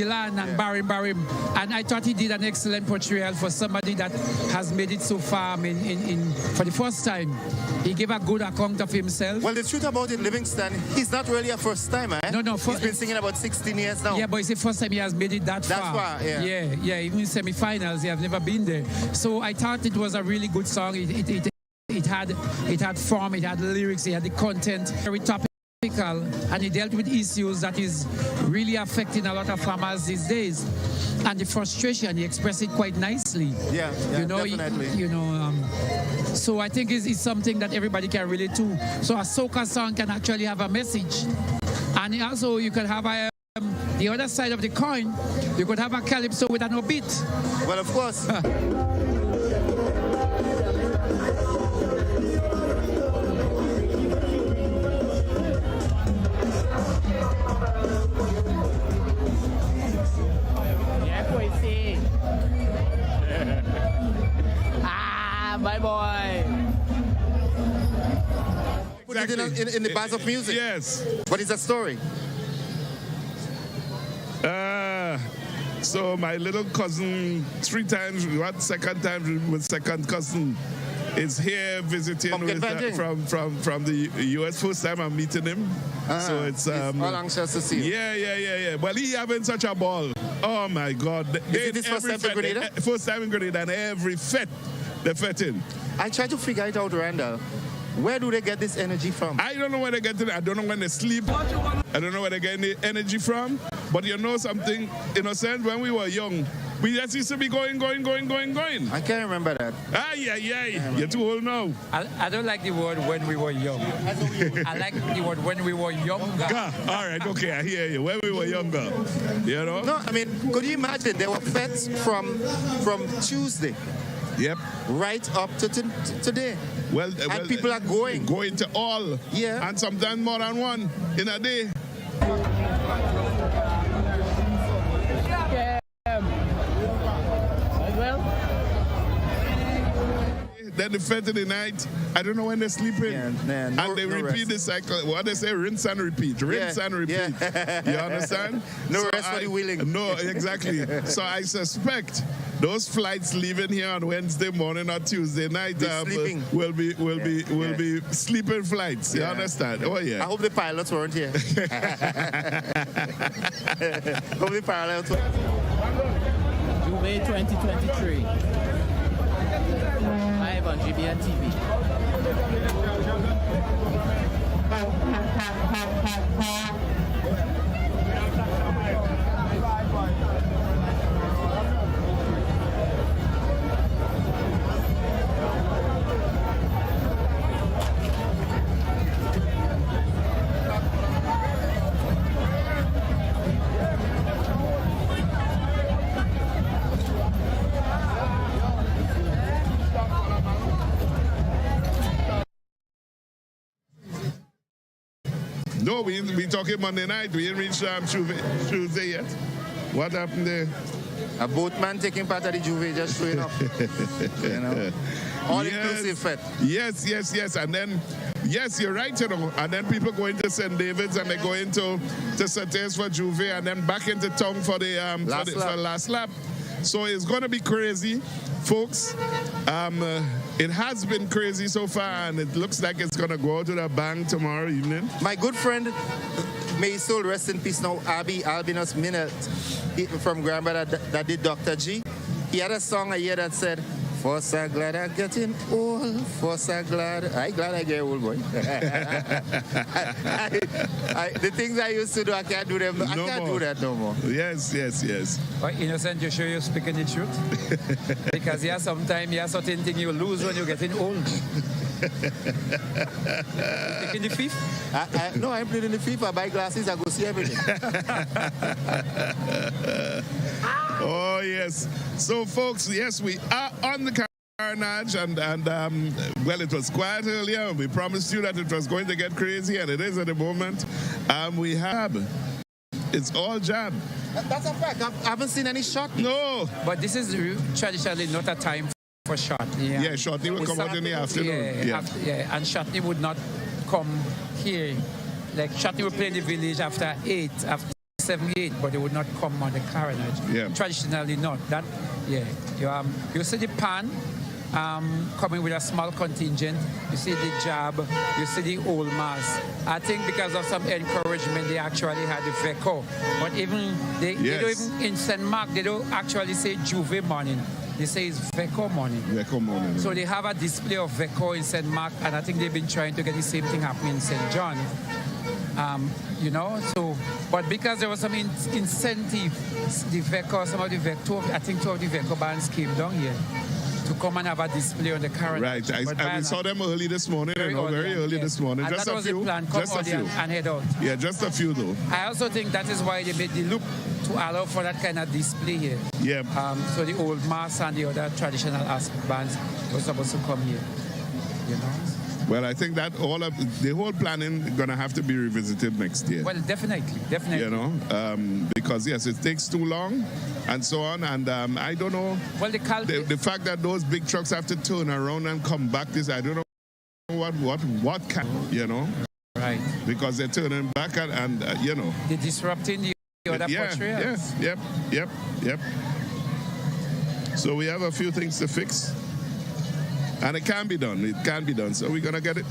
land and barring. And I thought he did an excellent portrayal for somebody that has made it so far. I mean, for the first time, he gave a good account of himself. Well, the truth about it, Livingston, he's not really a first timer. No. He's been singing about 16 years now. Yeah, but it's the first time he has made it that far. That's far, yeah. Yeah, even semi-finals, he have never been there. So I thought it was a really good song. It had form, it had lyrics, it had the content, very topical, and it dealt with issues that is really affecting a lot of farmers these days. And the frustration, he expressed it quite nicely. Yeah, definitely. So I think it's something that everybody can relate to. So a soca song can actually have a message. And also you can have the other side of the coin, you could have a calypso with an beat. Well, of course. My boy. Put it in the bars of music. Yes. But it's a story. So my little cousin, 3 times, second time with second cousin, is here visiting from the US. First time I'm meeting him. So it's all anxious to see you. Yeah. Well, he having such a ball. Oh my God. Is it his first time in Grenada? First time in Grenada, and every fete, they're fetting. I try to figure it out, Randall. Where do they get this energy from? I don't know where they get it. I don't know when they sleep. I don't know where they get the energy from. But you know something, in a sense, when we were young, we just used to be going. I can't remember that. You're too old now. I don't like the word when we were young. I like the word when we were younger. All right, okay, I hear you. When we were younger, you know? No, I mean, could you imagine there were fetes from Tuesday? Yep. Right up to today. Well, people are going. Going to all. Yeah. And sometimes more than one in a day. Then the fete of the night, I don't know when they're sleeping. And they repeat the cycle. What they say, rinse and repeat. Rinse and repeat. You understand? No rest for the willing. No, exactly. So I suspect those flights leaving here on Wednesday morning or Tuesday night will be sleeping flights. You understand? Oh yeah. I hope the pilots weren't here. Hope the pilots weren't. Juve 2023. Live on GBN TV. No, we talking Monday night. We didn't reach Tuesday yet. What happened there? A boatman taking part of the Juve just showing up. You know? All-inclusive fete. Yes. And then, yes, you're right, you know. And then people go into St. David's and they go into Satés for Juve and then back into town for the last lap. So it's going to be crazy, folks. It has been crazy so far, and it looks like it's going to go to the bang tomorrow evening. My good friend, may his soul rest in peace now, Albinus Minert from Grenada that did Dr. G. He had a song a year that said, "For so glad I'm getting old, for so glad I get old, boy." The things I used to do, I can't do them. I can't do that no more. Yes. Well, Innocent, you sure you're speaking the truth? Because sometimes certain things you lose when you're getting old. You taking the fifth? No, I'm playing in the fifth. I buy glasses, I go see everything. Oh, yes. So, folks, yes, we are on the carnage, and well, it was quiet earlier. We promised you that it was going to get crazy, and it is at the moment. We have. It's all jam. That's a fact. I haven't seen any shot. No. But this is traditionally not a time for shot. Yeah, Shotney would come out in the afternoon. Yeah, and Shotney would not come here. Like Shotney would play in the village after 8, after 7, 8, but they would not come on the carnage. Yeah. Traditionally not. That, yeah. You see the pan coming with a small contingent. You see the jab. You see the old mass. I think because of some encouragement, they actually had the Veco. But even they don't even in St. Mark, they don't actually say Juve morning. They say it's Veco morning. Veco morning. So they have a display of Veco in St. Mark, and I think they've been trying to get the same thing happening in St. John. So, but because there was some incentive, the Veco, some of the Veco, I think 2 of the Veco bands came down here to come and have a display on the carriage. Right, and we saw them early this morning, very early this morning. And just that a was few. the plan, come just a few. and head out. Yeah, just a few though. I also think that is why they made the loop to allow for that kind of display here. Yeah. So the old mass and the other traditional bands were supposed to come here. Well, I think that the whole planning gonna have to be revisited next year. Well, definitely. Because yes, it takes too long, and so on, and I don't know. Well, the fact that those big trucks have to turn around and come back, I don't know what can, Right. Because they're turning back and they're disrupting the other portrayals. Yep. So we have a few things to fix. And it can be done. It can be done. So we're going to get it.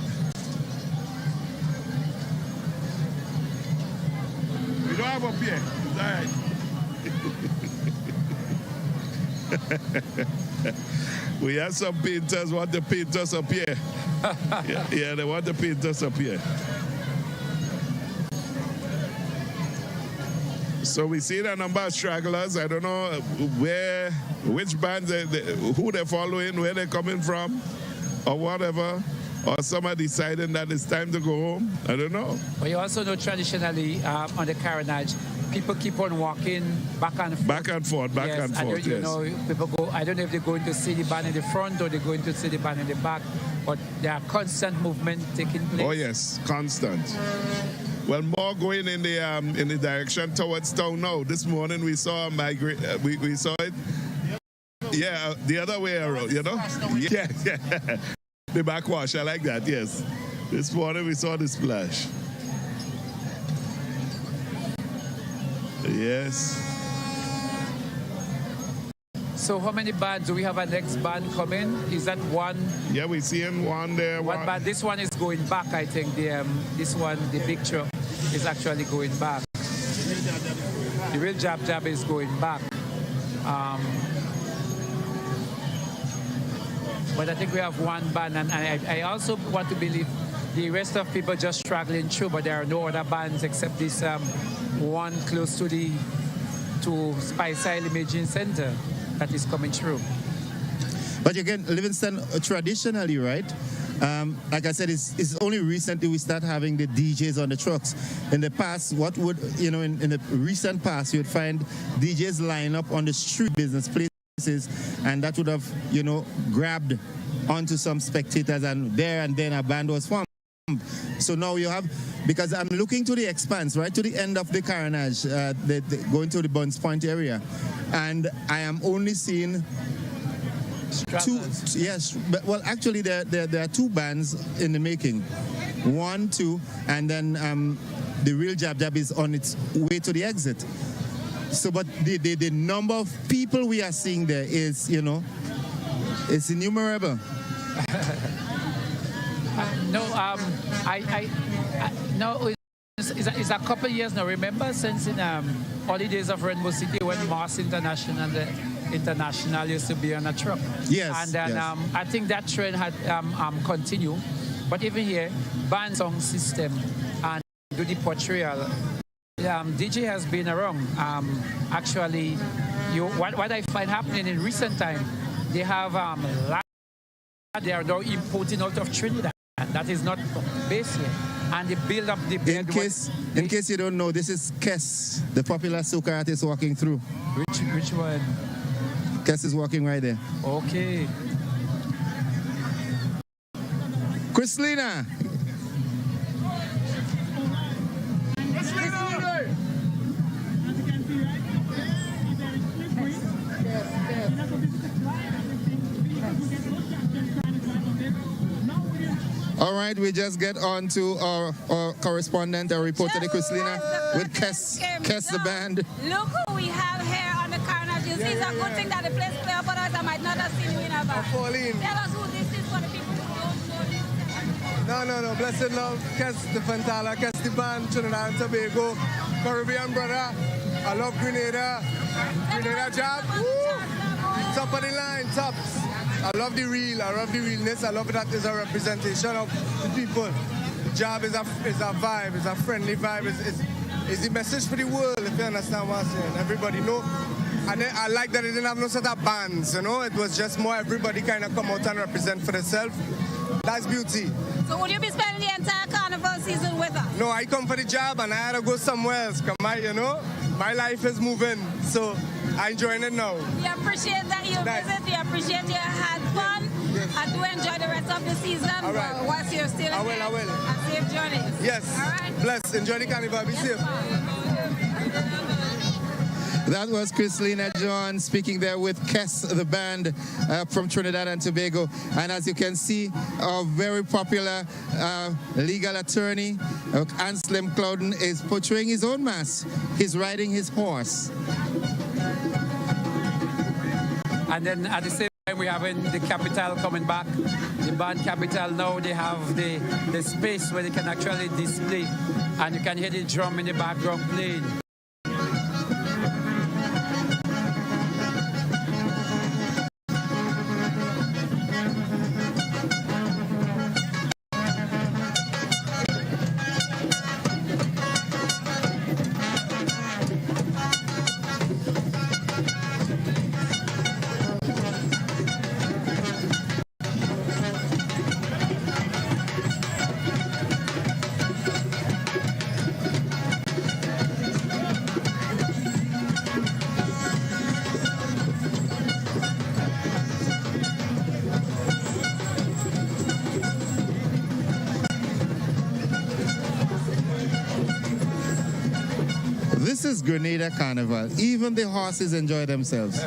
We don't have up here. All right. We have some painters want to paint us up here. Yeah, they want to paint us up here. So we see a number of stragglers. I don't know which bands, who they're following, where they're coming from, or whatever. Or some are deciding that it's time to go home. I don't know. But you also know traditionally on the carnage, people keep on walking back and forth. Back and forth. People go, I don't know if they're going to see the band in the front or they're going to see the band in the back, but there are constant movement taking place. Oh, yes, constant. Well, more going in the direction towards town now. This morning we saw a we saw it. Yeah, the other way around, Yeah. The backwash, I like that, yes. This morning we saw the splash. Yes. So how many bands? Do we have a next band coming? Is that one? Yeah, we're seeing one there. One band. This one is going back, I think. This one, the big truck, is actually going back. The real jab is going back. But I think we have one band, and I also want to believe the rest of people just struggling through, but there are no other bands except this one close to Spice Isle Imaging Center that is coming through. But again, Livingston, traditionally, right? Like I said, it's only recently we start having the DJs on the trucks. In the past, in the recent past, you'd find DJs line up on the street business places, and that would have, grabbed onto some spectators, and then a band was formed. So now you have, because I'm looking to the expanse, right to the end of the carnage, going to the Buns Point area, and I am only seeing two. Yes, but well, actually there are two bands in the making, 1, 2, and then the real jab is on its way to the exit. So, but the number of people we are seeing there is, it's innumerable. It's a couple of years now. Remember, since in holidays of Rainbow City, when Mars International used to be on a truck. Yes. And then I think that trend had continued. But even here, band song system and do the portrayal. DJ has been around. Actually, what I find happening in recent time, they have they are now importing out of Trinidad. That is not based here. And they build up the bed. In case you don't know, this is Kes, the popular soca artist walking through. Which one? Kes is walking right there. Okay. Chrislina. All right, we just get on to our correspondent, our reporter, Chrislina, with Kes the band. Look who we have here on the Carnage. It's a good thing that the place play up, otherwise I might not have seen you in a bar. Tell us who this is for the people who don't know. No. Blessed love, Kes the Fantala, Kes the band, Trinidad and Tobago, Caribbean brother. I love Grenada. Grenada job. Top of the line, tops. I love the realness. I love that it's a representation of the people. The job is a vibe, it's a friendly vibe. It's the message for the world, if you understand what I'm saying. Everybody know. And I like that it didn't have no sort of bands, you know. It was just more everybody kind of come out and represent for themselves. That's beauty. So will you be spending the entire carnival season with us? No, I come for the job and I had to go somewhere else. My life is moving, so I'm enjoying it now. We appreciate that you visit. We appreciate you had fun. Yes. And do enjoy the rest of the season. All right. Whilst you're still I will. And safe journeys. Yes. All right. Bless. Enjoy the carnival. Be safe. That was Chrislina John speaking there with Kes, the band from Trinidad and Tobago. And as you can see, our very popular legal attorney, Anselm Clouden, is portraying his own mask. He's riding his horse. And then at the same time, we're having the Capital coming back. The band Capital now, they have the space where they can actually display. And you can hear the drum in the background playing. This is Grenada Carnival. Even the horses enjoy themselves.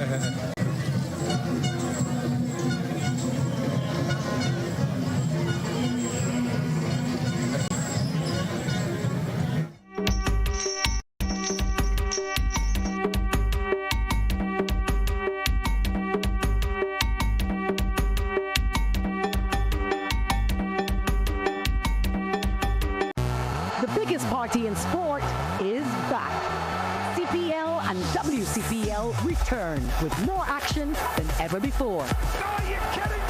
The biggest party in sport is back. CPL and WCPL return with more action than ever before. Are you kidding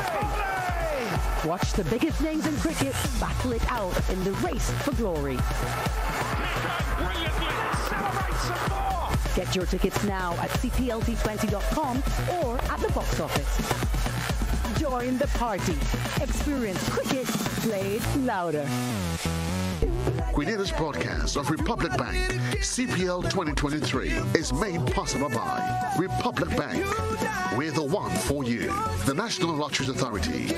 me? Watch the biggest names in cricket battle it out in the race for glory. Celebrate some more. Get your tickets now at cplt20.com or at the box office. Join the party. Experience cricket played louder. Grenada's broadcast of Republic Bank CPL 2023 is made possible by Republic Bank. We're the one for you. The National Lotteries Authority,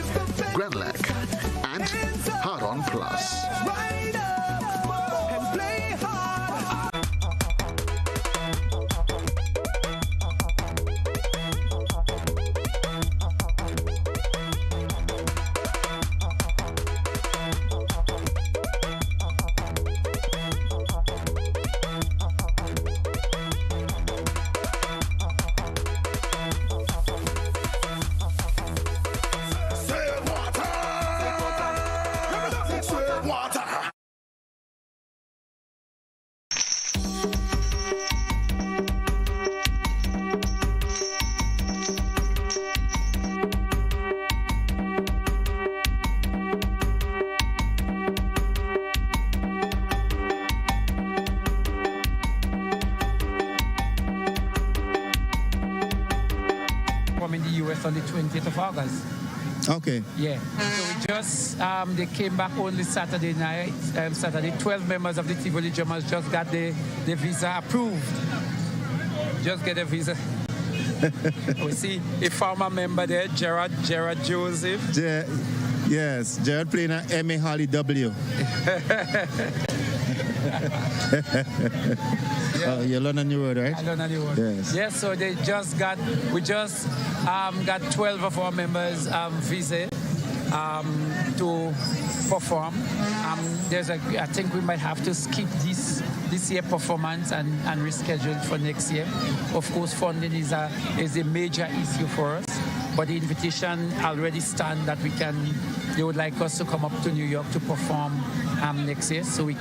Grenada, and Hard On Plus. In the US on the 20th of August. Okay. Yeah. So we just, they came back only Saturday night. Saturday, 12 members of the Tivoli Drummers just got the visa approved. Just get a visa. We see a former member there, Gerard Joseph. Yes, Jared playing at M.A. Harley W. You're London New Road, right? London New Road. Yes, so we just got 12 of our members visit to perform. I think we might have to skip this year performance and reschedule for next year. Of course, funding is a major issue for us, but the invitation already stands that they would like us to come up to New York to perform next year. So we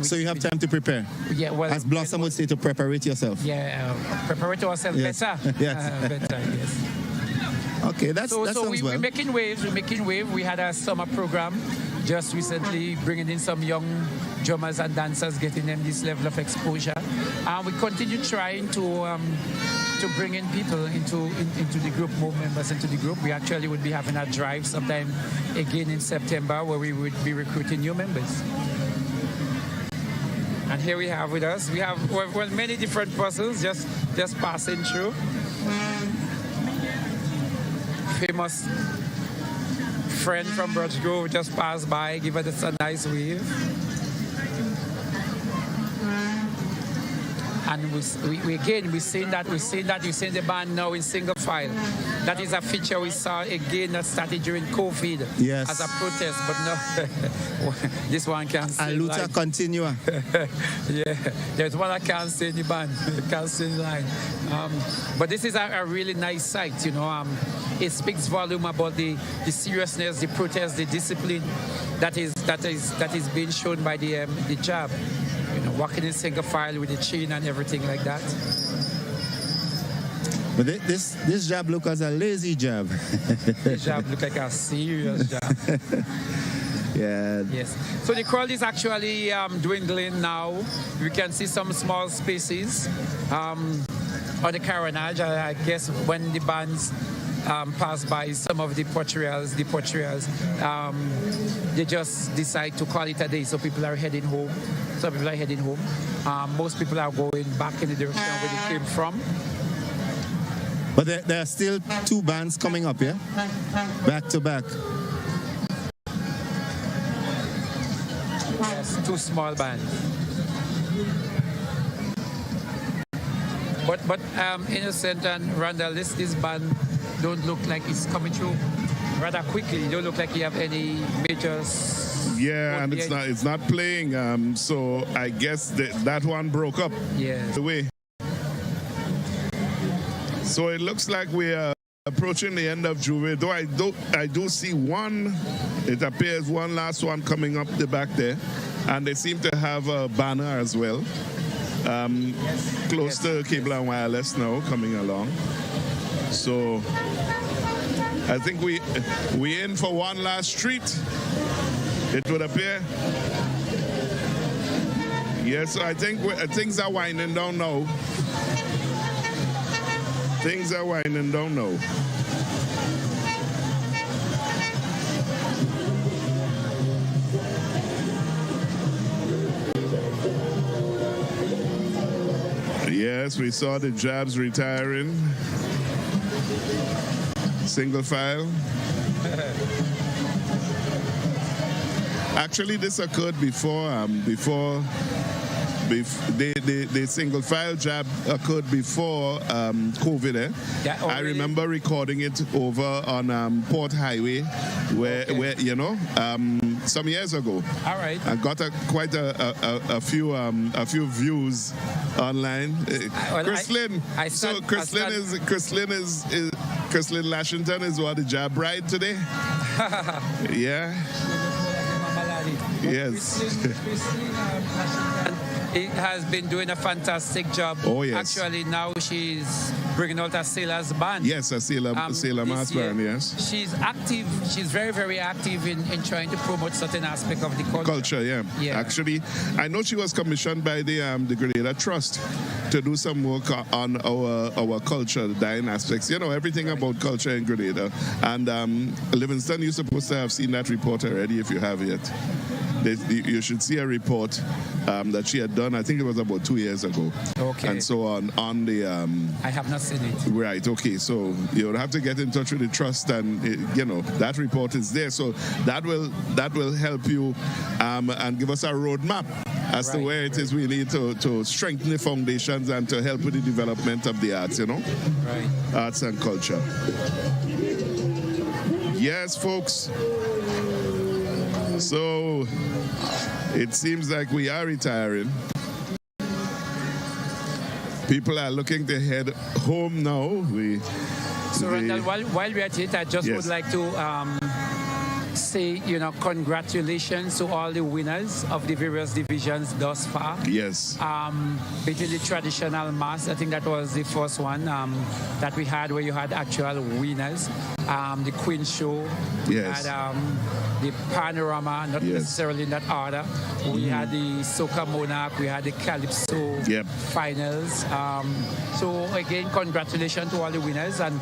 So you have time to prepare. Yeah, well, as Blossom would say, to prepare yourself. Yeah, prepare ourselves better. Yes. Better, yes. Okay, that sounds well. We're making waves. We had a summer program just recently, bringing in some young drummers and dancers, getting them this level of exposure. We continue trying to bring in people into the group, more members into the group. We actually would be having a drive sometime again in September where we would be recruiting new members. And here we have with us, we have many different persons just passing through. Famous friend from Birch Grove just passed by, give us a nice wave. And we seen the band now in single file. That is a feature we saw again that started during COVID as a protest, but no, this one can't sing. A luta continua. Yeah, there's one I can't sing the band, can't sing line. But this is a really nice sight, you know. It speaks volume about the seriousness, the protest, the discipline that is being shown by the job. You know, walking in single file with the chain and everything like that. But this job look as a lazy job. This job look like a serious job. Yeah. Yes. So the crowd is actually dwindling now. We can see some small spaces on the carronage. I guess when the bands pass by some of the portrayals, they just decide to call it a day. So people are heading home. Most people are going back in the direction where they came from. But there are still two bands coming up, yeah? Back to back. Yes, two small bands. But Innocent and Randall, this band don't look like it's coming through rather quickly. It don't look like you have any major. Yeah, and it's not playing. So I guess that one broke up. Yes. The way. So it looks like we are approaching the end of Juve. Though I do see one. It appears one last one coming up the back there, and they seem to have a banner as well. Close to Cable and Wireless now, coming along. So I think we in for one last treat, it would appear. Yes, I think things are winding down now. Things are winding down now. Yes, we saw the Jabs retiring. Single file. Actually, this occurred before the single file jab occurred before COVID. Yeah, I remember recording it over on Port Highway, where you know, some years ago. All right. I got quite a few views online. Chrislyn Lashington is what the jab bride today. Yeah. Yes. It has been doing a fantastic job. Oh, yes. Actually, now she's bringing out a sailor's band. Yes, a sailor mass band, yes. She's active. She's very, very active in trying to promote certain aspect of the culture. Yeah. Actually, I know she was commissioned by the Grenada Trust to do some work on our culture, the dying aspects. You know, everything about culture in Grenada. And Livingston, you're supposed to have seen that report already if you have yet. you should see a report that she had done. I think it was about 2 years ago. Okay. And so on the. I have not seen it. Right. Okay. So you'll have to get in touch with the trust, and that report is there. So that will help you and give us a roadmap as to where it is we need to strengthen the foundations and to help with the development of the arts. Right. Arts and culture. Yes, folks. So it seems like we are retiring. People are looking to head home now. So, Randall, while we're at it, I just would like to say, congratulations to all the winners of the various divisions thus far. Yes. Between the traditional mass, I think that was the first one that we had where you had actual winners. The Queen Show. Yes. We had the Panorama, not necessarily in that order. We had the Soca Monarch, we had the Calypso finals. So again, congratulations to all the winners and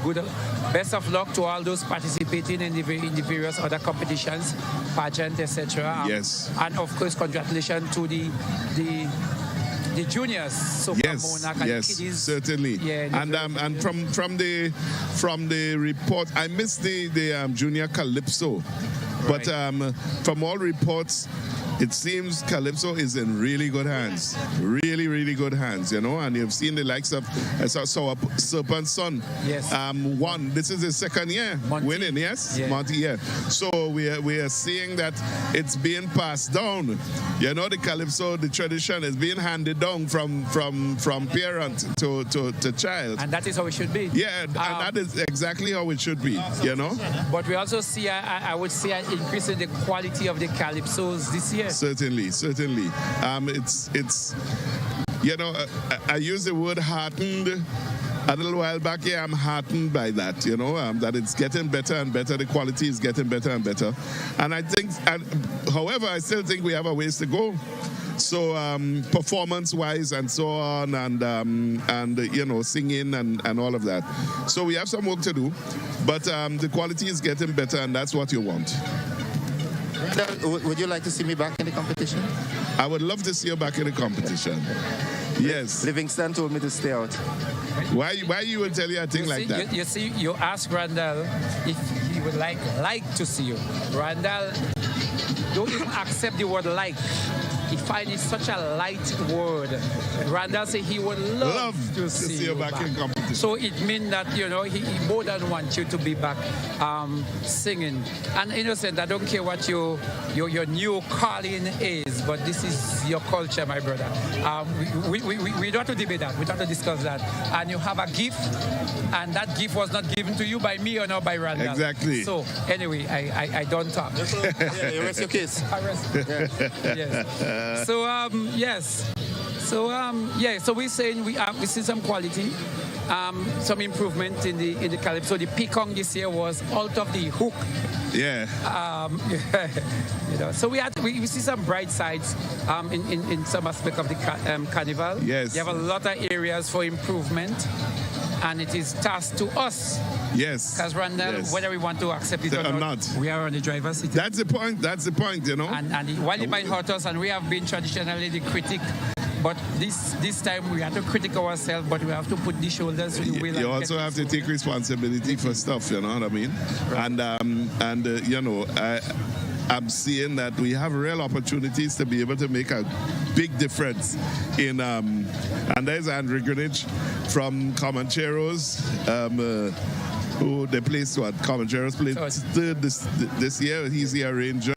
best of luck to all those participating in the various other competitions, pageant, etc. Yes. And of course, congratulations to the juniors, Soca Monarch and kiddies. Certainly. Yeah, and from the report, I missed the junior Calypso, but from all reports, it seems Calypso is in really good hands. Really, really good hands, and you've seen the likes of Serpent's Son. Yes. Won. This is his second year winning, yes? Yeah. Monty, yeah. So we are seeing that it's being passed down. The Calypso, the tradition is being handed down from parent to child. And that is how it should be. Yeah, and that is exactly how it should be, But we also see, I would say, an increase in the quality of the Calypsos this year. Certainly. It's I used the word heartened a little while back. Yeah, I'm heartened by that, that it's getting better and better. The quality is getting better and better. And I think, however, I still think we have a ways to go. So performance-wise and so on, and singing and all of that. So we have some work to do, but the quality is getting better, and that's what you want. Would you like to see me back in the competition? I would love to see you back in the competition. Yes. Livingston told me to stay out. Why you will tell you a thing like that? You see, you ask Randall if he would like to see you. Randall don't even accept the word like. He finds it such a light word. Randall said he would love to see you back in competition. So it means that, he more than wants you to be back singing. And innocent, I don't care what your new calling is, but this is your culture, my brother. We don't have to debate that. We don't have to discuss that. And you have a gift, and that gift was not given to you by me or not by Randall. Exactly. So anyway, I don't talk. You rest your case. I rest. Yes. So yes. So we're saying we see some quality, some improvement in the Calypso. The Pekong this year was out of the hook. Yeah. So we see some bright sides in some aspect of the carnival. Yes. You have a lot of areas for improvement, and it is tasked to us. Yes. Because Randall, whether we want to accept it or not, we are on the driver's seat. That's the point. And while it might hurt us, and we have been traditionally the critic, but this time we have to critic ourselves, but we have to put the shoulders to the wheel. You also have to take responsibility for stuff, you know what I mean? Right. I'm seeing that we have real opportunities to be able to make a big difference in, and there's Andrew Greenwich from Comancheros, who they placed what? Comancheros played third this year. He's the arranger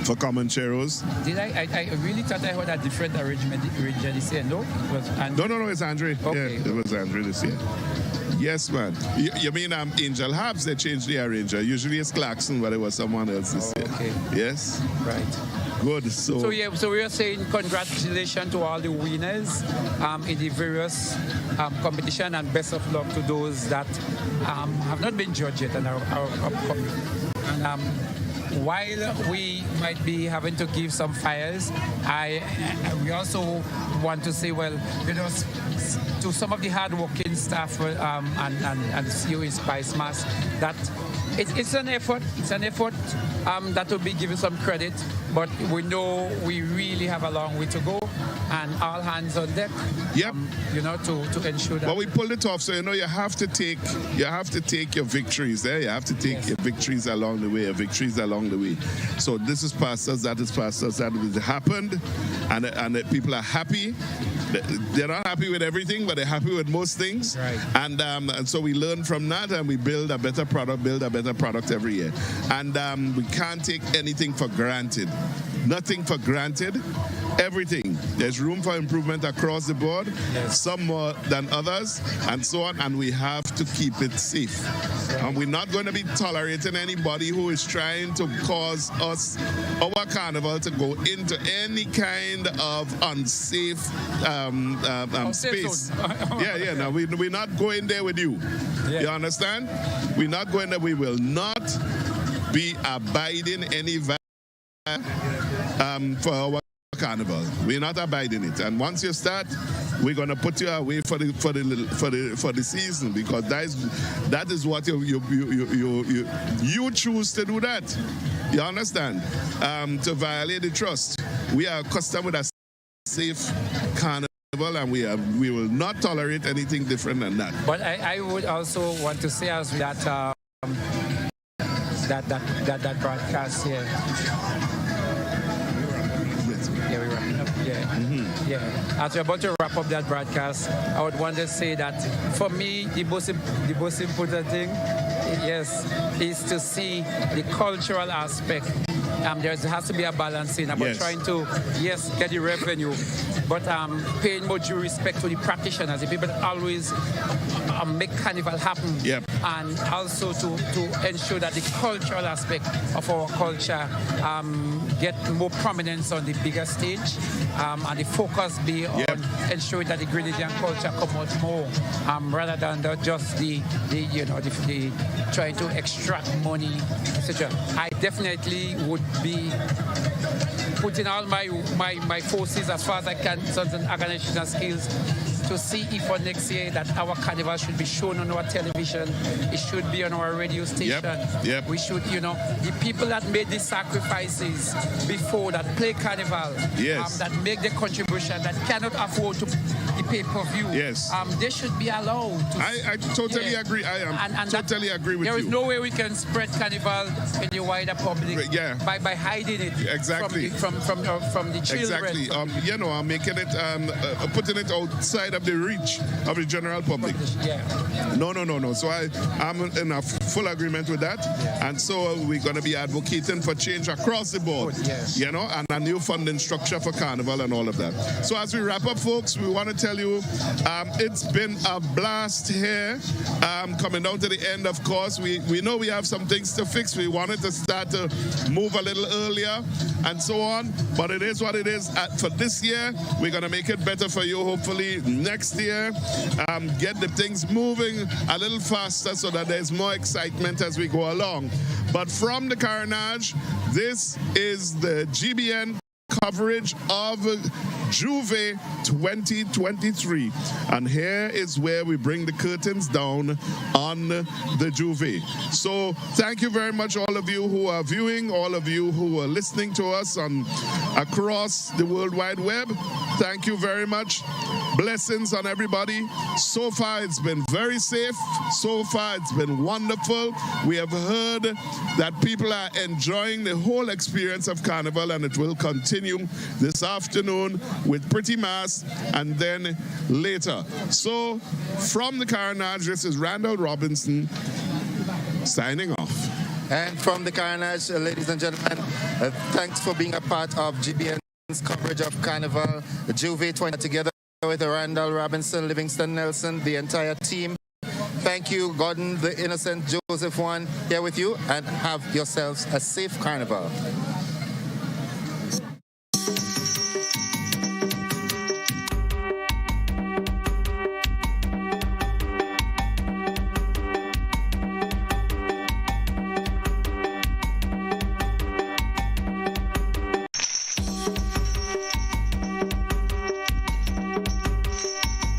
for Comancheros. Did I really thought I heard a different arranger this year? No? It was Andrew? No, it's Andrew. Okay. Yeah, it was Andrew this year. Yes, man. You mean Angel Habs, they changed the arranger. Usually it's Clarkson, but it was someone else this year. Okay. Yes? Right. Good. So we are saying congratulations to all the winners in the various competition, and best of luck to those that have not been judged yet and are upcoming. And while we might be having to give some fires, we also want to say, to some of the hard-working staff and CEO in Spice Mass, that it's an effort. It's an effort that would be giving some credit, but we know we really have a long way to go, and all hands on deck. Yep. To ensure that. But we pulled it off, so you have to take your victories there. You have to take your victories along the way. So this is past us, that is past us, that has happened, and people are happy. They're not happy with everything, but they're happy with most things. Right. And so we learn from that, and we build a better product every year. And we can't take anything for granted. Nothing for granted. Everything. There's room for improvement across the board, some more than others, and so on, and we have to keep it safe. And we're not going to be tolerating anybody who is trying to cause us, our carnival, to go into any kind of unsafe space. No, we're not going there with you. You understand? We're not going there. We will not be abiding any for our carnival. We're not abiding it, and once you start, we're gonna put you away for the season, because that is what you choose to do that. You understand? To violate the trust. We are accustomed with a safe carnival, and we will not tolerate anything different than that. But I would also want to say as that broadcast here. As we're about to wrap up that broadcast, I would want to say that for me, the most important thing, is to see the cultural aspect. There has to be a balance in about trying to, get the revenue, but paying more due respect to the practitioners, the people that always make carnival happen, and also to ensure that the cultural aspect of our culture get more prominence on the bigger stage, and the focus be on ensuring that the Grenadian culture come out more, rather than just the trying to extract money, etc. I definitely would be putting all my forces as far as I can, certain organizational skills, to see if for next year that our carnival should be shown on our television, it should be on our radio station. We should, the people that made the sacrifices before, that play carnival, that make the contribution, that cannot afford to the pay-per-view, they should be allowed to. I totally agree. I am totally agree with you. There is no way we can spread carnival in the wider public by hiding it from the children. Exactly. I'm making it, putting it outside of the reach of the general public. No. So I'm in a full agreement with that. And so we're going to be advocating for change across the board, and a new funding structure for carnival and all of that. So as we wrap up, folks, we want to tell you it's been a blast here. Coming down to the end, of course, we know we have some things to fix. We wanted to start to move a little earlier and so on, but it is what it is. For this year, we're going to make it better for you, hopefully next year. Get the things moving a little faster so that there's more excitement as we go along. But from the Carnage, this is the GBN coverage of Juve 2023, and here is where we bring the curtains down on the Juve. So thank you very much, all of you who are viewing, all of you who are listening to us across the World Wide Web. Thank you very much. Blessings on everybody. So far it's been very safe. So far it's been wonderful. We have heard that people are enjoying the whole experience of Carnival, and it will continue this afternoon with Pretty Mass and then later. So from the Carnage, this is Randall Robinson signing off. And from the Carnage, ladies and gentlemen, thanks for being a part of GBN's coverage of Carnival, the Juve 20, together with Randall Robinson, Livingston Nelson, the entire team. Thank you, Gordon, the innocent Joseph One, here with you, and have yourselves a safe Carnival.